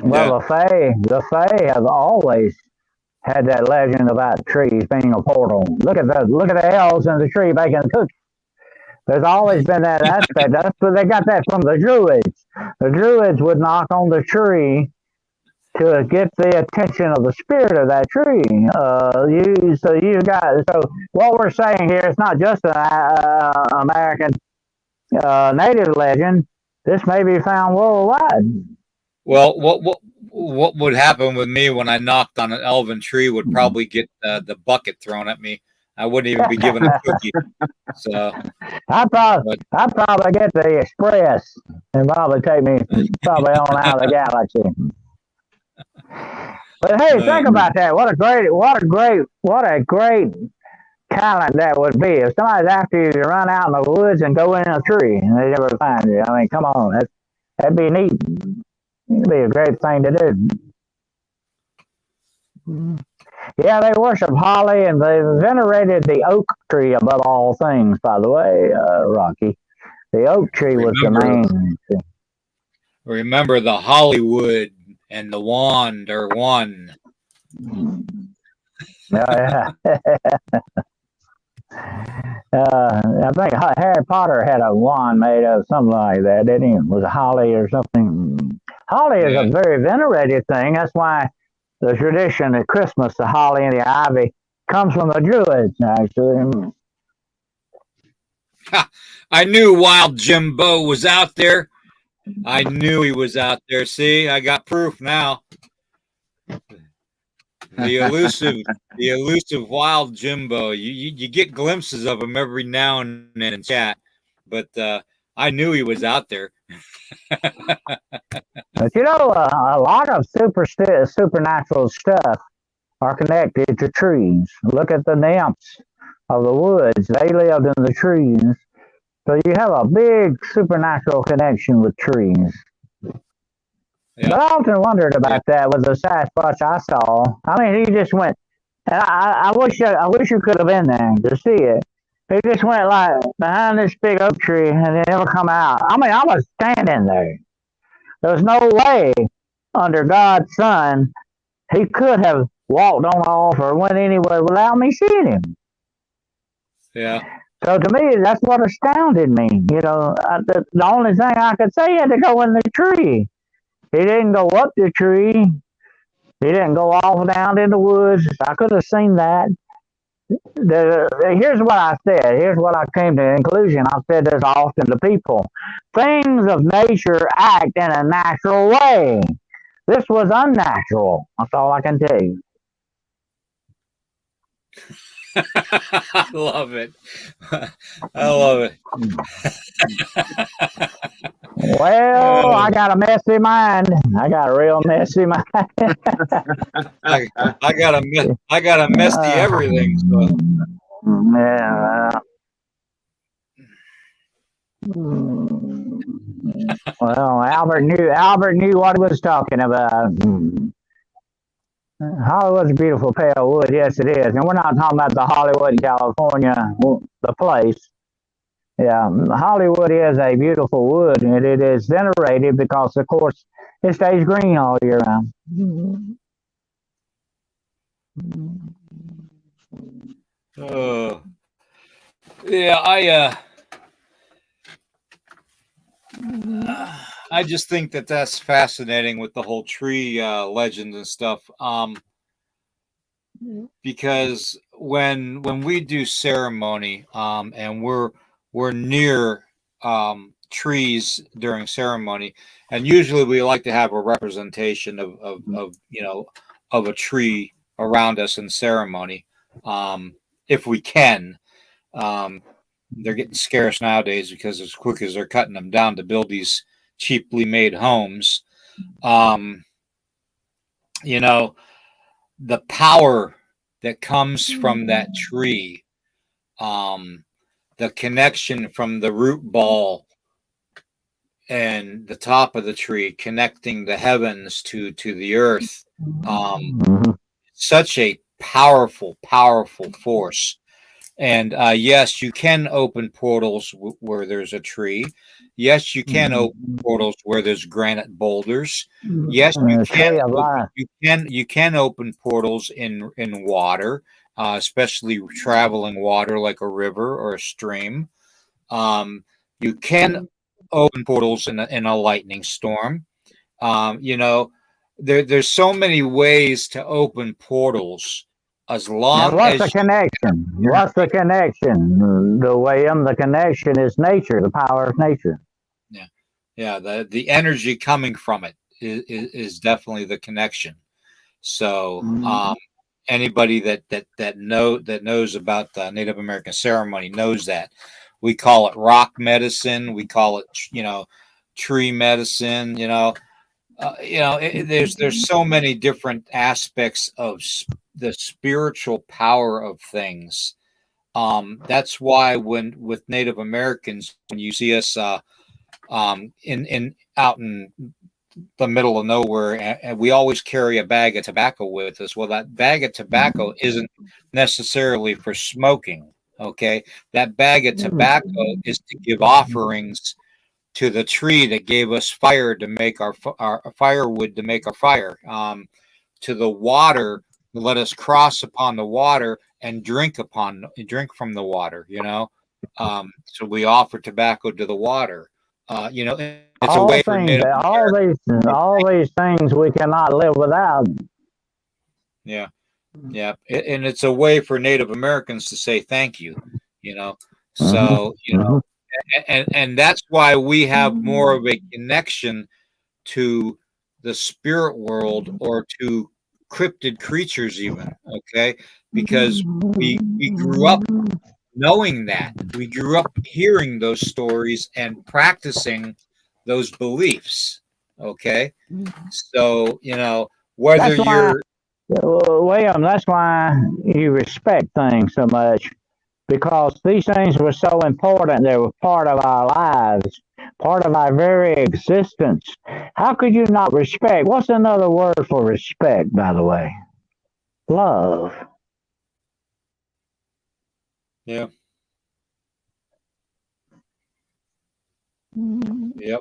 Well, the Fae have always had that legend about trees being a portal. Look at the elves in the tree making cookies. There's always been that aspect. That's where they got that from the Druids. The Druids would knock on the tree to get the attention of the spirit of that tree. So what we're saying here is not just an American native legend. This may be found worldwide. Well, what would happen with me when I knocked on an elven tree would probably get the bucket thrown at me. I wouldn't even be given a cookie. So I'd probably get the express and probably take me probably on out of the galaxy. But hey, think about that. What a great talent that would be if somebody's after you to run out in the woods and go in a tree and they never find you. I mean, come on, that'd be neat. It'd be a great thing to do. Yeah, they worship holly and they venerated the oak tree above all things, by the way, Rocky. The oak tree was the main thing. Remember, the Hollywood and the wand are one. Yeah. I think Harry Potter had a wand made of something like that, didn't he? It was a holly or something. Holly is a very venerated thing. That's why the tradition at Christmas, the holly and the ivy, comes from the Druids, actually. I knew Wild Jimbo was out there. I knew he was out there. See, I got proof now. The elusive Wild Jimbo. You get glimpses of him every now and then in chat, but I knew he was out there. But you know, a lot of supernatural stuff are connected to trees. Look at the nymphs of the woods; they lived in the trees. So you have a big supernatural connection with trees. Yeah. But I often wondered about that with the Sasquatch I saw. I mean, he just went, and I wish you could have been there to see it. He just went like behind this big oak tree and it never come out. I mean, I was standing there. There was no way under God's Son he could have walked on off or went anywhere without me seeing him. Yeah. So to me, that's what astounded me. You know, the only thing I could say, he had to go in the tree. He didn't go up the tree. He didn't go off down in the woods. I could have seen that. Here's what I said. Here's what I came to the conclusion. I've said this often to people. Things of nature act in a natural way. This was unnatural. That's all I can tell you. I love it. I love it. Well, I got a messy mind. I got a real messy mind. I got a messy everything. So. Yeah. Well, Albert knew what he was talking about. Hollywood's a beautiful pale wood. Yes, it is. And we're not talking about the Hollywood, California, the place. Yeah, Hollywood is a beautiful wood, and it is venerated because, of course, it stays green all year round. Yeah, I just think that's fascinating with the whole tree legend and stuff. Because when we do ceremony, and we're near trees during ceremony, and usually we like to have a representation of a tree around us in ceremony, if we can. They're getting scarce nowadays because as quick as they're cutting them down to build these cheaply made homes, the power that comes from that tree, the connection from the root ball and the top of the tree connecting the heavens to the earth, such a powerful force. And yes, you can open portals where there's a tree. Yes, you can open portals where there's granite boulders. Yes, you can open portals in water, especially traveling water like a river or a stream. You can open portals in a lightning storm. There's so many ways to open portals. As long now, what's the connection? What's the connection? The connection is nature, the power of nature. Yeah. The energy coming from it is definitely the connection. So, anybody that knows about the Native American ceremony knows that. We call it rock medicine. We call it tree medicine. There's so many different aspects of the spiritual power of things. That's why with Native Americans, when you see us out in the middle of nowhere, and we always carry a bag of tobacco with us. Well, that bag of tobacco isn't necessarily for smoking. Okay, that bag of tobacco is to give offerings to the tree that gave us fire to make our firewood to make our fire, to the water let us cross upon the water and drink from the water, so we offer tobacco to the water. It's a way for Native Americans. all these things we cannot live without. Yeah, yeah, and it's a way for Native Americans to say thank you. So and that's why we have more of a connection to the spirit world or to cryptid creatures, even. Okay, because we grew up knowing that. We grew up hearing those stories and practicing those beliefs. Okay. So, whether That's why, you're. William, that's why you respect things so much, because these things were so important. They were part of our lives, part of our very existence. How could you not respect? What's another word for respect, by the way? Love. Yeah. Yep.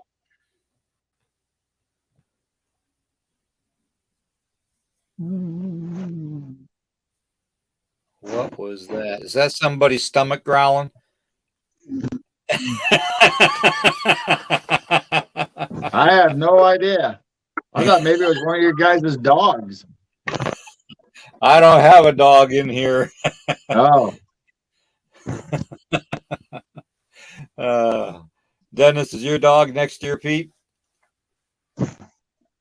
What was that? Is that somebody's stomach growling? I have no idea. I thought maybe it was one of your guys' dogs. I don't have a dog in here. Oh. Dennis, is your dog next to your Pete?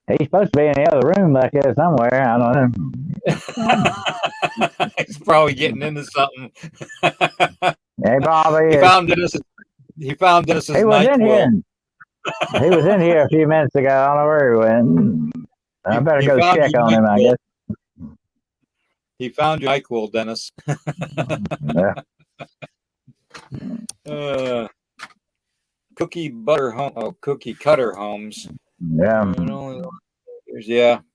He's supposed to be in the other room back there somewhere. I don't know. He's probably getting into something. He probably he is. found Dennis. He found Dennis's He was in here. NyQuil. He was in here a few minutes ago. I don't know where he went. I better go check on him, I guess. He found your NyQuil, Dennis. Yeah. Cookie Cutter Homes. Yeah.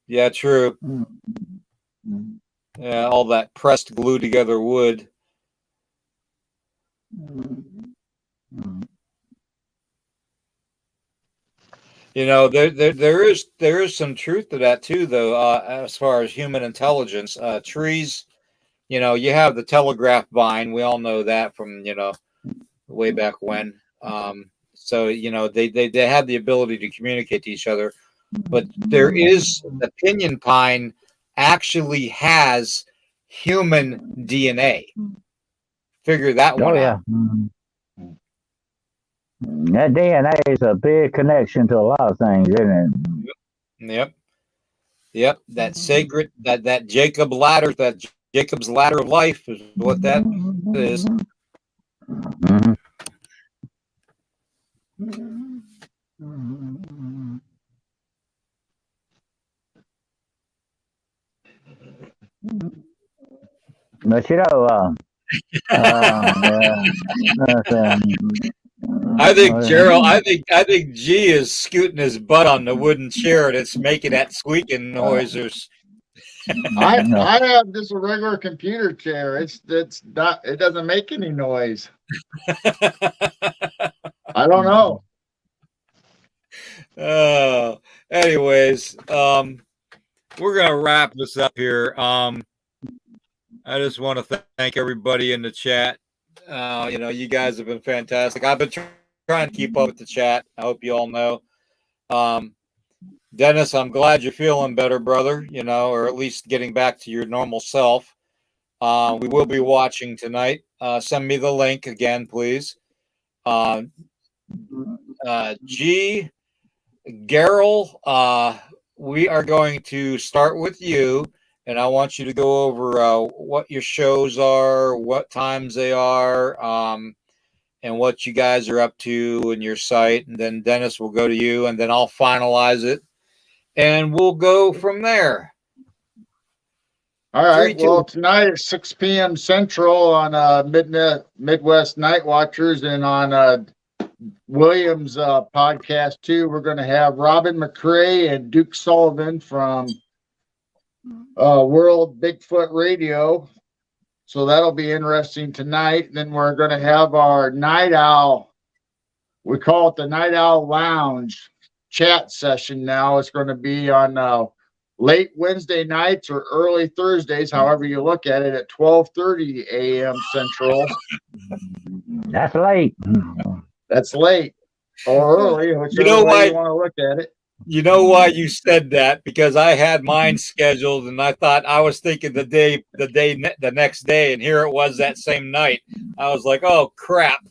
Yeah, true. Yeah, all that pressed glue together wood. There is some truth to that too, though. As far as human intelligence, trees, you have the telegraph vine. We all know that from way back when. So they have the ability to communicate to each other, but there is the pinyon pine actually has human DNA. Figure that one out. That DNA is a big connection to a lot of things, isn't it? Yep. That sacred, that Jacob's ladder of life is what that is. But I think Gerald. I think G is scooting his butt on the wooden chair, and it's making that squeaking noise. I have just a regular computer chair. It's not. It doesn't make any noise. I don't know. Anyways, we're gonna wrap this up here. I just want to thank everybody in the chat. You guys have been fantastic. I've been trying to keep up with the chat. I hope you all know. Dennis, I'm glad you're feeling better, brother, or at least getting back to your normal self. We will be watching tonight. Send me the link again, please. G, Garrel, we are going to start with you. And I want you to go over what your shows are, what times they are, and what you guys are up to in your site. And then Dennis will go to you, and then I'll finalize it. And we'll go from there. All right. Well, tonight at 6 p.m. Central on Midwest Night Watchers, and on Williams' podcast, too, we're going to have Robin McCrae and Duke Sullivan from World Bigfoot Radio. So that'll be interesting tonight. And then we're going to have our Night Owl. We call it the Night Owl Lounge chat session now. It's going to be on late Wednesday nights or early Thursdays, however you look at it, at 12:30 a.m. Central. That's late. That's late or early, You whichever know way you why? want to look at it. You know why you said that? Because I had mine scheduled, and I thought I was thinking the next day, and here it was that same night. I was like, "Oh crap!"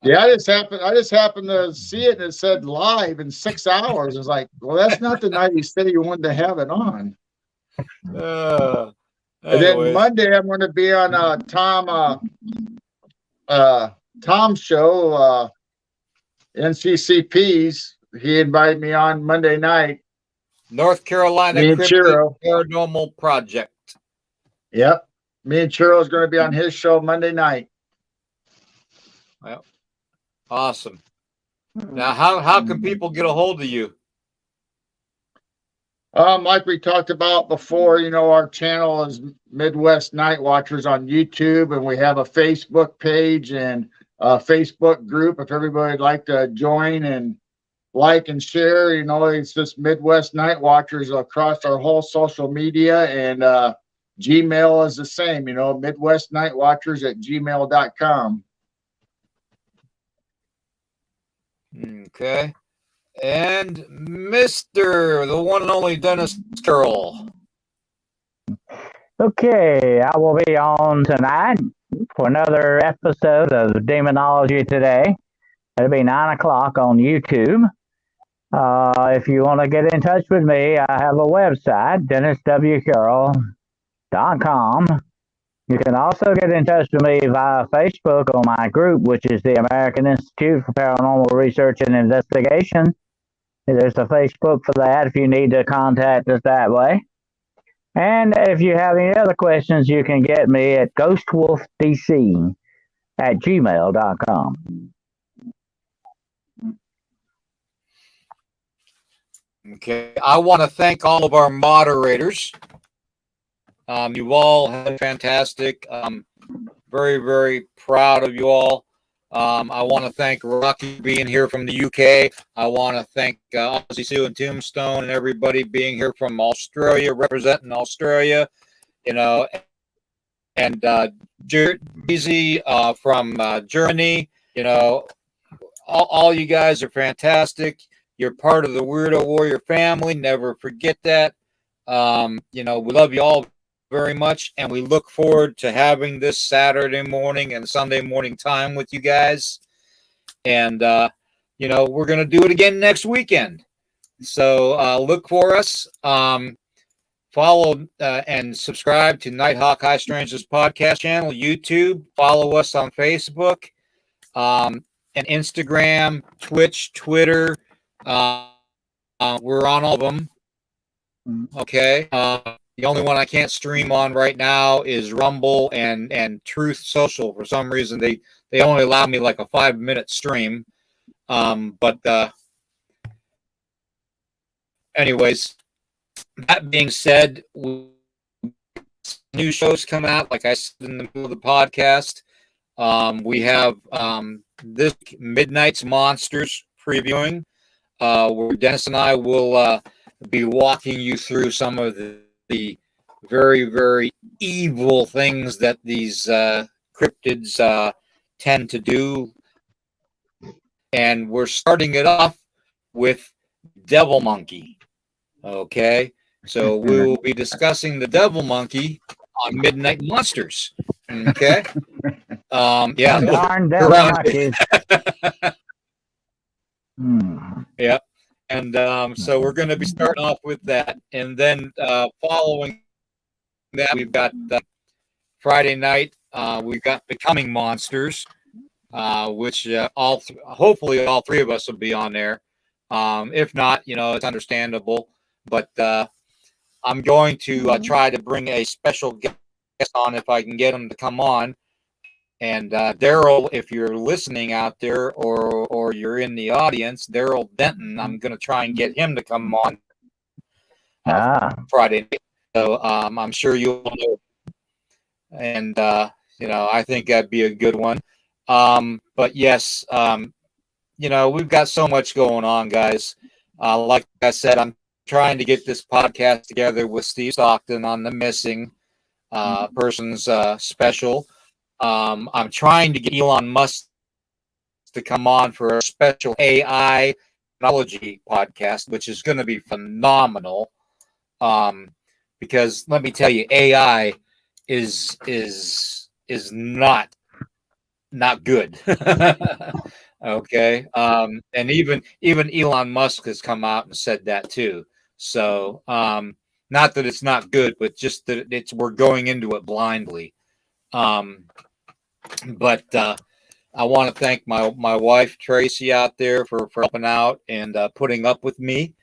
Yeah, I just happened to see it and it said live in 6 hours. It's like, well, that's not the night he said he wanted to have it on. Uh, And then anyways, Monday I'm going to be on Tom's show, NCCP's. He invited me on Monday night. North Carolina Me and Cryptid Chiro. Paranormal Project. Yep. Me and Chiro is going to be on his show Monday night. Well, awesome. Now, how can people get a hold of you? Like we talked about before, our channel is Midwest Night Watchers on YouTube, and we have a Facebook page and a Facebook group. If everybody would like to join and like and share, it's just Midwest Night Watchers across our whole social media, and Gmail is the same, Midwest Night Watchers at gmail.com. Okay. And Mr. the one and only Dennis Carroll. Okay, I will be on tonight for another episode of Demonology Today. It'll be 9 o'clock on YouTube. If you want to get in touch with me, I have a website, DennisWCarroll.com. You can also get in touch with me via Facebook on my group, which is the American Institute for Paranormal Research and Investigation. There's a Facebook for that if you need to contact us that way. And if you have any other questions, you can get me at ghostwolfdc@gmail.com. Okay. I want to thank all of our moderators. You all had fantastic. Very, very proud of you all. I want to thank Rocky for being here from the UK. I want to thank Ozzy Sue and Tombstone and everybody being here from Australia, representing Australia, and Jersey from Germany. All you guys are fantastic. You're part of the Weirdo Warrior family. Never forget that. We love you all very much, and we look forward to having this Saturday morning and Sunday morning time with you guys. And we're going to do it again next weekend. So look for us. Follow and subscribe to Nighthawk High Strangeness podcast channel, YouTube. Follow us on Facebook, and Instagram, Twitch, Twitter. We're on all of them. Okay. The only one I can't stream on right now is Rumble and Truth Social. For some reason, they only allow me like a 5-minute stream. But anyways, that being said, new shows come out. Like I said in the middle of the podcast, we have this Midnight's Monsters previewing, where Dennis and I will be walking you through some of the very, very evil things that these cryptids tend to do. And we're starting it off with Devil Monkey. Okay. So we will be discussing the Devil Monkey on Midnight Monsters. Okay. Yeah. Darn devil monkeys. Yeah. And so we're going to be starting off with that. And then following that, we've got Friday night, we've got Becoming Monsters, which hopefully all three of us will be on there. If not, it's understandable. But I'm going to try to bring a special guest on if I can get him to come on. And Daryl, if you're listening out there or you're in the audience, Daryl Denton, I'm going to try and get him to come on Friday night. So I'm sure you'll know. And, I think that'd be a good one. But yes, we've got so much going on, guys. Like I said, I'm trying to get this podcast together with Steve Stockton on the missing persons special. I'm trying to get Elon Musk to come on for a special AI technology podcast, which is going to be phenomenal. Because let me tell you, AI is not good. Okay. And even Elon Musk has come out and said that too. So not that it's not good, but just that we're going into it blindly. But I want to thank my wife Tracy out there for helping out and putting up with me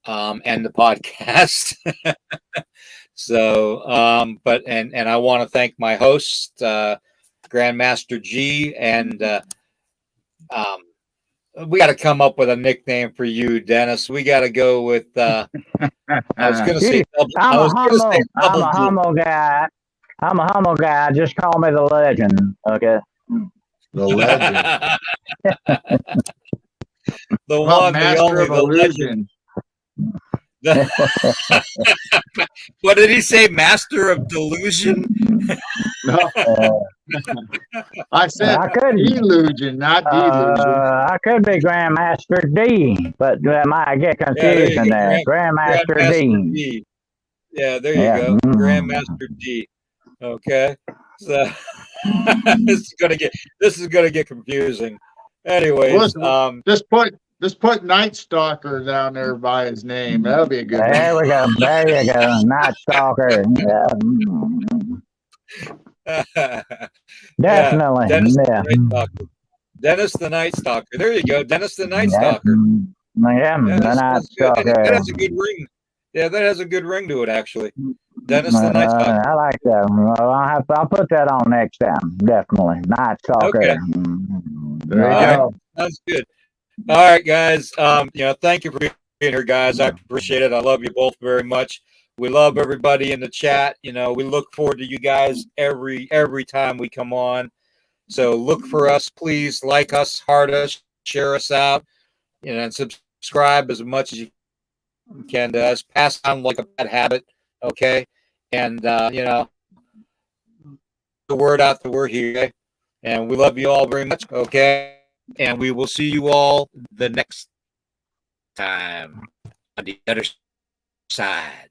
and the podcast. So but and I want to thank my host Grandmaster G, and we got to come up with a nickname for you, Dennis. We got to go with I was going to say I'm a humble guy. I'm a humble guy. Just call me the legend. Okay. The legend. The well, one, the only, the legend. What did he say? Master of delusion? No. I said illusion, not delusion. I could be Grandmaster D, but I might get confused in there. Grandmaster D. Yeah, there you go. Grandmaster D. Okay. So this is gonna get confusing. Anyways, just put Night Stalker down there by his name. That'll be a good one. There we go. There you go. Night Stalker. Definitely. Dennis the Night Stalker. There you go. Dennis the Night Stalker. Yeah, the Night Stalker. That has a good ring. Yeah, that has a good ring to it, actually. Dennis the Night Stalker. I like that. Well, I'll put that on next time. Definitely. Night Stalker. Okay. There you go. That's good. All right, guys. Thank you for being here, guys. I appreciate it. I love you both very much. We love everybody in the chat. We look forward to you guys every time we come on. So look for us, please. Like us, heart us, share us out, and subscribe as much as you can to us. Pass on like a bad habit, okay? And the word out that we're here, and we love you all very much, okay? And we will see you all the next time on the other side.